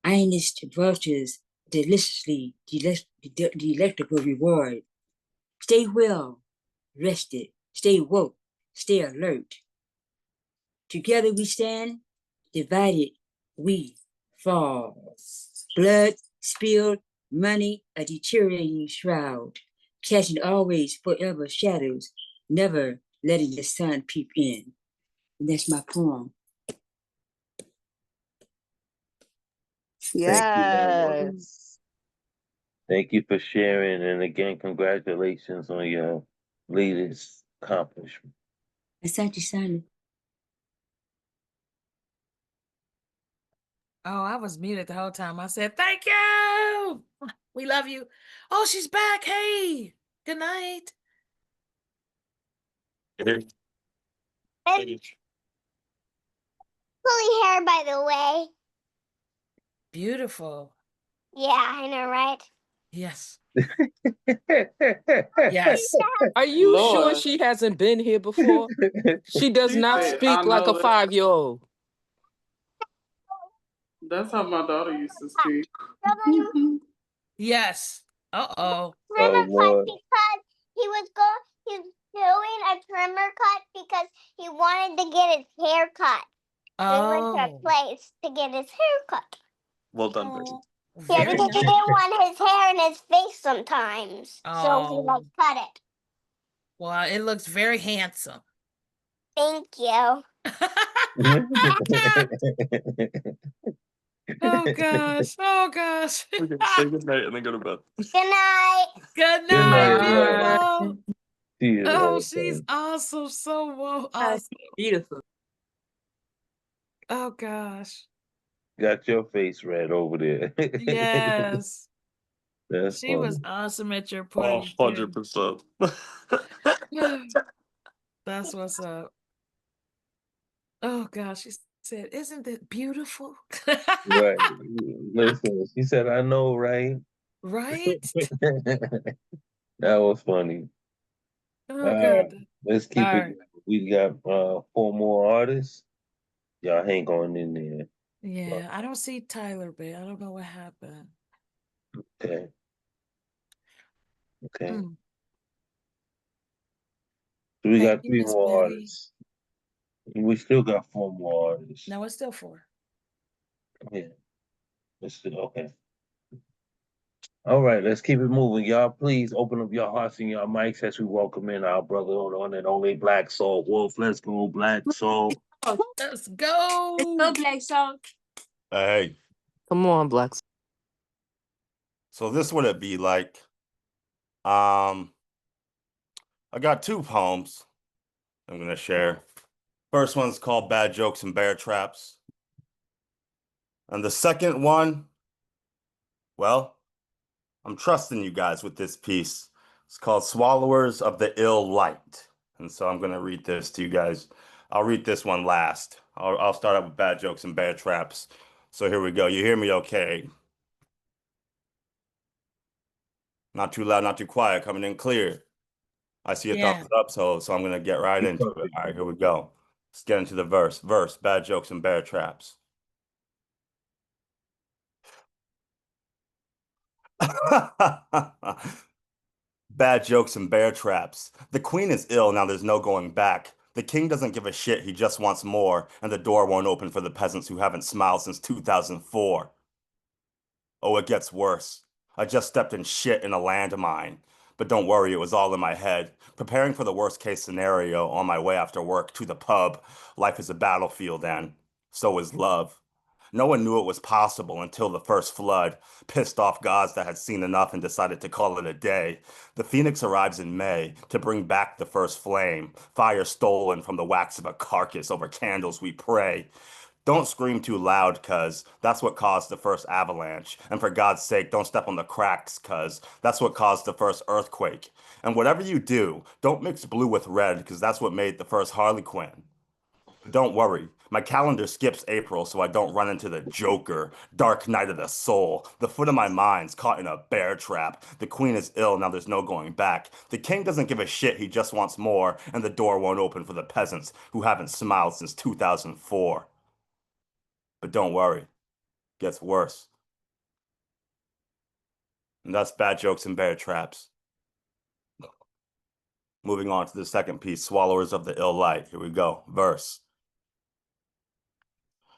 Ironist vultures deliciously delectable reward. Stay well rested, stay woke, stay alert. Together we stand, divided we fall. Blood spilled, money a deteriorating shroud, catching always forever shadows, never letting the sun peep in. And that's my poem. Yes. Thank you for sharing. And again, congratulations on your latest accomplishment. Asante Sana. Oh, I was muted the whole time. I said, thank you. We love you. Oh, she's back. Hey, good night. curly hair, by the way. Beautiful. Yeah, I know, right? Yes. Yes. Are you sure Lord. she hasn't been here before? She does She not said, I speak like know a that. 5-year-old. That's how my daughter used to speak. Yes. Uh-oh. Trimmer cut Lord. because he's doing a trimmer cut because he wanted to get his hair cut. They went to a Oh. place to get his hair cut. Well done, baby. Oh. Yeah, Very because he nice. didn't want his hair in his face sometimes. So he Oh. cut it. Well, it looks very handsome. Thank you. Oh gosh. Oh gosh. Say good night and then go to bed. Good night. Good Good night, night, beautiful. She is Oh, awesome. she's awesome. So awesome. That's beautiful. Oh gosh. Got your face red over there. Yes. That's She was funny. awesome at your Oh, party too. 100%. That's what's up. Oh gosh, she said, "Isn't it beautiful?" Right. Listen, she said, I know, right? Right? That was funny. Oh All right. God. Let's All keep it. right. We got 4 more artists. Y'all hang on in there. Yeah, I don't see Tyler, babe. I don't know what happened. Okay. Okay. Mm. So we got Hey, 3 Miss more Betty. artists. We still got 4 more artists. No, it's still 4. Yeah. Let's still okay. All right, let's keep it moving. Y'all, please open up your hearts and your mics as we welcome in our brother on and only Black Soul Wolf. Let's go, Black Soul. Let's go. Black Soul. Hey, Come on, Blacks. so this would it be like, I got 2 poems I'm gonna share. First one's called Bad Jokes and Bear Traps. And the second one, well, I'm trusting you guys with this piece. It's called Swallowers of the Ill Light. And so I'm gonna read this to you guys. I'll read this one last. I'll start out with Bad Jokes and Bear Traps. So here we go. You hear me okay? Not too loud, not too quiet, coming in clear. I see a Yeah. thumbs up, so I'm gonna get right into it. All right, here we go. Let's get into the verse. Bad jokes and bear traps. Bad jokes and bear traps. The queen is ill, now there's no going back. The king doesn't give a shit, he just wants more, and the door won't open for the peasants who haven't smiled since 2004. Oh, it gets worse. I just stepped in shit in a landmine. But don't worry, it was all in my head. Preparing for the worst case scenario on my way after work to the pub. Life is a battlefield, and so is love. No one knew it was possible until the first flood. Pissed off gods that had seen enough and decided to call it a day. The phoenix arrives in May to bring back the first flame. Fire stolen from the wax of a carcass over candles we pray. Don't scream too loud, cuz that's what caused the first avalanche. And for God's sake, don't step on the cracks, cuz that's what caused the first earthquake. And whatever you do, don't mix blue with red, cuz that's what made the first Harley Quinn. Don't worry, my calendar skips April so I don't run into the Joker, Dark Night of the Soul. The foot of my mind's caught in a bear trap. The queen is ill, now there's no going back. The king doesn't give a shit, he just wants more, and the door won't open for the peasants who haven't smiled since 2004. But don't worry, gets worse. And that's bad jokes and bear traps. Moving on to the second piece, Swallowers of the Ill Light. Here we go. Verse.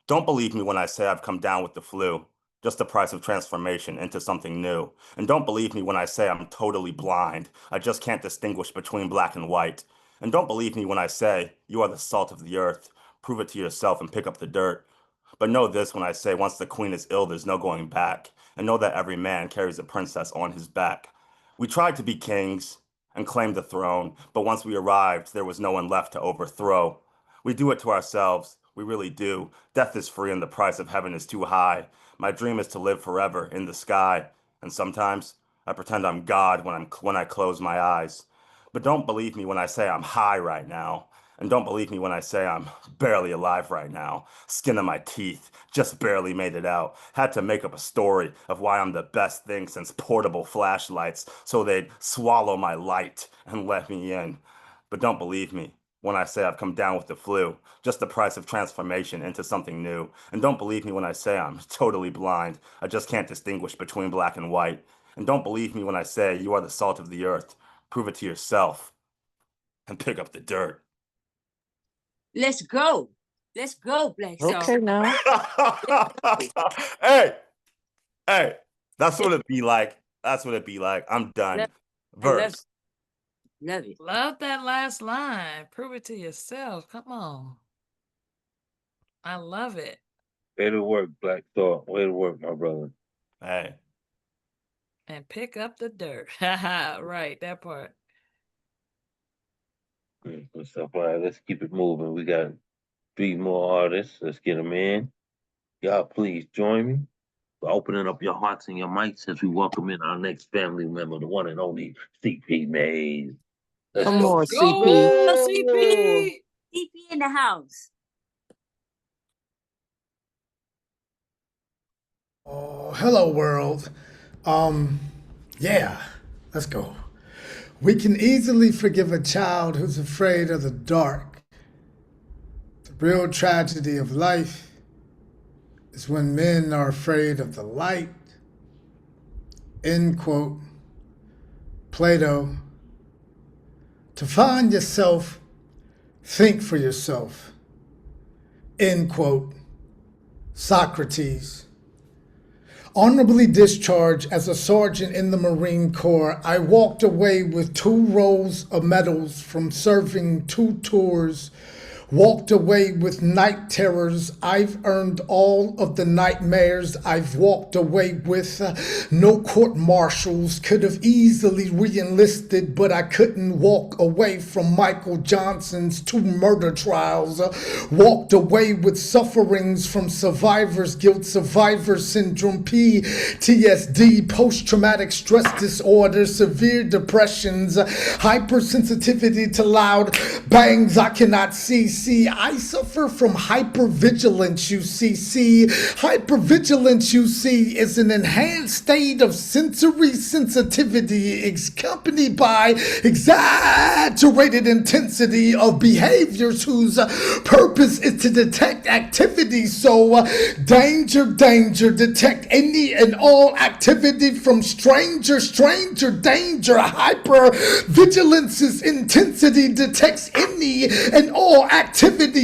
Don't believe me when I say I've come down with the flu. Just the price of transformation into something new. And don't believe me when I say I'm totally blind. I just can't distinguish between black and white. And don't believe me when I say you are the salt of the earth. Prove it to yourself and pick up the dirt. But know this when I say once the queen is ill, there's no going back. And know that every man carries a princess on his back. We tried to be kings and claim the throne, but once we arrived, there was no one left to overthrow. We do it to ourselves, we really do. Death is free and the price of heaven is too high. My dream is to live forever in the sky, and sometimes I pretend I'm God when I close my eyes. But don't believe me when I say I'm high right now. And don't believe me when I say I'm barely alive right now. Skin of my teeth, just barely made it out. Had to make up a story of why I'm the best thing since portable flashlights, so they'd swallow my light and let me in. But don't believe me when I say I've come down with the flu, just the price of transformation into something new. And don't believe me when I say I'm totally blind. I just can't distinguish between black and white. And don't believe me when I say you are the salt of the earth. Prove it to yourself and pick up the dirt. Let's go. Let's go, Black Salt. Okay, now. Hey, that's what it be like. That's what it be like. I'm done. Verse. Love it. Love that last line. Prove it to yourself. Come on. I love it. Way to work, Black Thought. Way to work, my brother. Hey. And pick up the dirt. Right, that part. Good stuff. All right, let's keep it moving. We got 3 more artists. Let's get them in. Y'all, please join me for opening up your hearts and your mics as we welcome in our next family member, the one and only CP Mays. Let's Come go. on, CP. Go, CP. CP in the house. Oh, hello world. Yeah, let's go. We can easily forgive a child who's afraid of the dark. The real tragedy of life is when men are afraid of the light. End quote. Plato. To find yourself, think for yourself. End quote. Socrates. Honorably discharged as a sergeant in the Marine Corps, I walked away with 2 rows of medals from serving 2 tours. Walked away with night terrors. I've earned all of the nightmares I've walked away with. No court martials, could have easily re-enlisted, but I couldn't walk away from Michael Johnson's 2 murder trials. Walked away with sufferings from survivor's guilt, survivor syndrome, PTSD, post-traumatic stress disorder, severe depressions, hypersensitivity to loud bangs I cannot see. I suffer from hypervigilance, you see. Hypervigilance, you see, is an enhanced state of sensory sensitivity accompanied by exaggerated intensity of behaviors whose purpose is to detect activity. So, danger, detect any and all activity from stranger, danger. Hypervigilance's intensity detects any and all activity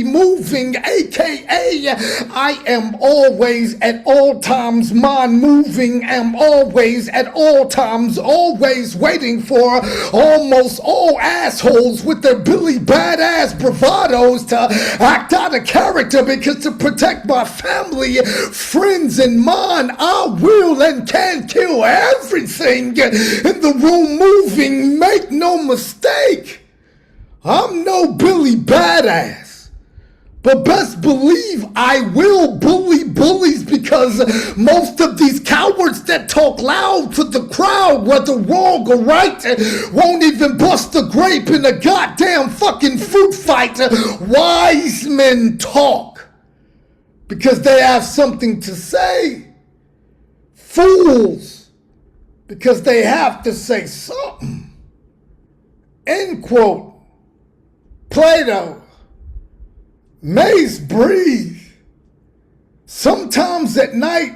moving, aka I am always at all times mind moving, am always at all times always waiting for almost all assholes with their Billy Badass bravados to act out of character, because to protect my family, friends, and mine, I will and can kill everything in the room moving. Make no mistake, I'm no Billy Badass, but best believe I will bully bullies, because most of these cowards that talk loud to the crowd, whether wrong or right, won't even bust a grape in a goddamn fucking fruit fight. Wise men talk because they have something to say. Fools because they have to say something. End quote. Plato. Mays breathe. Sometimes at night,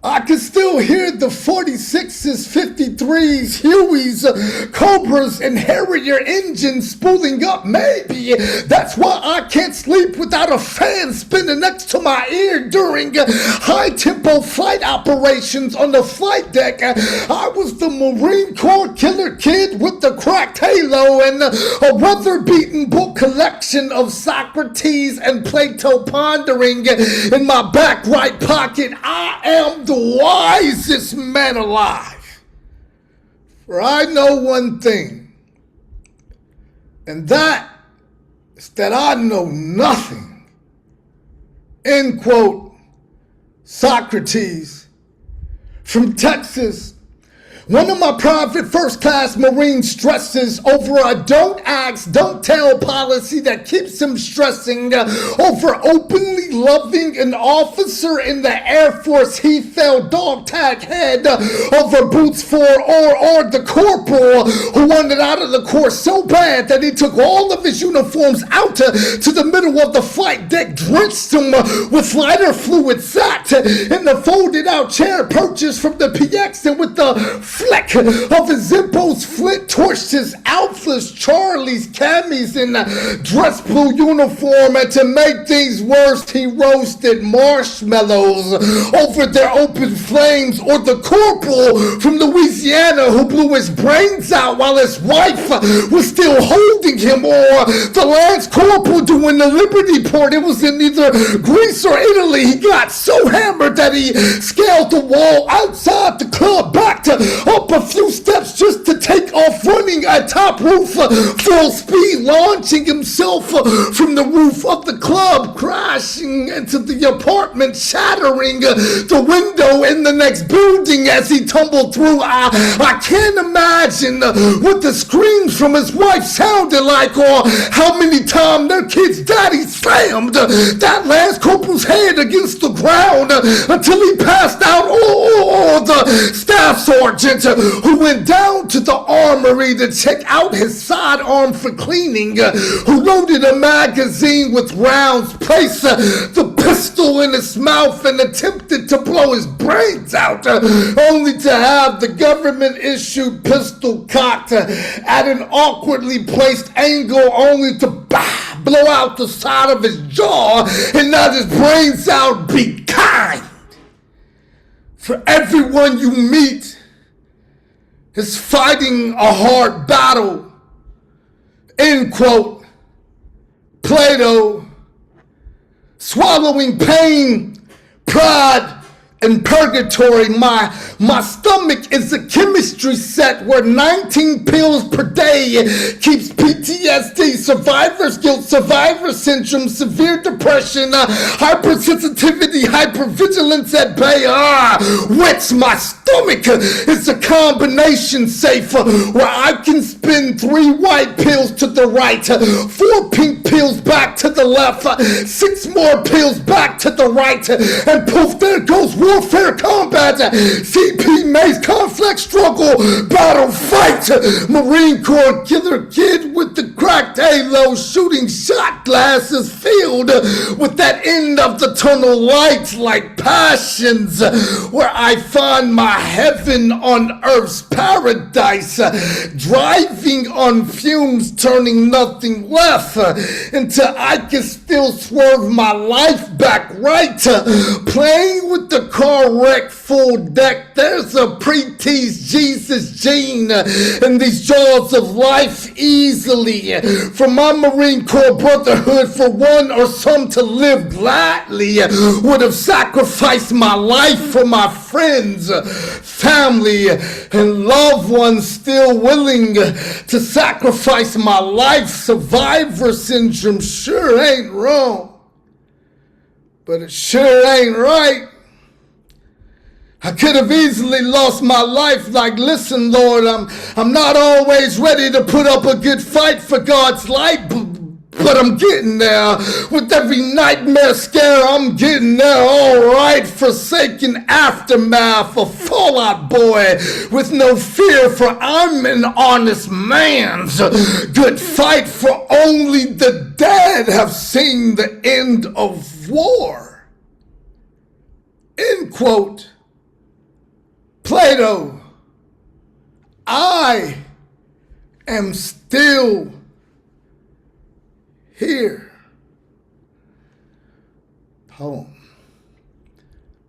I can still hear the 46s, 53s, Hueys, Cobras, and Harrier engines spooling up. Maybe that's why I can't sleep without a fan spinning next to my ear during high-tempo flight operations on the flight deck. I was the Marine Corps killer kid with the cracked halo and a weather-beaten book collection of Socrates and Plato pondering in my back right pocket. I am the wisest man alive. For I know one thing, and that is that I know nothing. End quote. Socrates. From Texas, One of my private first-class Marine stresses over a don't ask, don't tell policy that keeps him stressing over openly loving an officer in the Air Force he fell dog tag head over boots for, or the corporal who wanted out of the course so bad that he took all of his uniforms out to the middle of the flight deck, drenched him with lighter fluid, sat in the folded out chair purchased from the PX, and with the fleck of his Zippo's flint torched his Alphas, Charlies, Camis in a dress blue uniform, and to make things worse, he roasted marshmallows over their open flames, or the corporal from Louisiana who blew his brains out while his wife was still holding him, or the Lance Corporal doing the Liberty Port. It was in either Greece or Italy. He got so hammered that he scaled the wall outside the club, backed up a few steps just to take off running at top roof, full speed, launching himself from the roof of the club, crashing into the apartment, shattering the window in the next building as he tumbled through. I can't imagine what the screams from his wife sounded like, or how many times their kid's daddy slammed that Lance Corporal's head against the ground until he passed out, or the staff sergeant who went down to the armory to check out his sidearm for cleaning, who loaded a magazine with rounds, placed the pistol in his mouth and attempted to blow his brains out, only to have the government-issued pistol cocked at an awkwardly placed angle, only to blow out the side of his jaw and not his brains out. Be kind. For everyone you meet is fighting a hard battle. End quote. Plato. Swallowing pain, pride, and purgatory. My stomach is a chemistry set where 19 pills per day keeps PTSD, survivor's guilt, survivor syndrome, severe depression, hypersensitivity, hypervigilance at bay. Which my stomach is a combination safe where I can spin 3 white pills to the right, 4 pink pills back to the left, 6 more pills back to the right, and poof, there goes warfare, combat, CP, maze, conflict, struggle, battle, fight, Marine Corps killer kid with the cracked halo, shooting shot glasses filled with that end of the tunnel light like passions, where I find my heaven on earth's paradise, driving on fumes, turning nothing left until I can still swerve my life back right, playing with the car wreck full deck. There's a pre-teased Jesus gene in these jaws of life easily. From my Marine Corps brotherhood, for one or some to live gladly, would have sacrificed my life for my friends, family, and loved ones, still willing to sacrifice my life. Survivor syndrome sure ain't wrong, but it sure ain't right. I could have easily lost my life. Like, listen, Lord, I'm not always ready to put up a good fight for God's light, but I'm getting there. With every nightmare scare, I'm getting there. All right, forsaken aftermath, a Fallout boy with no fear, for I'm an honest man. Good fight, for only the dead have seen the end of war. End quote. Plato. I am still here. Poem.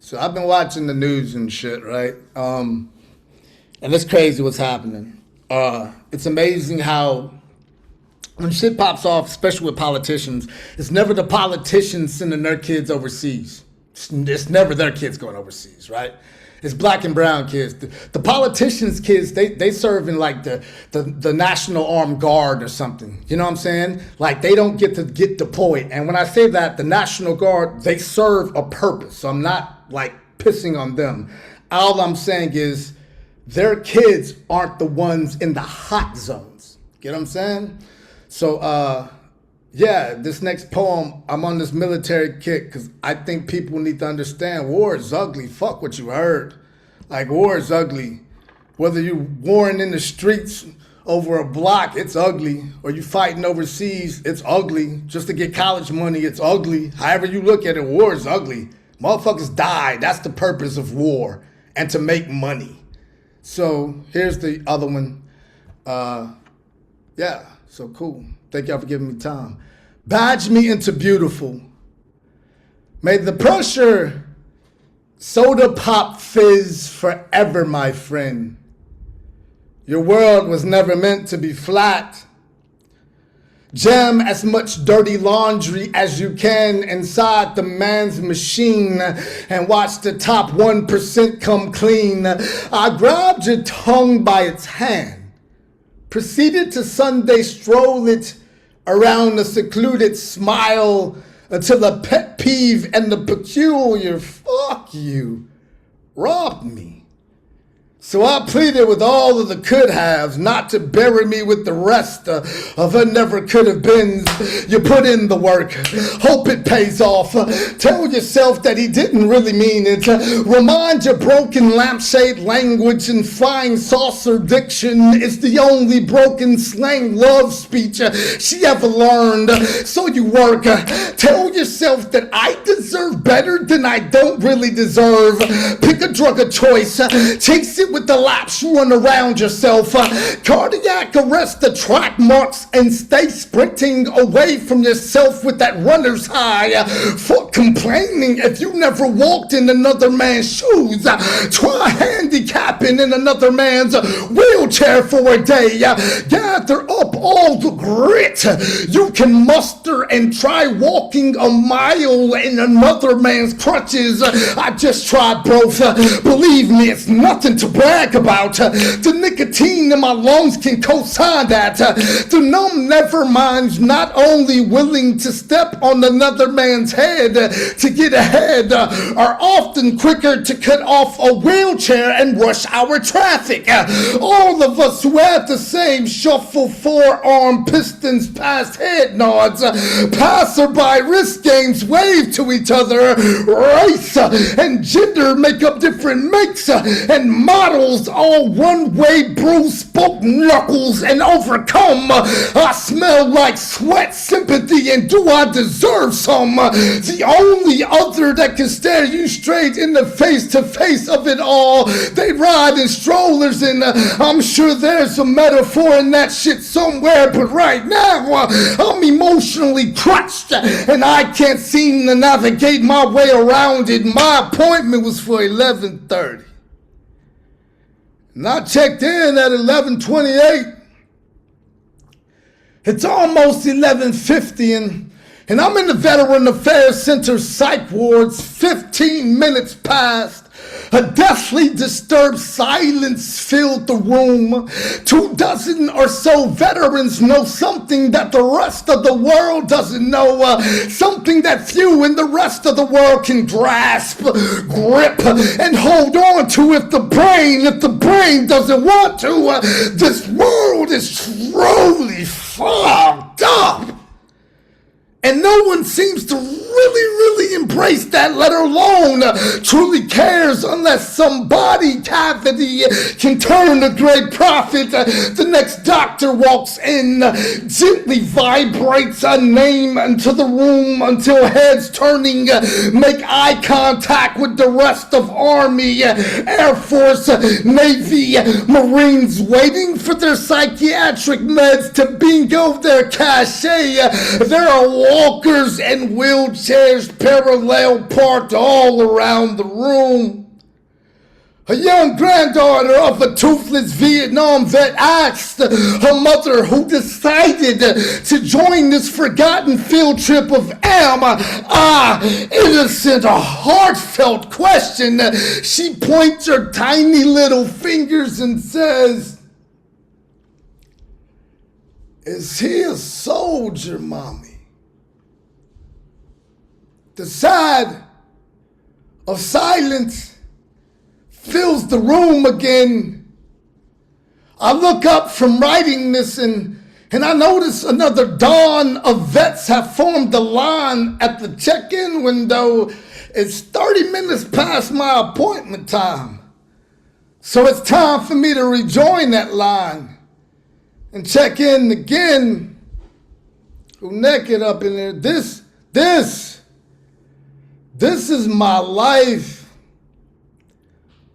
So I've been watching the news and shit, right? And it's crazy what's happening. It's amazing how when shit pops off, especially with politicians, it's never the politicians sending their kids overseas. It's never their kids going overseas, right? It's black and brown kids. The politicians' kids, they serve in like the National Armed Guard or something. You know what I'm saying? Like, they don't get to get deployed. And when I say that, the National Guard, they serve a purpose. So I'm not like pissing on them. All I'm saying is their kids aren't the ones in the hot zones. Get what I'm saying? So, yeah, this next poem, I'm on this military kick because I think people need to understand war is ugly. Fuck what you heard. Like, war is ugly. Whether you're warring in the streets over a block, it's ugly. Or you fighting overseas, it's ugly. Just to get college money, it's ugly. However you look at it, war is ugly. Motherfuckers die. That's the purpose of war. And to make money. So here's the other one. Yeah, so cool. Thank y'all for giving me time. Badge me into beautiful. May the pressure soda pop fizz forever, my friend. Your world was never meant to be flat. Jam as much dirty laundry as you can inside the man's machine and watch the top 1% come clean. I grabbed your tongue by its hand, proceeded to Sunday stroll it around a secluded smile until the pet peeve and the peculiar fuck you robbed me. So I pleaded with all of the could haves not to bury me with the rest of a never could have beens. You put in the work, hope it pays off. Tell yourself that he didn't really mean it. Remind your broken lampshade language and flying saucer diction is the only broken slang love speech she ever learned. So you work. Tell yourself that I deserve better than I don't really deserve. Pick a drug of choice. Chase it with the laps you run around yourself. Cardiac arrest the track marks and stay sprinting away from yourself with that runner's high. For complaining if you never walked in another man's shoes. Try handicapping in another man's wheelchair for a day. Gather up all the grit you can muster and try walking a mile in another man's crutches. I just tried both. Believe me, it's nothing to brag about. The nicotine in my lungs can co-sign that. The numb neverminds not only willing to step on another man's head to get ahead are often quicker to cut off a wheelchair and rush hour traffic. All of us who have the same shuffle forearm pistons past head nods, passerby wrist games wave to each other, race and gender make up different makes and models, all one-way bruise, spoke knuckles and overcome. I smell like sweat, sympathy, and do I deserve some? The only other that can stare you straight in the face to face of it all. They ride in strollers and I'm sure there's a metaphor in that shit somewhere, but right now I'm emotionally crushed and I can't seem to navigate my way around it. My appointment was for 11:30. And I checked in at 11:28. It's almost 11:50 and I'm in the Veteran Affairs Center psych wards 15 minutes past. A deathly disturbed silence filled the room. 24 or so veterans know something that the rest of the world doesn't know. Something that few in the rest of the world can grasp, grip, and hold on to if the brain doesn't want to. This world is truly fogged up. And no one seems to really embrace that, let alone truly cares, unless some body cavity can turn a great profit. The next doctor walks in, gently vibrates a name into the room until heads turning make eye contact with the rest of Army, Air Force, Navy, Marines waiting for their psychiatric meds to bingo their cachet. There are walkers and wheelchairs parallel parked all around the room. A young granddaughter of a toothless Vietnam vet asked her mother, who decided to join this forgotten field trip of innocent, a heartfelt question. She points her tiny little fingers and says, "Is he a soldier, Mommy?" The sigh of silence fills the room again, I look up from writing this and I notice another dawn of vets have formed the line at the check-in window. It's 30 minutes past my appointment time. So it's time for me to rejoin that line and check in again. Who naked up in there? This is my life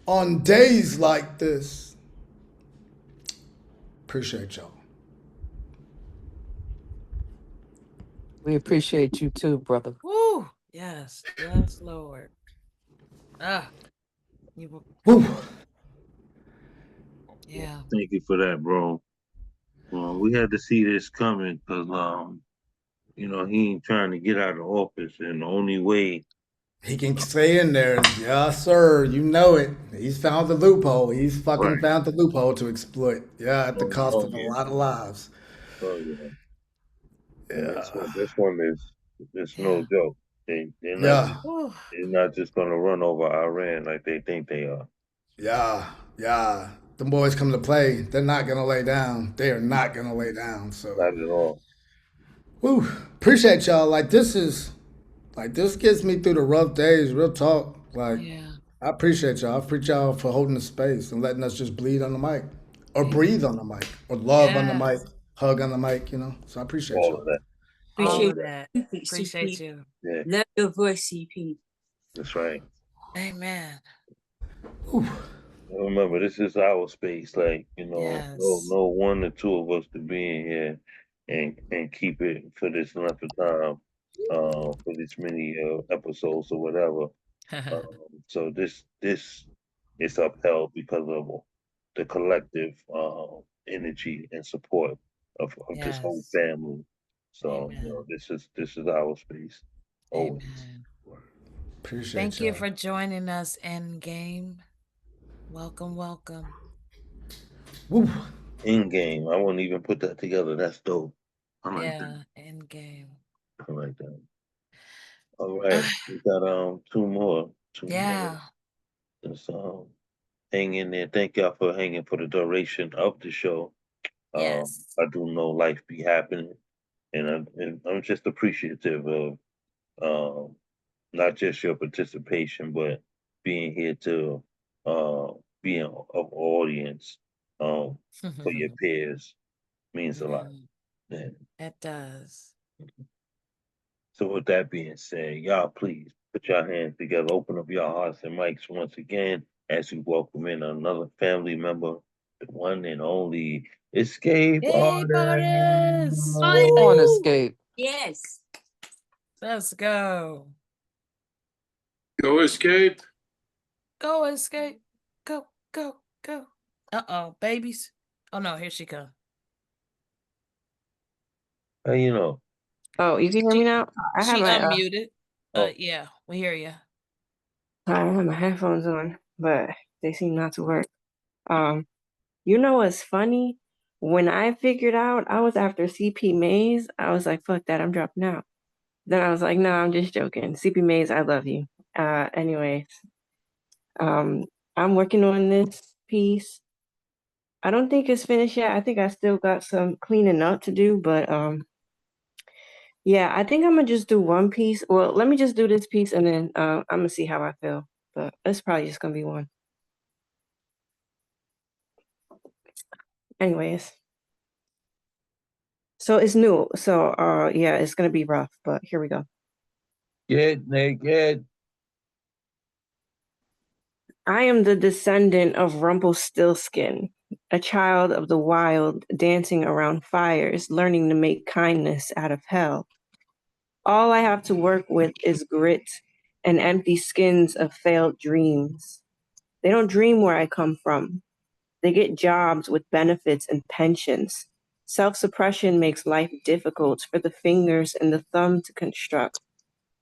on days like this. Appreciate y'all. We appreciate you too, brother. Woo! Yes, yes, Lord. Ah, you. Woo. Yeah. Thank you for that, bro. We had to see this coming because, he ain't trying to get out of office, and the only way He can stay in there. Yes, sir. You know it. He's found the loophole. He's fucking right. found the loophole to exploit. Yeah, at the Oh, cost oh of a yeah, lot of lives. oh yeah. And Yeah. this one is it's no joke. Yeah. They're not just gonna run over Iran like they think they are. Yeah. Yeah. The boys come to play. They're not gonna lay down. They are not gonna lay down. So Not at all. woo. Appreciate y'all. This gets me through the rough days, real talk. Yeah. I appreciate y'all. I appreciate y'all for holding the space and letting us just bleed on the mic. Or breathe on the mic. Or love on the mic. Hug on the mic, So I appreciate All y'all. of that. All Appreciate of that. you, Appreciate CP. you. Yeah, Love your voice, CP. that's right. Amen. Remember, this is our space. Like, Yes. no one or two of us to be in here and keep it for this length of time, for this many episodes or whatever. So this is upheld because of the collective energy and support of this whole Yes. family. So Amen. this is our space. Always. Amen. Appreciate Thank you y'all. for joining us, Endgame. Welcome, welcome. Woo. In game. I wouldn't even put that together. That's dope. I like that. Endgame. I like that. All right. We got two more. Yeah. Just hang in there. Thank y'all for hanging for the duration of the show. Yes. I do know life be happening, and I'm just appreciative of not just your participation, but being here to be of audience for your peers means a lot. Yeah. It does. So with that being said, y'all please put your hands together, open up your hearts and mics once again as we welcome in another family member, the one and only Escape Artist. On escape. Yes. Let's go. Go Escape. Go, Escape. Go, go, go. Uh-oh, babies. Oh, no, here she comes. How you know? Oh, you can hear me now? I have She my unmuted. Yeah, we hear you. I have my headphones on, but they seem not to work. You know what's funny? When I figured out I was after CP Mays, I was like, fuck that, I'm dropping out. Then I was like, no, I'm just joking. CP Mays, I love you. Anyways, I'm working on this piece. I don't think it's finished yet. I think I still got some cleaning up to do, but yeah, I think I'm gonna just do one piece. Well, let me just do this piece and then I'm gonna see how I feel. But it's probably just gonna be one. Anyways. So it's new. So yeah, it's gonna be rough, but here we go. Get naked. I am the descendant of Rumpelstiltskin, a child of the wild, dancing around fires, learning to make kindness out of hell. All I have to work with is grit and empty skins of failed dreams. They don't dream where I come from. They get jobs with benefits and pensions. Self-suppression makes life difficult for the fingers and the thumb to construct.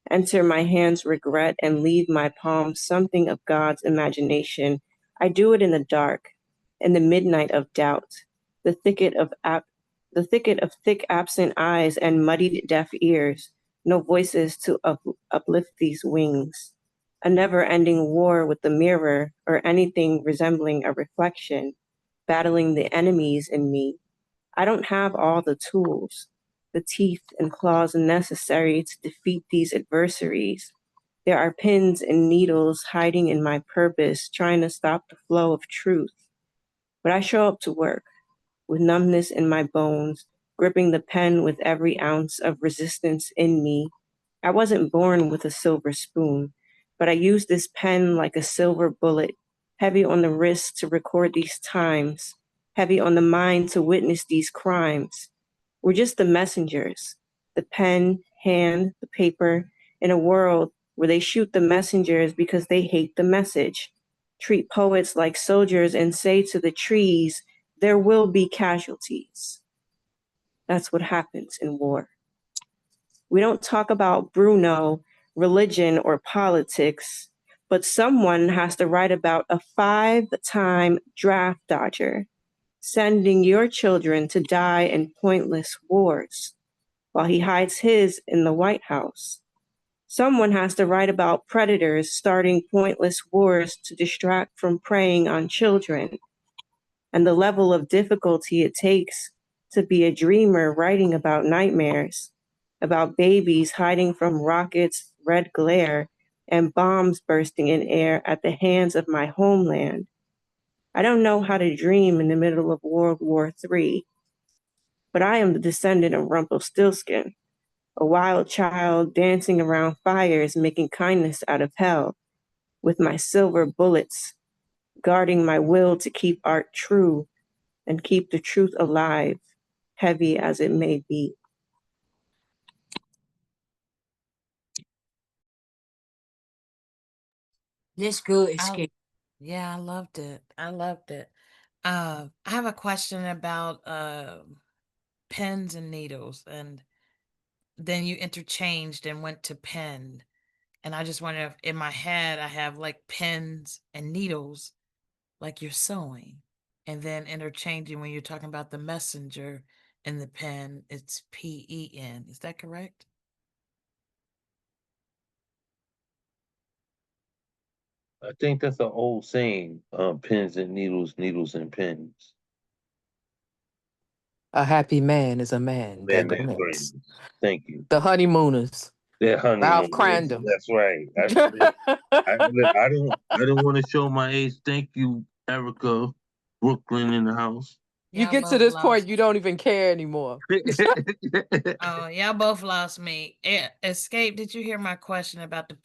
Enter my hand's regret and leave my palms something of God's imagination. I do it in the dark, in the midnight of doubt, the thicket of thick absent eyes and muddied deaf ears, no voices to uplift these wings. A never-ending war with the mirror or anything resembling a reflection. battling the enemies in me. I don't have all the tools, the teeth and claws necessary to defeat these adversaries. There are pins and needles hiding in my purpose, trying to stop the flow of truth. But I show up to work with numbness in my bones, gripping the pen with every ounce of resistance in me. I wasn't born with a silver spoon, but I use this pen like a silver bullet, heavy on the wrist to record these times, heavy on the mind to witness these crimes. We're just the messengers, the pen, hand, the paper, in a world where they shoot the messengers because they hate the message. Treat poets like soldiers and say to the trees, there will be casualties. That's what happens in war. We don't talk about Bruno, religion, or politics, but someone has to write about a 5-time draft dodger, sending your children to die in pointless wars, while he hides his in the White House. Someone has to write about predators starting pointless wars to distract from preying on children, and the level of difficulty it takes to be a dreamer writing about nightmares, about babies hiding from rockets' red glare and bombs bursting in air at the hands of my homeland. I don't know how to dream in the middle of World War III, but I am the descendant of Rumpelstiltskin, a wild child dancing around fires, making kindness out of hell, with my silver bullets, guarding my will to keep art true and keep the truth alive, heavy as it may be. Let's go escape. Yeah, I loved it. I loved it. I have a question about pens and needles, and then you interchanged and went to pen. And I just wonder if in my head I have like pens and needles, like you're sewing, and then interchanging when you're talking about the messenger and the pen, it's PEN. Is that correct? I think that's an old saying, pins and needles, needles and pins. A happy man is a man that Man, that grants. brings. Thank you. The Honeymooners. That Ralph honeymoon. Crandom. That's right. I don't want to show my age. Thank you, Erica, Brooklyn in the house. You Y'all get to both this lost. point, you don't even care anymore. Oh, y'all both lost me. Escape, did you hear my question about the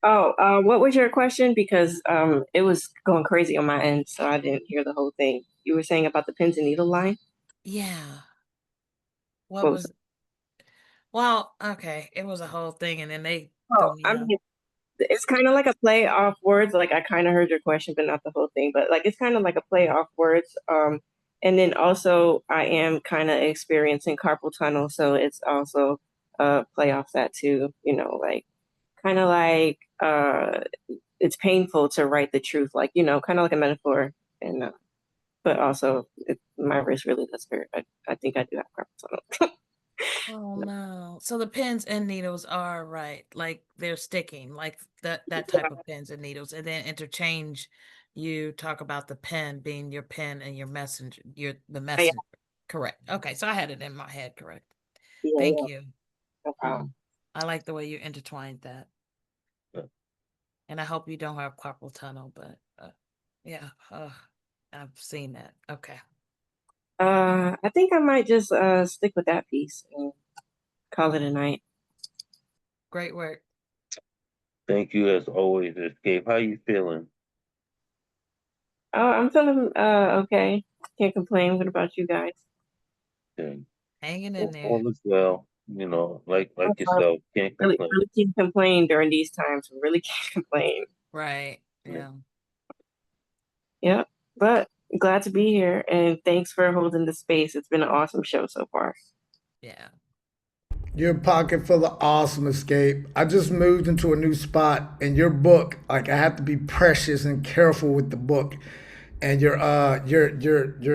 Oh, what was your question? Because it was going crazy on my end, so I didn't hear the whole thing. You were saying about the pins and needle line? Yeah. What What was was Well, okay, it was a whole thing, and then they Oh, threw me I off. mean, it's kind of like a play off words. Like I kind of heard your question, but not the whole thing. But like it's kind of like a play off words. And then also I am kind of experiencing carpal tunnel, so it's also play off that too. You know, like kind of like it's painful to write the truth, like kind of like a metaphor, and but also my wrist really does hurt. I think I do have carpal tunnel. Oh no. So the pins and needles are right, like they're sticking, like that type of pins and needles, and then interchange. You talk about the pen being your pen and your messenger, the Yeah, messenger. Correct. Okay, so I had it in my head. Correct. yeah, Thank yeah. you. No problem. I like the way you intertwined that, Yeah. and I hope you don't have carpal tunnel. But yeah, I've seen that. Okay. I think I might just stick with that piece and call it a night. Great work. Thank you as always, Escape. How you feeling? Oh, I'm feeling okay. Can't complain. What about you guys? Okay. Hanging in there. All is well. You know, like yourself, can't Really, complain. really can't complain during these times. Really can't complain. Right. Yeah. Yeah, but glad to be here and thanks for holding the space. It's been an awesome show so far. Yeah. Your pocket full of awesome, Escape. I just moved into a new spot, and your book, like I have to be precious and careful with the book, and your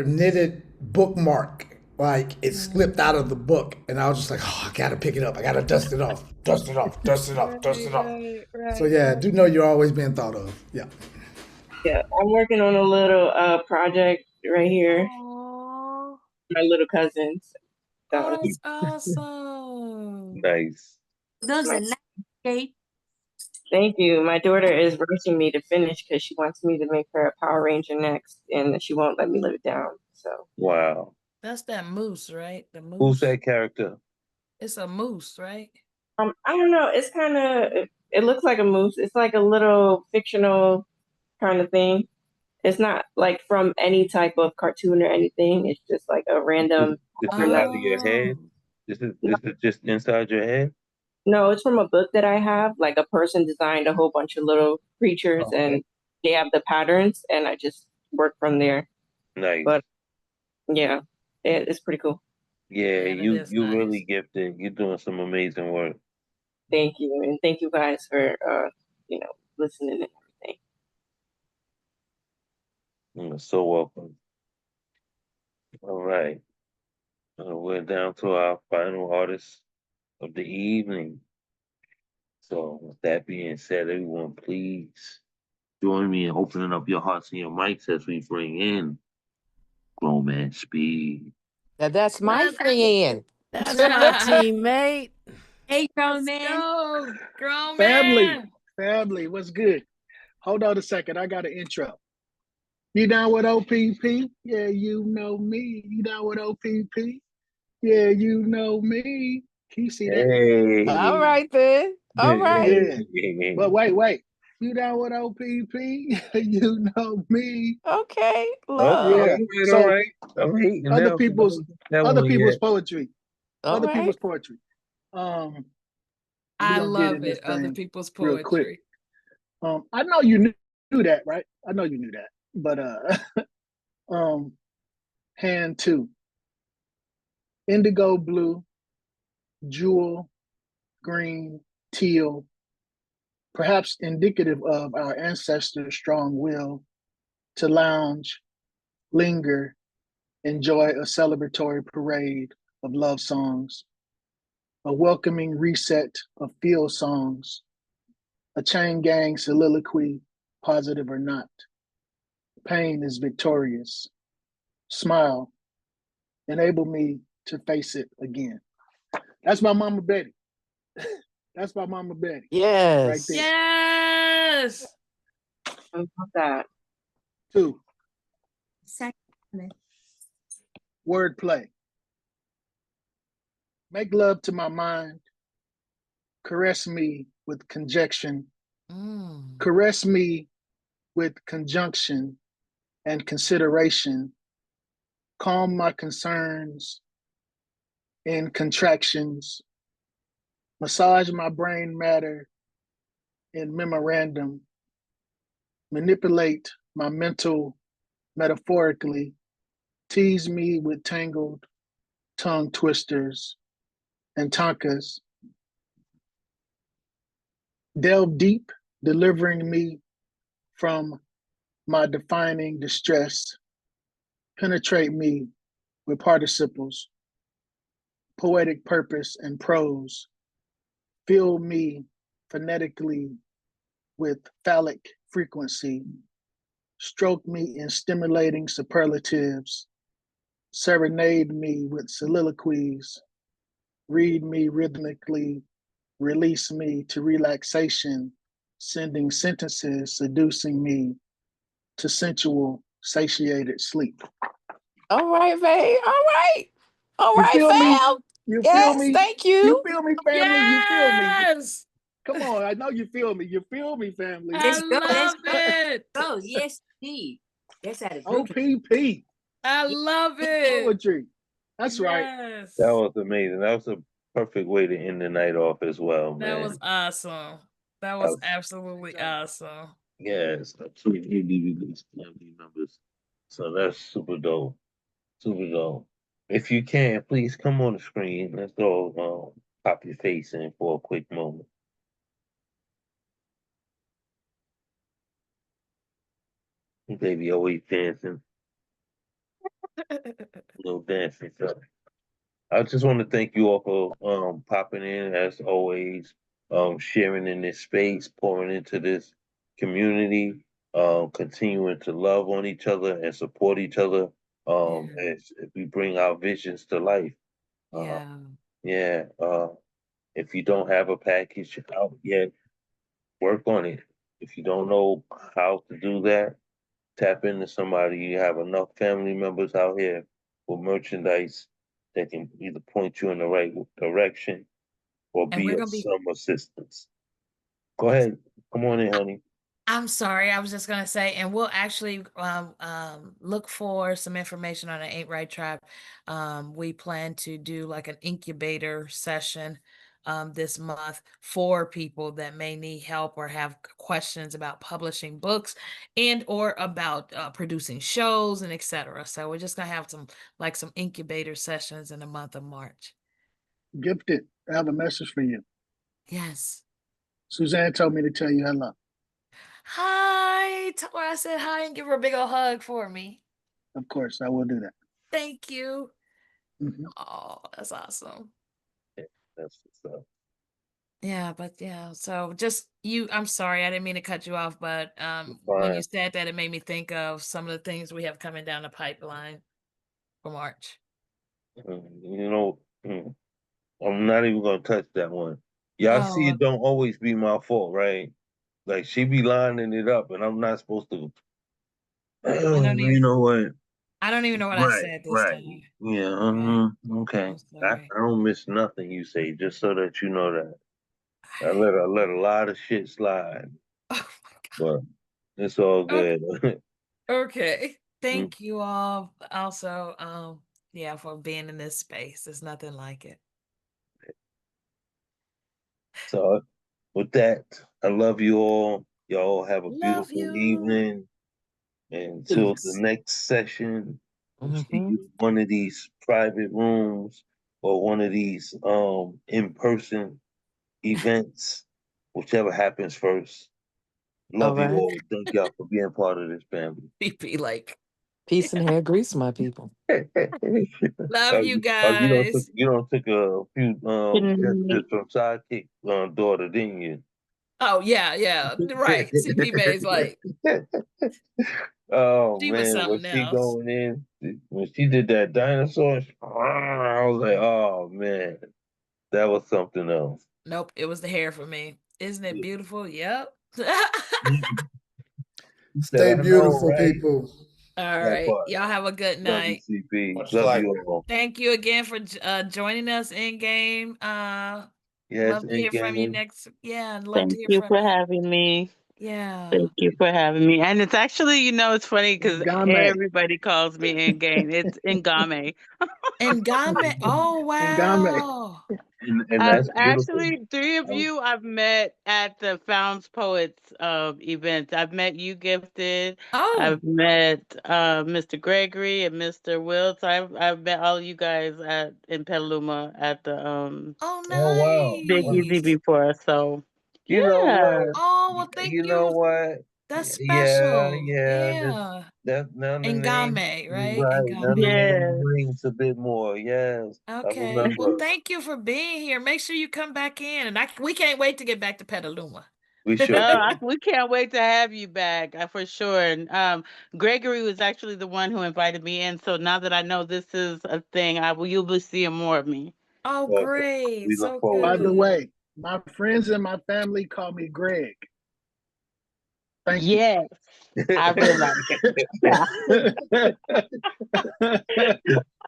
knitted bookmark, like it slipped out of the book, and I was just like, oh, I gotta pick it up. I gotta dust it off, dust it off, dust it off, dust it off. So yeah, I do know you're always being thought of. Yeah. Yeah, I'm working on a little project right here. Aww. My little cousins. Oh, that's awesome. Nice. Those are nice, okay? Thank you. My daughter is rushing me to finish because she wants me to make her a Power Ranger next, and she won't let me live it down. So Wow. That's that moose, right? The Who's moose. that character? It's a moose, right? I don't know. It's kind of it looks like a moose. It's like a little fictional kind of thing. It's not like from any type of cartoon or anything. It's just like a random. This is out of your Oh. head? This is just inside your head? No, it's from a book that I have. Like a person designed a whole bunch of little creatures, Oh, and they have the patterns, and I just work from there. nice. But yeah, it's pretty cool. Yeah, Yeah, that is you really nice. gifted. You're doing some amazing work. Thank you, and thank you guys for listening and everything. You're so welcome. All right. We're down to our final artist of the evening. So with that being said, everyone, please join me in opening up your hearts and your mics as we bring in Grown Man Speed. That's my friend. That's my teammate. Hey, grown Let's man. go, grown Family, man. family, what's good? Hold on a second. I got an intro. You down with OPP? Yeah, you know me. You down with OPP? Yeah, you know me. Can you see that? All Hey. right then. All right. Yeah. But wait. You down with OPP? You know me. Okay. Okay, Love. Yeah. all So right. I'm hating other now. people's That other one people's yet. poetry. All Other people's right. poetry. We're I gonna get love in this it. Other thing people's real quick. poetry. I know you knew that, right? I know you knew that. But hand two. Indigo blue, jewel, green, teal, perhaps indicative of our ancestors' strong will to lounge, linger, enjoy a celebratory parade of love songs, a welcoming reset of field songs, a chain gang soliloquy, positive or not. Pain is victorious. Smile, enable me to face it again. That's my mama Betty. That's my mama Betty right Yes. there. Yes. I love that. Two, Second. wordplay. Make love to my mind. Caress me with conjunction. Caress me with conjunction and consideration. Calm my concerns in contractions. Massage my brain matter in memorandum. Manipulate my mental metaphorically. Tease me with tangled tongue twisters and tonkas. Delve deep, delivering me from my defining distress. Penetrate me with participles, poetic purpose and prose. Fill me phonetically with phallic frequency. Stroke me in stimulating superlatives. Serenade me with soliloquies. Read me rhythmically. Release me to relaxation, sending sentences seducing me to sensual, satiated sleep. All right, babe. All right. All You right, feel me? fam. You feel Yes, me? thank You you. feel me, family? You feel me? Yes. Come on, I know you feel me. You feel me, family? I Let's go. Let's love it. go. Yes, indeed. That's out of group. OPP I love it. poetry. That's right. Yes. That was amazing. That was a perfect way to end the night off as well, That man. was awesome. That was absolutely awesome. Yes, absolutely released family members. So that's super dope. Super dope. If you can, please come on the screen. Let's go pop your face in for a quick moment. Baby always dancing, little dancing. So I just want to thank you all for popping in as always, sharing in this space, pouring into this community. continuing to love on each other and support each other. As we bring our visions to life. Yeah. Yeah. If you don't have a package out yet, work on it. If you don't know how to do that, tap into somebody. You have enough family members out here with merchandise that can either point you in the right direction or And be we're of gonna be some assistance. Go ahead. Come on in, honey. I'm sorry, I was just gonna say, and we'll actually look for some information on the Ain't Right Tribe. We plan to do like an incubator session this month for people that may need help or have questions about publishing books and or about producing shows and etc. So we're just gonna have some incubator sessions in the month of March. Gifted, I have a message for you. Yes. Suzanne told me to tell you hello. Hi. Tell her I said hi and give her a big old hug for me. Of course, I will do that. Thank you. Mm-hmm. Oh, that's awesome. Yeah, that's what's up. Yeah, but yeah, so just I'm sorry, I didn't mean to cut you off, but when you Fine. said that, it made me think of some of the things we have coming down the pipeline for March. You know, I'm not even gonna touch that one. Y'all see, Oh, it don't always be my fault, right? Like she be lining it up, and I'm not supposed to. I don't even You know what? I don't even know what I Right, said this right. time. Yeah. Okay. Okay. I'm I sorry. don't miss nothing you say, just so that you know that. I let a lot of shit slide, Oh but it's all my God. good. Okay. Mm. Thank you all also yeah, for being in this space. There's nothing like it. So with that, I love you all. Y'all have a Love beautiful you. evening. Until the Peace. next session, we'll see Mm-hmm. you in one of these private rooms or one of these in-person events, whichever happens first. All Love you right. all. Thank y'all for being part of this family. Be like, Peace and hair grease, my people. love you You guys. don't took a few Good gestures night. from sidekick daughter, didn't you? Oh yeah, yeah. Right. CP May's like, Oh she was man, was something she else. going in when she did that dinosaur? I was like, oh man, that was something else. Nope, it was the hair for me. Isn't it beautiful? Yep. He said, Stay I know, beautiful, right? people. All That right. part. Y'all have a good Love you, night. CP. Much Love like you all. Thank you again for joining us in game. Yes, Love to in hear from you game. next. Yeah, I'd love to Thank hear you from for you. having me. Yeah. Thank you for having me. And it's actually, it's funny because Ngame. everybody calls me Ngame. It's Ngame. And Game. Oh Ngame. wow. And I've that's beautiful. actually three of Um, you I've met at the Founds Poets events. I've met you, Gifted. Oh. I've met Mr. Gregory and Mr. Wilts. I've met all of you guys in Petaluma at the Oh oh wow. Big Easy nice. before. So You know yeah. what? Oh well, thank You know you. what? That's Yeah, special. yeah. Yeah. That now the And name, Game, right? And right? Now the Game. name Yeah. rings a bit more. Yes, I Okay. Well, remember. thank you for being here. Make sure you come back in, and we can't wait to get back to Petaluma. We sure can. We can't wait to have you back for sure. And Gregory was actually the one who invited me in. So now that I know this is a thing, you'll be seeing more of me. Oh, Awesome. great. We look So forward By to the it. good. way, my friends and my family call me Greg. Thank you. Yes, I realize. Yeah.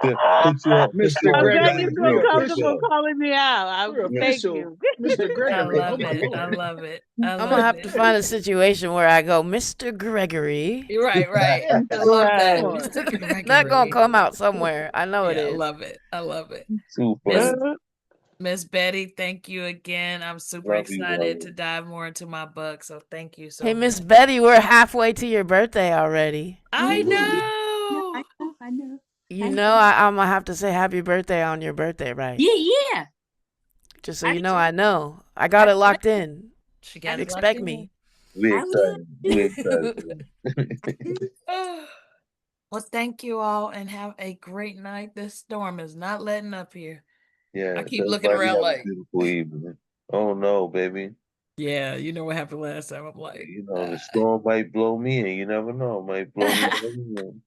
Put you Mr. on I'm glad Gregory. you blast feel We real quick comfortable official. though. calling me out. We're Thank official. you. Mr. I Gregory. Oh love my it. I Lord. love it. I I'm gonna love have to it. find a situation where I go, Mr. Gregory. You're right, right. I love Come that. Right. on. Mr. Not gonna Gregory. come out somewhere. I know it Yeah, I is. love it. I love it. Too Miss funny. Miss Betty, thank you again. I'm super Love you, excited brother. to dive more into my book. So thank you Hey, so Miss much. Betty, we're halfway to your birthday already. I Yeah, know. I know. You know, I'm gonna have to say happy birthday on your birthday, right? Yeah, yeah. Just so I, you know, I know. I got it locked in. She I, got it locked Expect in. me. We I will. excited. We excited for that. Well, thank you all and have a great night. This storm is not letting up here. I Yes, keep looking everybody around have a like, beautiful evening. Oh no, baby. Yeah, you know what happened last time. I'm like, You know, the storm might blow me in. You never know. It might blow me in.